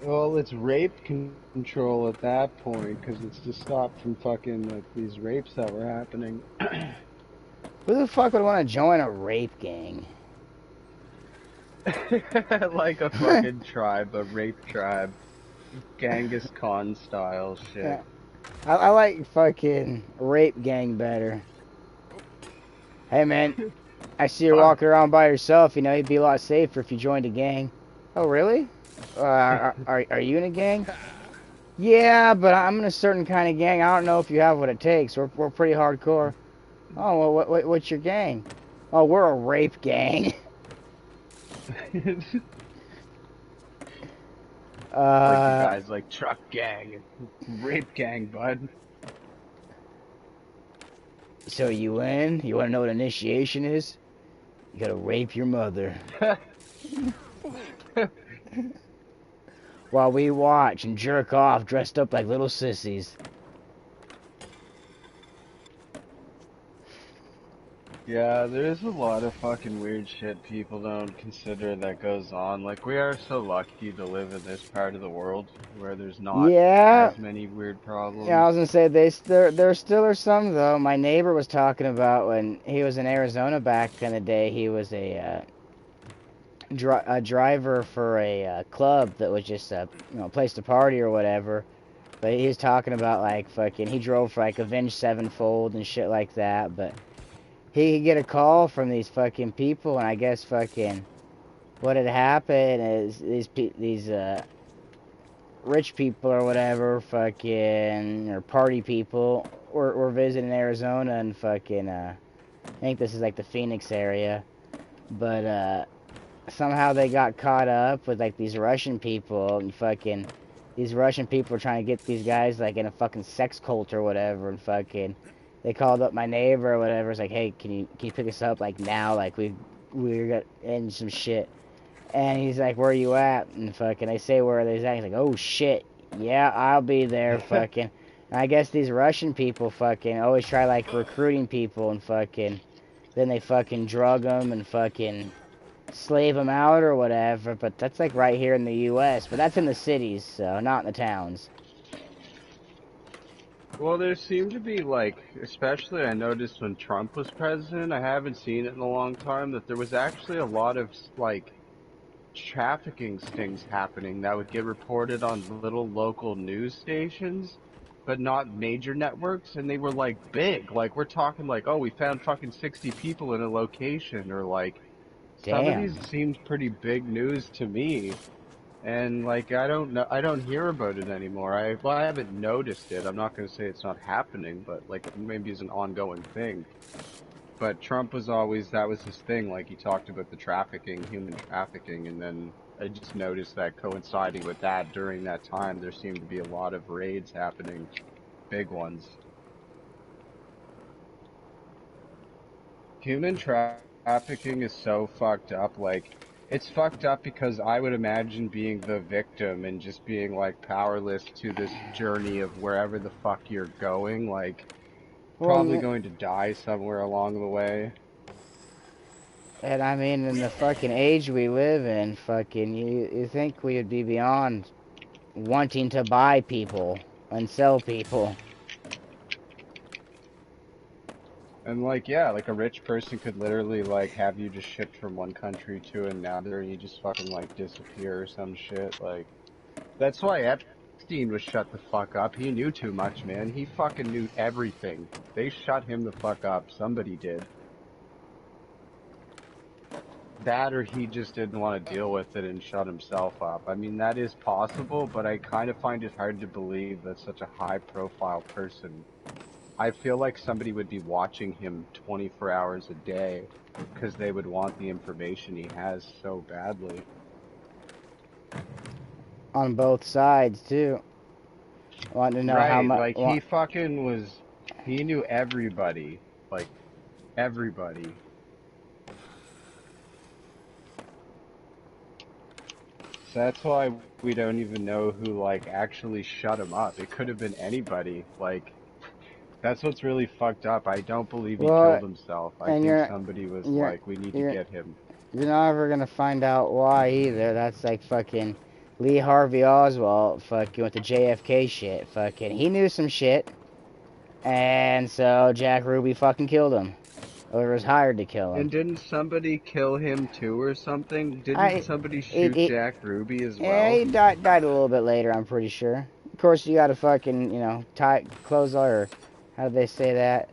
Well, it's rape control at that point because it's to stop from fucking like these rapes that were happening. Who the fuck would want to join a rape gang? Like a fucking tribe, a rape tribe. Genghis Khan style shit. Yeah, I like fucking rape gang better. Hey man, I see you Fuck. walking around by yourself. You know, you'd be a lot safer if you joined a gang. Oh, really? Are you in a gang? Yeah, but I'm in a certain kind of gang. I don't know if you have what it takes. We're pretty hardcore. Oh, well, what's your gang? Oh, we're a rape gang. Like the uh, guys like truck gang, rape gang, bud. so you in? You want to know what initiation is? You gotta rape your mother while we watch and jerk off dressed up like little sissies. Yeah, there's a lot of fucking weird shit people don't consider that goes on. Like, we are so lucky to live in this part of the world where there's not Yeah, as many weird yeah, I problems. was gonna say there still are some though. My neighbor was talking about when he was in Arizona back in the day. He was a driver for a club that was just a place to party or whatever. But he was talking about like fucking he drove for like Avenged Sevenfold and shit like that. But he could get a call from these fucking people, and I guess fucking what had happened is these rich people or whatever, fucking, or party people, were visiting Arizona and fucking, I think this is like the Phoenix area, but, somehow they got caught up with like these Russian people and fucking, these Russian people were trying to get these guys like in a fucking sex cult or whatever and fucking, they called up my neighbor or whatever, it's like, hey, can you pick us up like now, like we're got in some shit. And he's like, where are you at? And fucking, they say where they're at. He's like, oh shit, yeah, I'll be there, fucking. And I guess these Russian people fucking always try like recruiting people and fucking, then they fucking drug them and fucking slave them out or whatever. But that's like right here in the U.S. But that's in the cities, so not in the towns. Well, there seemed to be like, especially I noticed when Trump was president, I haven't seen it in a long time, that there was actually a lot of like trafficking stings happening that would get reported on little local news stations, but not major networks, and they were like big. Like we're talking like, oh, we found fucking 60 people in a location, or like some of these Damn. seemed pretty big news to me. And like I don't know, I don't hear about it anymore. I haven't noticed it. I'm not going to say it's not happening, but like maybe it's an ongoing thing. But Trump was always, that was his thing. Like he talked about the trafficking, human trafficking, and then I just noticed that coinciding with that during that time, there seemed to be a lot of raids happening, big ones. Human trafficking is so fucked up. Like It's fucked up because I would imagine being the victim and just being like powerless to this journey of wherever the fuck you're going, like probably Well, going to die somewhere along the way. and I mean, in the fucking age we live in, fucking, you think we would be beyond wanting to buy people and sell people? And like, yeah, like a rich person could literally like have you just shipped from one country to another and you just fucking like disappear or some shit. Like, that's why Epstein was shut the fuck up. He knew too much, man. He fucking knew everything. They shut him the fuck up. Somebody did. That or he just didn't want to deal with it and shut himself up. I mean, that is possible, but I kind of find it hard to believe that such a high profile person. I feel like somebody would be watching him 24 hours a day because they would want the information he has so badly. On both sides, too. Want to know how Right, much. like he fucking was, he knew everybody. Like, everybody. So that's why we don't even know who, like, actually shut him up. It could have been anybody. Like, that's what's really fucked up. I don't believe he Well, killed himself. I and think somebody was you're, like, we need to you're, get him. you're not ever gonna find out why either. That's like fucking Lee Harvey Oswald, fucking with the JFK shit. Fucking, he knew some shit, and so Jack Ruby fucking killed him, or was hired to kill him. And didn't somebody kill him too or something? Didn't I, somebody it, shoot it, Jack Ruby as yeah, well? he died a little bit later. I'm pretty sure. Of course, you gotta fucking, close all, or how do they say that?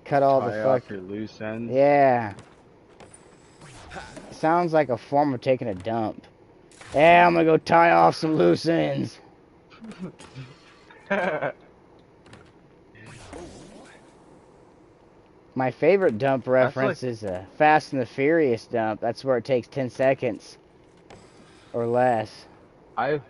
Cut all the Tie fuck. off your loose ends? Yeah. Sounds like a form of taking a dump. Yeah, I'm gonna go tie off some loose ends. My favorite dump That's like, reference is a Fast and the Furious dump. That's where it takes 10 seconds or less. I've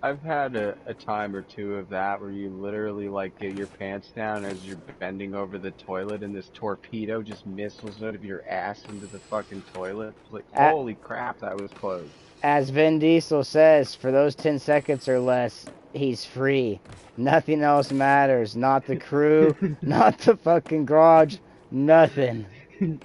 I've had a time or two of that where you literally like get your pants down as you're bending over the toilet and this torpedo just missiles out of your ass into the fucking toilet. It's like, A- holy crap, that was close. As Vin Diesel says, for those 10 seconds or less, he's free. Nothing else matters. Not the crew, not the fucking garage, nothing. And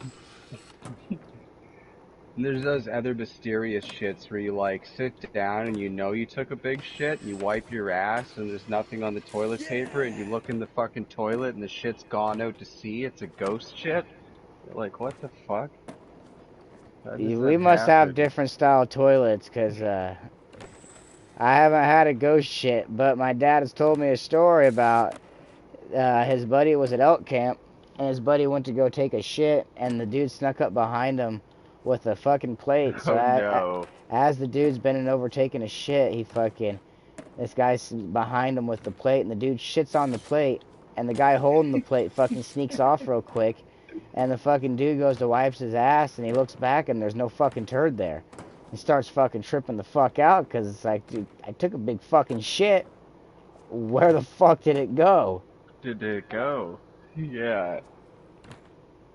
there's those other mysterious shits where you like sit down and you know you took a big shit and you wipe your ass and there's nothing on the toilet paper and you look in the fucking toilet and the shit's gone out to sea. It's a ghost shit. You're like, what the fuck? How does We that must have happen? different style toilets, because I haven't had a ghost shit, but my dad has told me a story about his buddy was at elk camp, and his buddy went to go take a shit, and the dude snuck up behind him with a fucking plate. So Oh no. as the dude's bending over taking a shit, this guy's behind him with the plate, and the dude shits on the plate, and the guy holding the plate fucking sneaks off real quick, and the fucking dude goes to wipes his ass, and he looks back, and there's no fucking turd there. He starts fucking tripping the fuck out, because it's like, dude, I took a big fucking shit. Where the fuck did it go? Did it go? Yeah.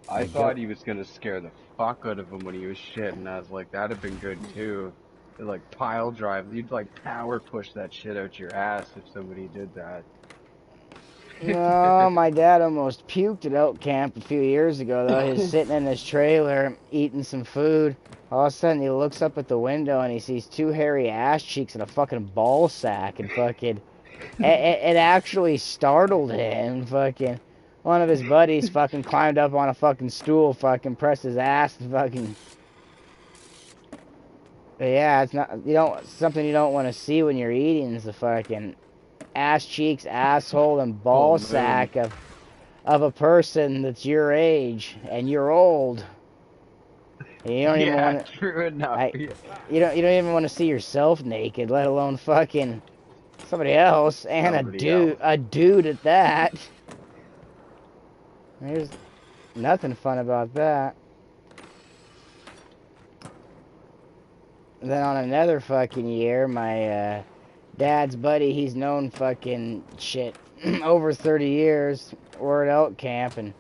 I The go- thought he was gonna scare the fuck out of him when he was shitting. I was like, that'd have been good too. Like pile drive, you'd like power push that shit out your ass if somebody did that. No, my dad almost puked at elk camp a few years ago, though. He was sitting in his trailer eating some food. All of a sudden, he looks up at the window and he sees two hairy ass cheeks and a fucking ball sack. And fucking, it actually startled him. Fucking, one of his buddies fucking climbed up on a fucking stool, fucking pressed his ass, and fucking. But yeah, it's not something you don't want to see when you're eating is the fucking ass cheeks, asshole, and Full ball moon. sack of a person that's your age and you're old. You don't even Yeah, want to. true enough. Yeah. You don't even want to see yourself naked, let alone fucking somebody else, and Somebody else. a dude at that. There's nothing fun about that. Then on another fucking year, my dad's buddy, he's known fucking shit over 30 years. We're at elk camp, and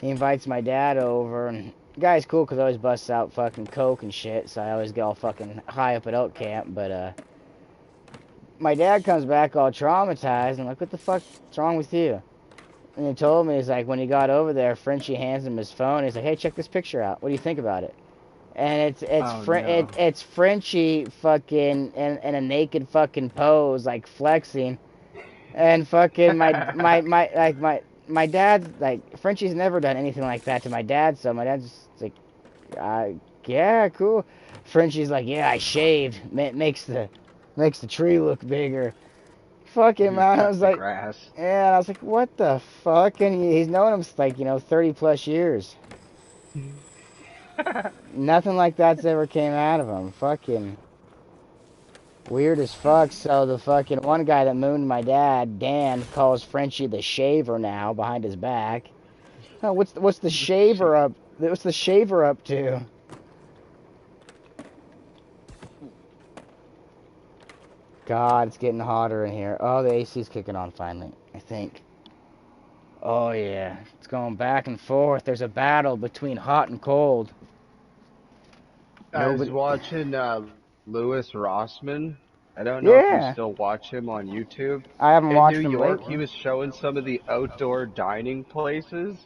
he invites my dad over, and Guy's cool because I always busts out fucking coke and shit, so I always get all fucking high up at elk camp. But my dad comes back all traumatized. I'm like, what the fuck's wrong with you? And he told me, he's like, when he got over there, Frenchie hands him his phone. He's like, hey, check this picture out. What do you think about it? And Oh no. it's Frenchie fucking in a naked fucking pose, like flexing, and fucking my dad, like, Frenchie's never done anything like that to my dad, so my dad's just like, yeah, cool. Frenchie's like, yeah, I shaved. Makes the tree look bigger. Fucking Just man, I cut was the like, grass. yeah, and I was like, what the fuck? And he's known him like, 30 plus years. Nothing like that's ever came out of him. Fucking weird as fuck. So the fucking one guy that mooned my dad, Dan, calls Frenchie the shaver now behind his back. Oh, what's the shaver up? What's the shaver up to? God, it's getting hotter in here. Oh, the AC's kicking on finally, I think. Oh yeah, it's going back and forth. There's a battle between hot and cold. I was Nobody. watching Louis Rossman. I don't know if you Yeah, still watch him on YouTube. I haven't In New watched them York, he lately. was showing some of the outdoor dining places.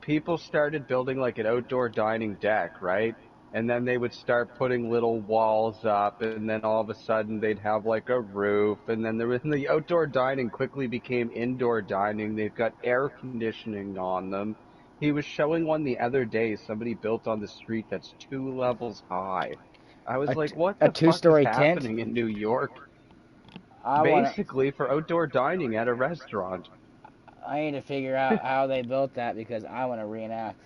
People started building like an outdoor dining deck, right? And then they would start putting little walls up, and then all of a sudden they'd have like a roof, and then the outdoor dining quickly became indoor dining. They've got air conditioning on them. He was showing one the other day, somebody built on the street that's 2 levels high. I was A, like, what a the fuck is two-story tent. happening in New York? I wanna. Basically for outdoor dining at a restaurant. I need to figure out how they built that because I want to reenact.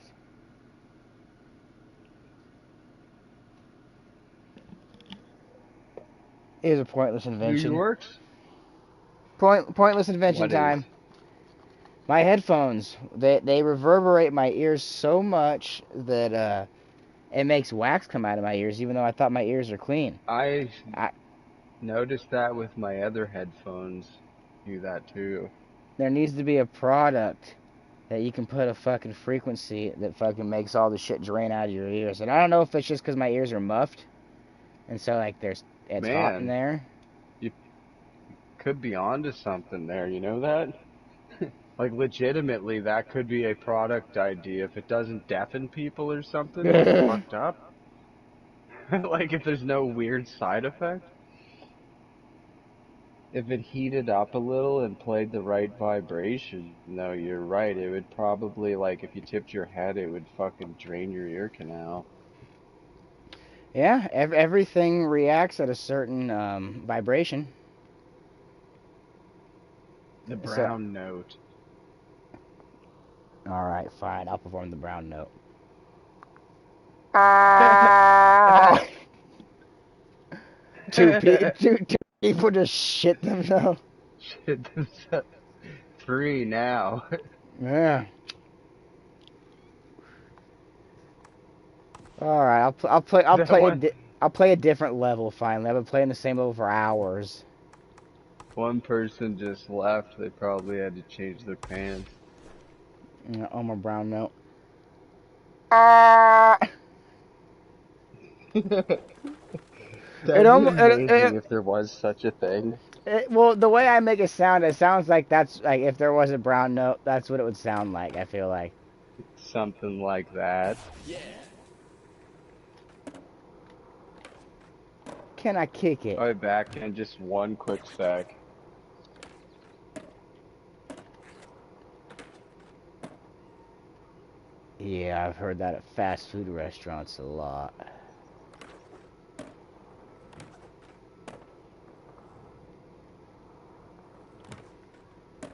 Here's a pointless New invention. York's? Pointless invention What is? time. My headphones, they reverberate my ears so much that it makes wax come out of my ears, even though I thought my ears are clean. I I, noticed that with my other headphones. Do that too. there needs to be a product that you can put a fucking frequency that fucking makes all the shit drain out of your ears. And I don't know if it's just because my ears are muffed, and so like it's hot in Man, there. you could be onto something there, you know that? Like legitimately that could be a product idea if it doesn't deafen people or something. That's fucked up. Like if there's no weird side effect. If it heated up a little and played the right vibration, no, you're right. It would probably, like, if you tipped your head, it would fucking drain your ear canal. Yeah, everything reacts at a certain vibration. The So, brown note. all right, fine. I'll perform the brown note. Two people just shit themselves. Shit, that's free now. Yeah. All right, That one, I'll play a different level finally. I've been playing the same level for hours. one person just left. They probably had to change their pants. Oh, my brown note. It That'd be almost amazing if there was such a thing. well, the way I make it sounds like that's like if there was a brown note, that's what it would sound like. I feel like. Something like that. Can I kick it? I'll be back in just one quick sec. Yeah, I've heard that at fast food restaurants a lot.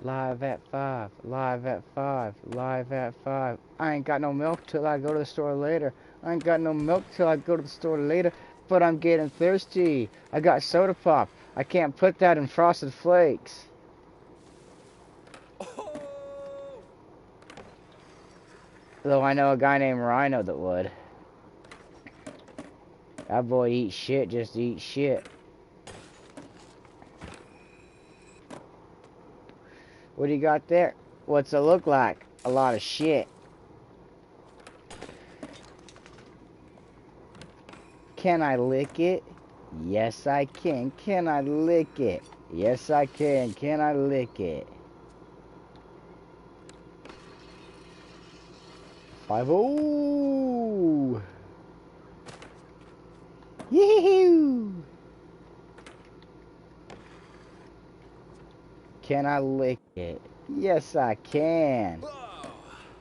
Live at 5, live at 5, live at 5. I ain't got no milk till I go to the store later. I ain't got no milk till I go to the store later, but I'm getting thirsty. I got soda pop. I can't put that in Frosted Flakes. Though I know a guy named Rhino that would. That boy eats shit just to eat shit. What do you got there? What's it look like? A lot of shit. Can I lick it? Yes, I can. Can I lick it? Yes, I can. Can I lick it? 5-0. Yee-hoo. Can I lick it? Yes, I can.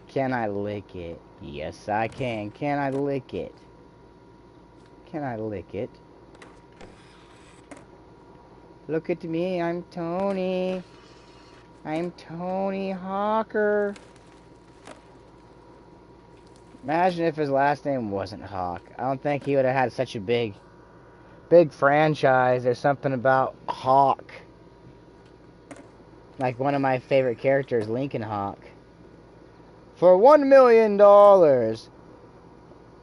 Can I lick it? Yes, I can. Can I lick it? Can I lick it? Look at me, I'm Tony. I'm Tony Hawker. Imagine if his last name wasn't Hawk. I don't think he would have had such a big franchise. There's something about Hawk. Like one of my favorite characters, Lincoln Hawk. For $1 million,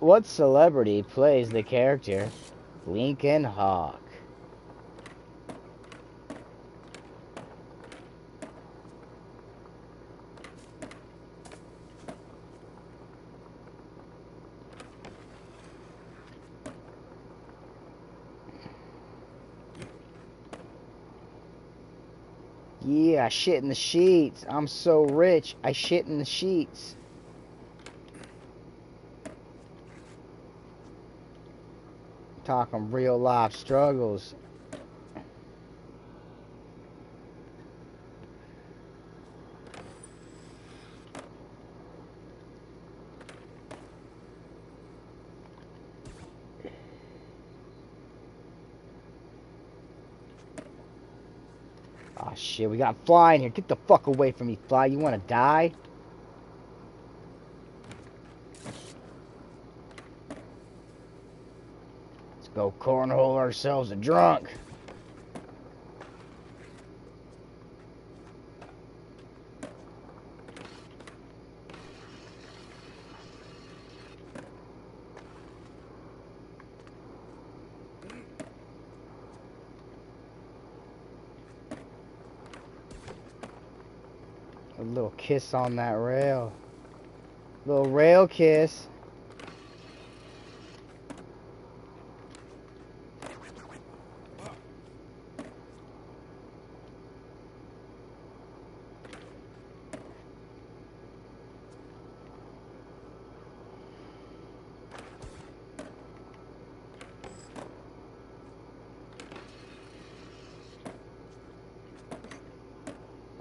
what celebrity plays the character Lincoln Hawk? Yeah, I shit in the sheets. I'm so rich, I shit in the sheets. Talking real life struggles. Oh shit, we got Fly in here. Get the fuck away from me, Fly. You wanna die? Let's go cornhole ourselves a drunk. A little kiss on that rail. Little rail kiss.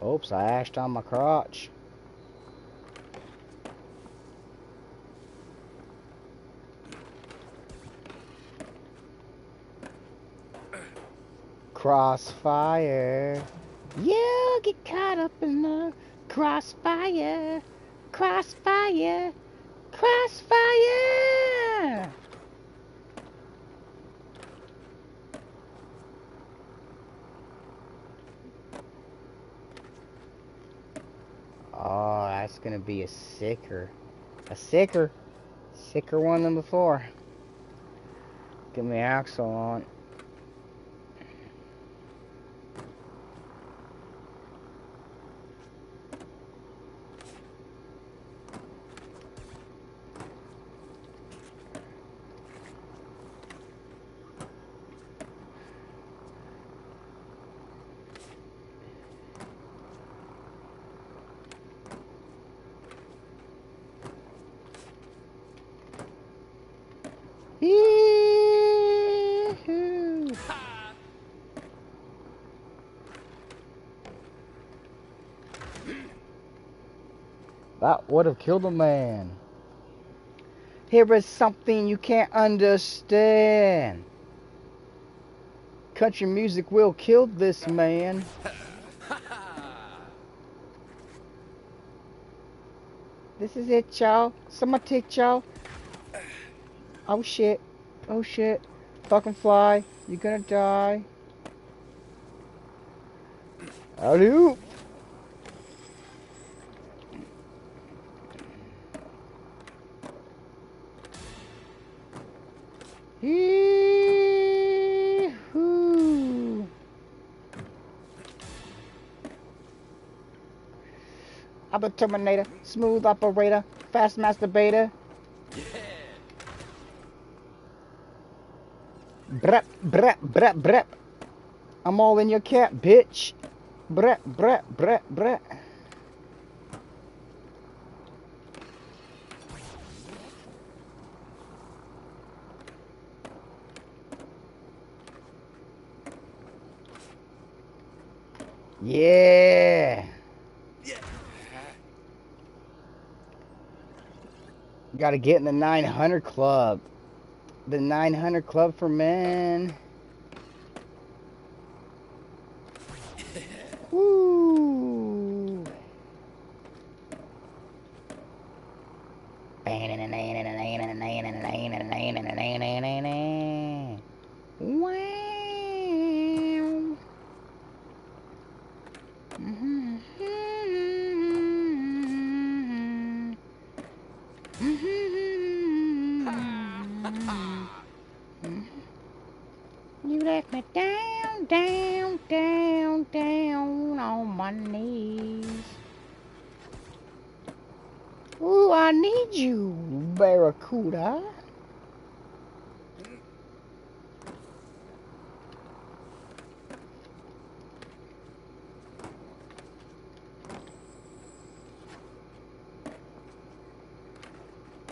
Oops, I ashed on my crotch. Crossfire. You get caught up in the crossfire. Crossfire. Crossfire. Oh, that's gonna be a sicker one than before. Get my axle on. Yee-hoo. That would have killed a man. Here is something you can't understand. Country music will kill this man. This is it, y'all. Someone take y'all. Oh shit. Oh shit. Fucking Fly. You're gonna die. Alley-oop. Yee-hoo. I'm the Terminator, smooth operator, fast masturbator. Brep, brep, brep, brep. I'm all in your cat, bitch. Brep, brep, brep, brep. Yeah. Gotta get in the 900 club. The 900 club for men. Woo. Wow. You left me down, down, down, down on my knees. Ooh, I need you, Barracuda.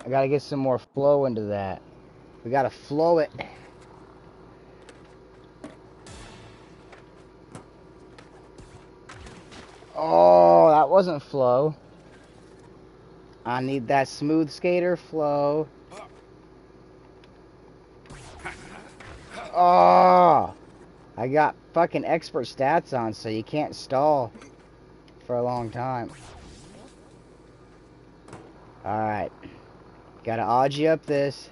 I gotta get some more flow into that. We gotta flow it. Oh, that wasn't flow. I need that smooth skater flow. Oh, I got fucking expert stats on, so you can't stall for a long time. Alright. Gotta Audgy up this.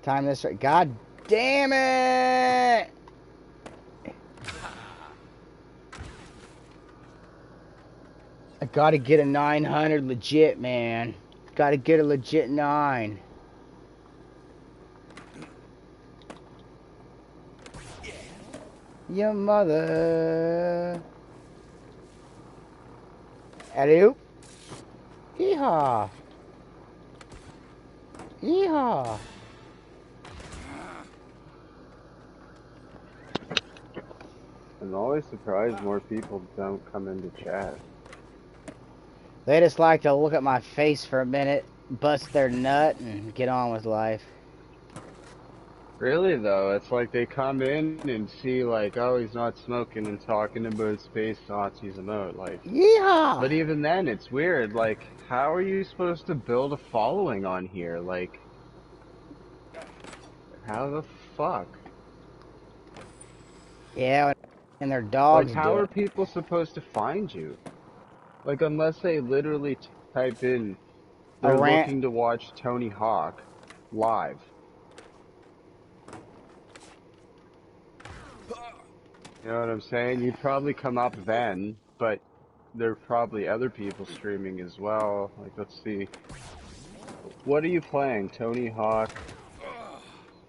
Time this right. God damn it! I gotta get a 900 legit, man. Gotta get a legit 9. Your mother. Alley-oop. Yeehaw. Yeehaw. I'm always surprised more people don't come into chat. They just like to look at my face for a minute, bust their nut, and get on with life. Really though, it's like they come in and see like, oh, he's not smoking and talking about space Nazis emote. Like, Yeehaw! but even then, it's weird. Like, how are you supposed to build a following on here? Like, how the fuck? Yeah, and their Like, dogs how do are it. people supposed to find you? Like, unless they literally type in, A they're rant. looking to watch Tony Hawk live. You know what I'm saying? You'd probably come up then, but there are probably other people streaming as well. Like, let's see. What are you playing? Tony Hawk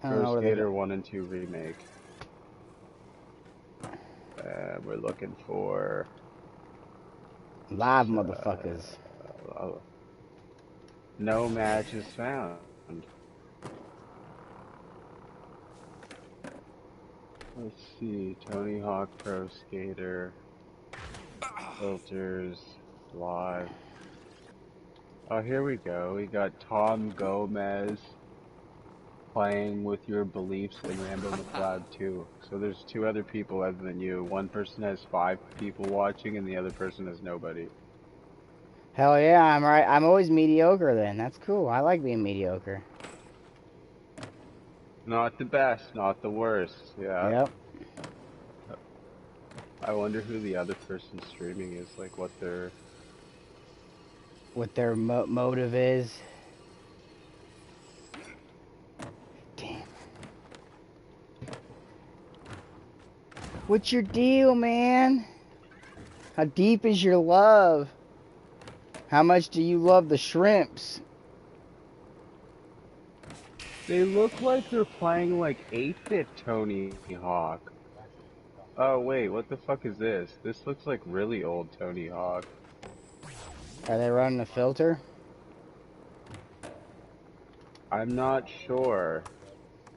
I don't Pro know where they go. Skater 1 and 2 Remake. We're looking for Live motherfuckers. no matches found. Let's see. Tony Hawk Pro Skater filters live. Oh, here we go. We got Tom Gomez playing with your beliefs in Rambo McLeod 2. So there's two other people other than you. One person has 5 people watching and the other person has nobody. Hell yeah, I'm right. I'm always mediocre then. That's cool. I like being mediocre. Not the best, not the worst. Yeah. Yep. I wonder who the other person streaming is, like what their... What their motive is. Damn. What's your deal, man? How deep is your love? How much do you love the shrimps? They look like they're playing like 8-bit Tony Hawk. Oh wait, what the fuck is this? This looks like really old Tony Hawk. Are they running a filter? I'm not sure.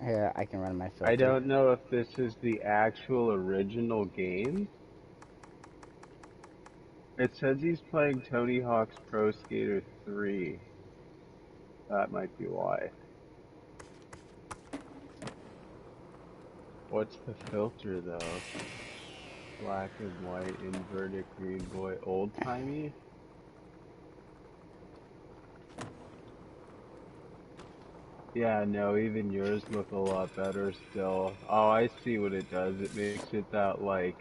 Here, I can run my I filter. don't know if this is the actual original game. It says he's playing Tony Hawk's Pro Skater 3. That might be why. What's the filter though? Black and white, inverted, green boy, old timey? Yeah, no, even yours look a lot better still. Oh, I see what it does. It makes it that, like,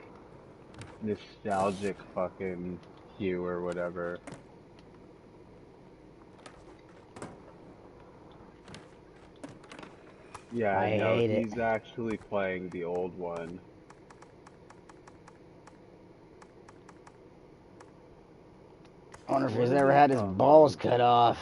nostalgic fucking hue or whatever. Yeah, I no, hate it. he's actually playing the old one. I wonder if What he's are ever these? had his Oh balls no. cut off.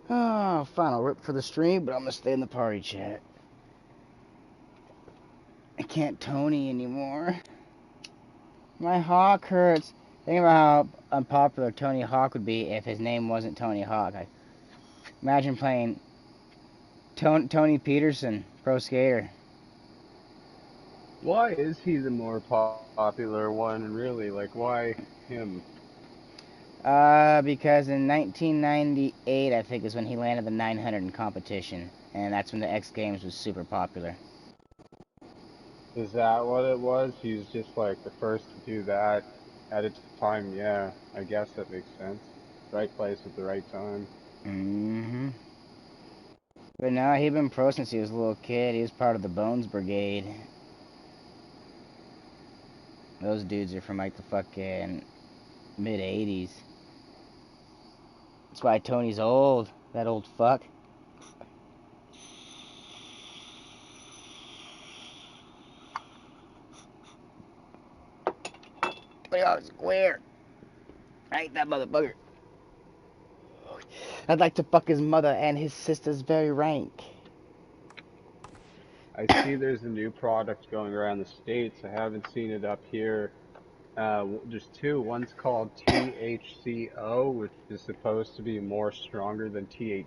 Oh, final rip for the stream, but I'm gonna stay in the party chat. I can't Tony anymore. My hawk hurts. Think about how unpopular Tony Hawk would be if his name wasn't Tony Hawk. Imagine playing Tony Peterson, pro skater. Why is he the more popular one, really? Like, why him? Because in 1998, I think, is when he landed the 900 in competition, and that's when the X Games was super popular. Is that what it was? He was just like the first to do that at its time, yeah. I guess that makes sense. Right place at the right time. Mm-hmm. But no, he'd been pro since he was a little kid. He was part of the Bones Brigade. Those dudes are from like the fucking mid 80s. That's why Tony's old. That old fuck. They are square. I hate that motherfucker. I'd like to fuck his mother and his sister's very rank. I see there's a new product going around the States. I haven't seen it up here. There's two. One's called THCO, which is supposed to be more stronger than THC.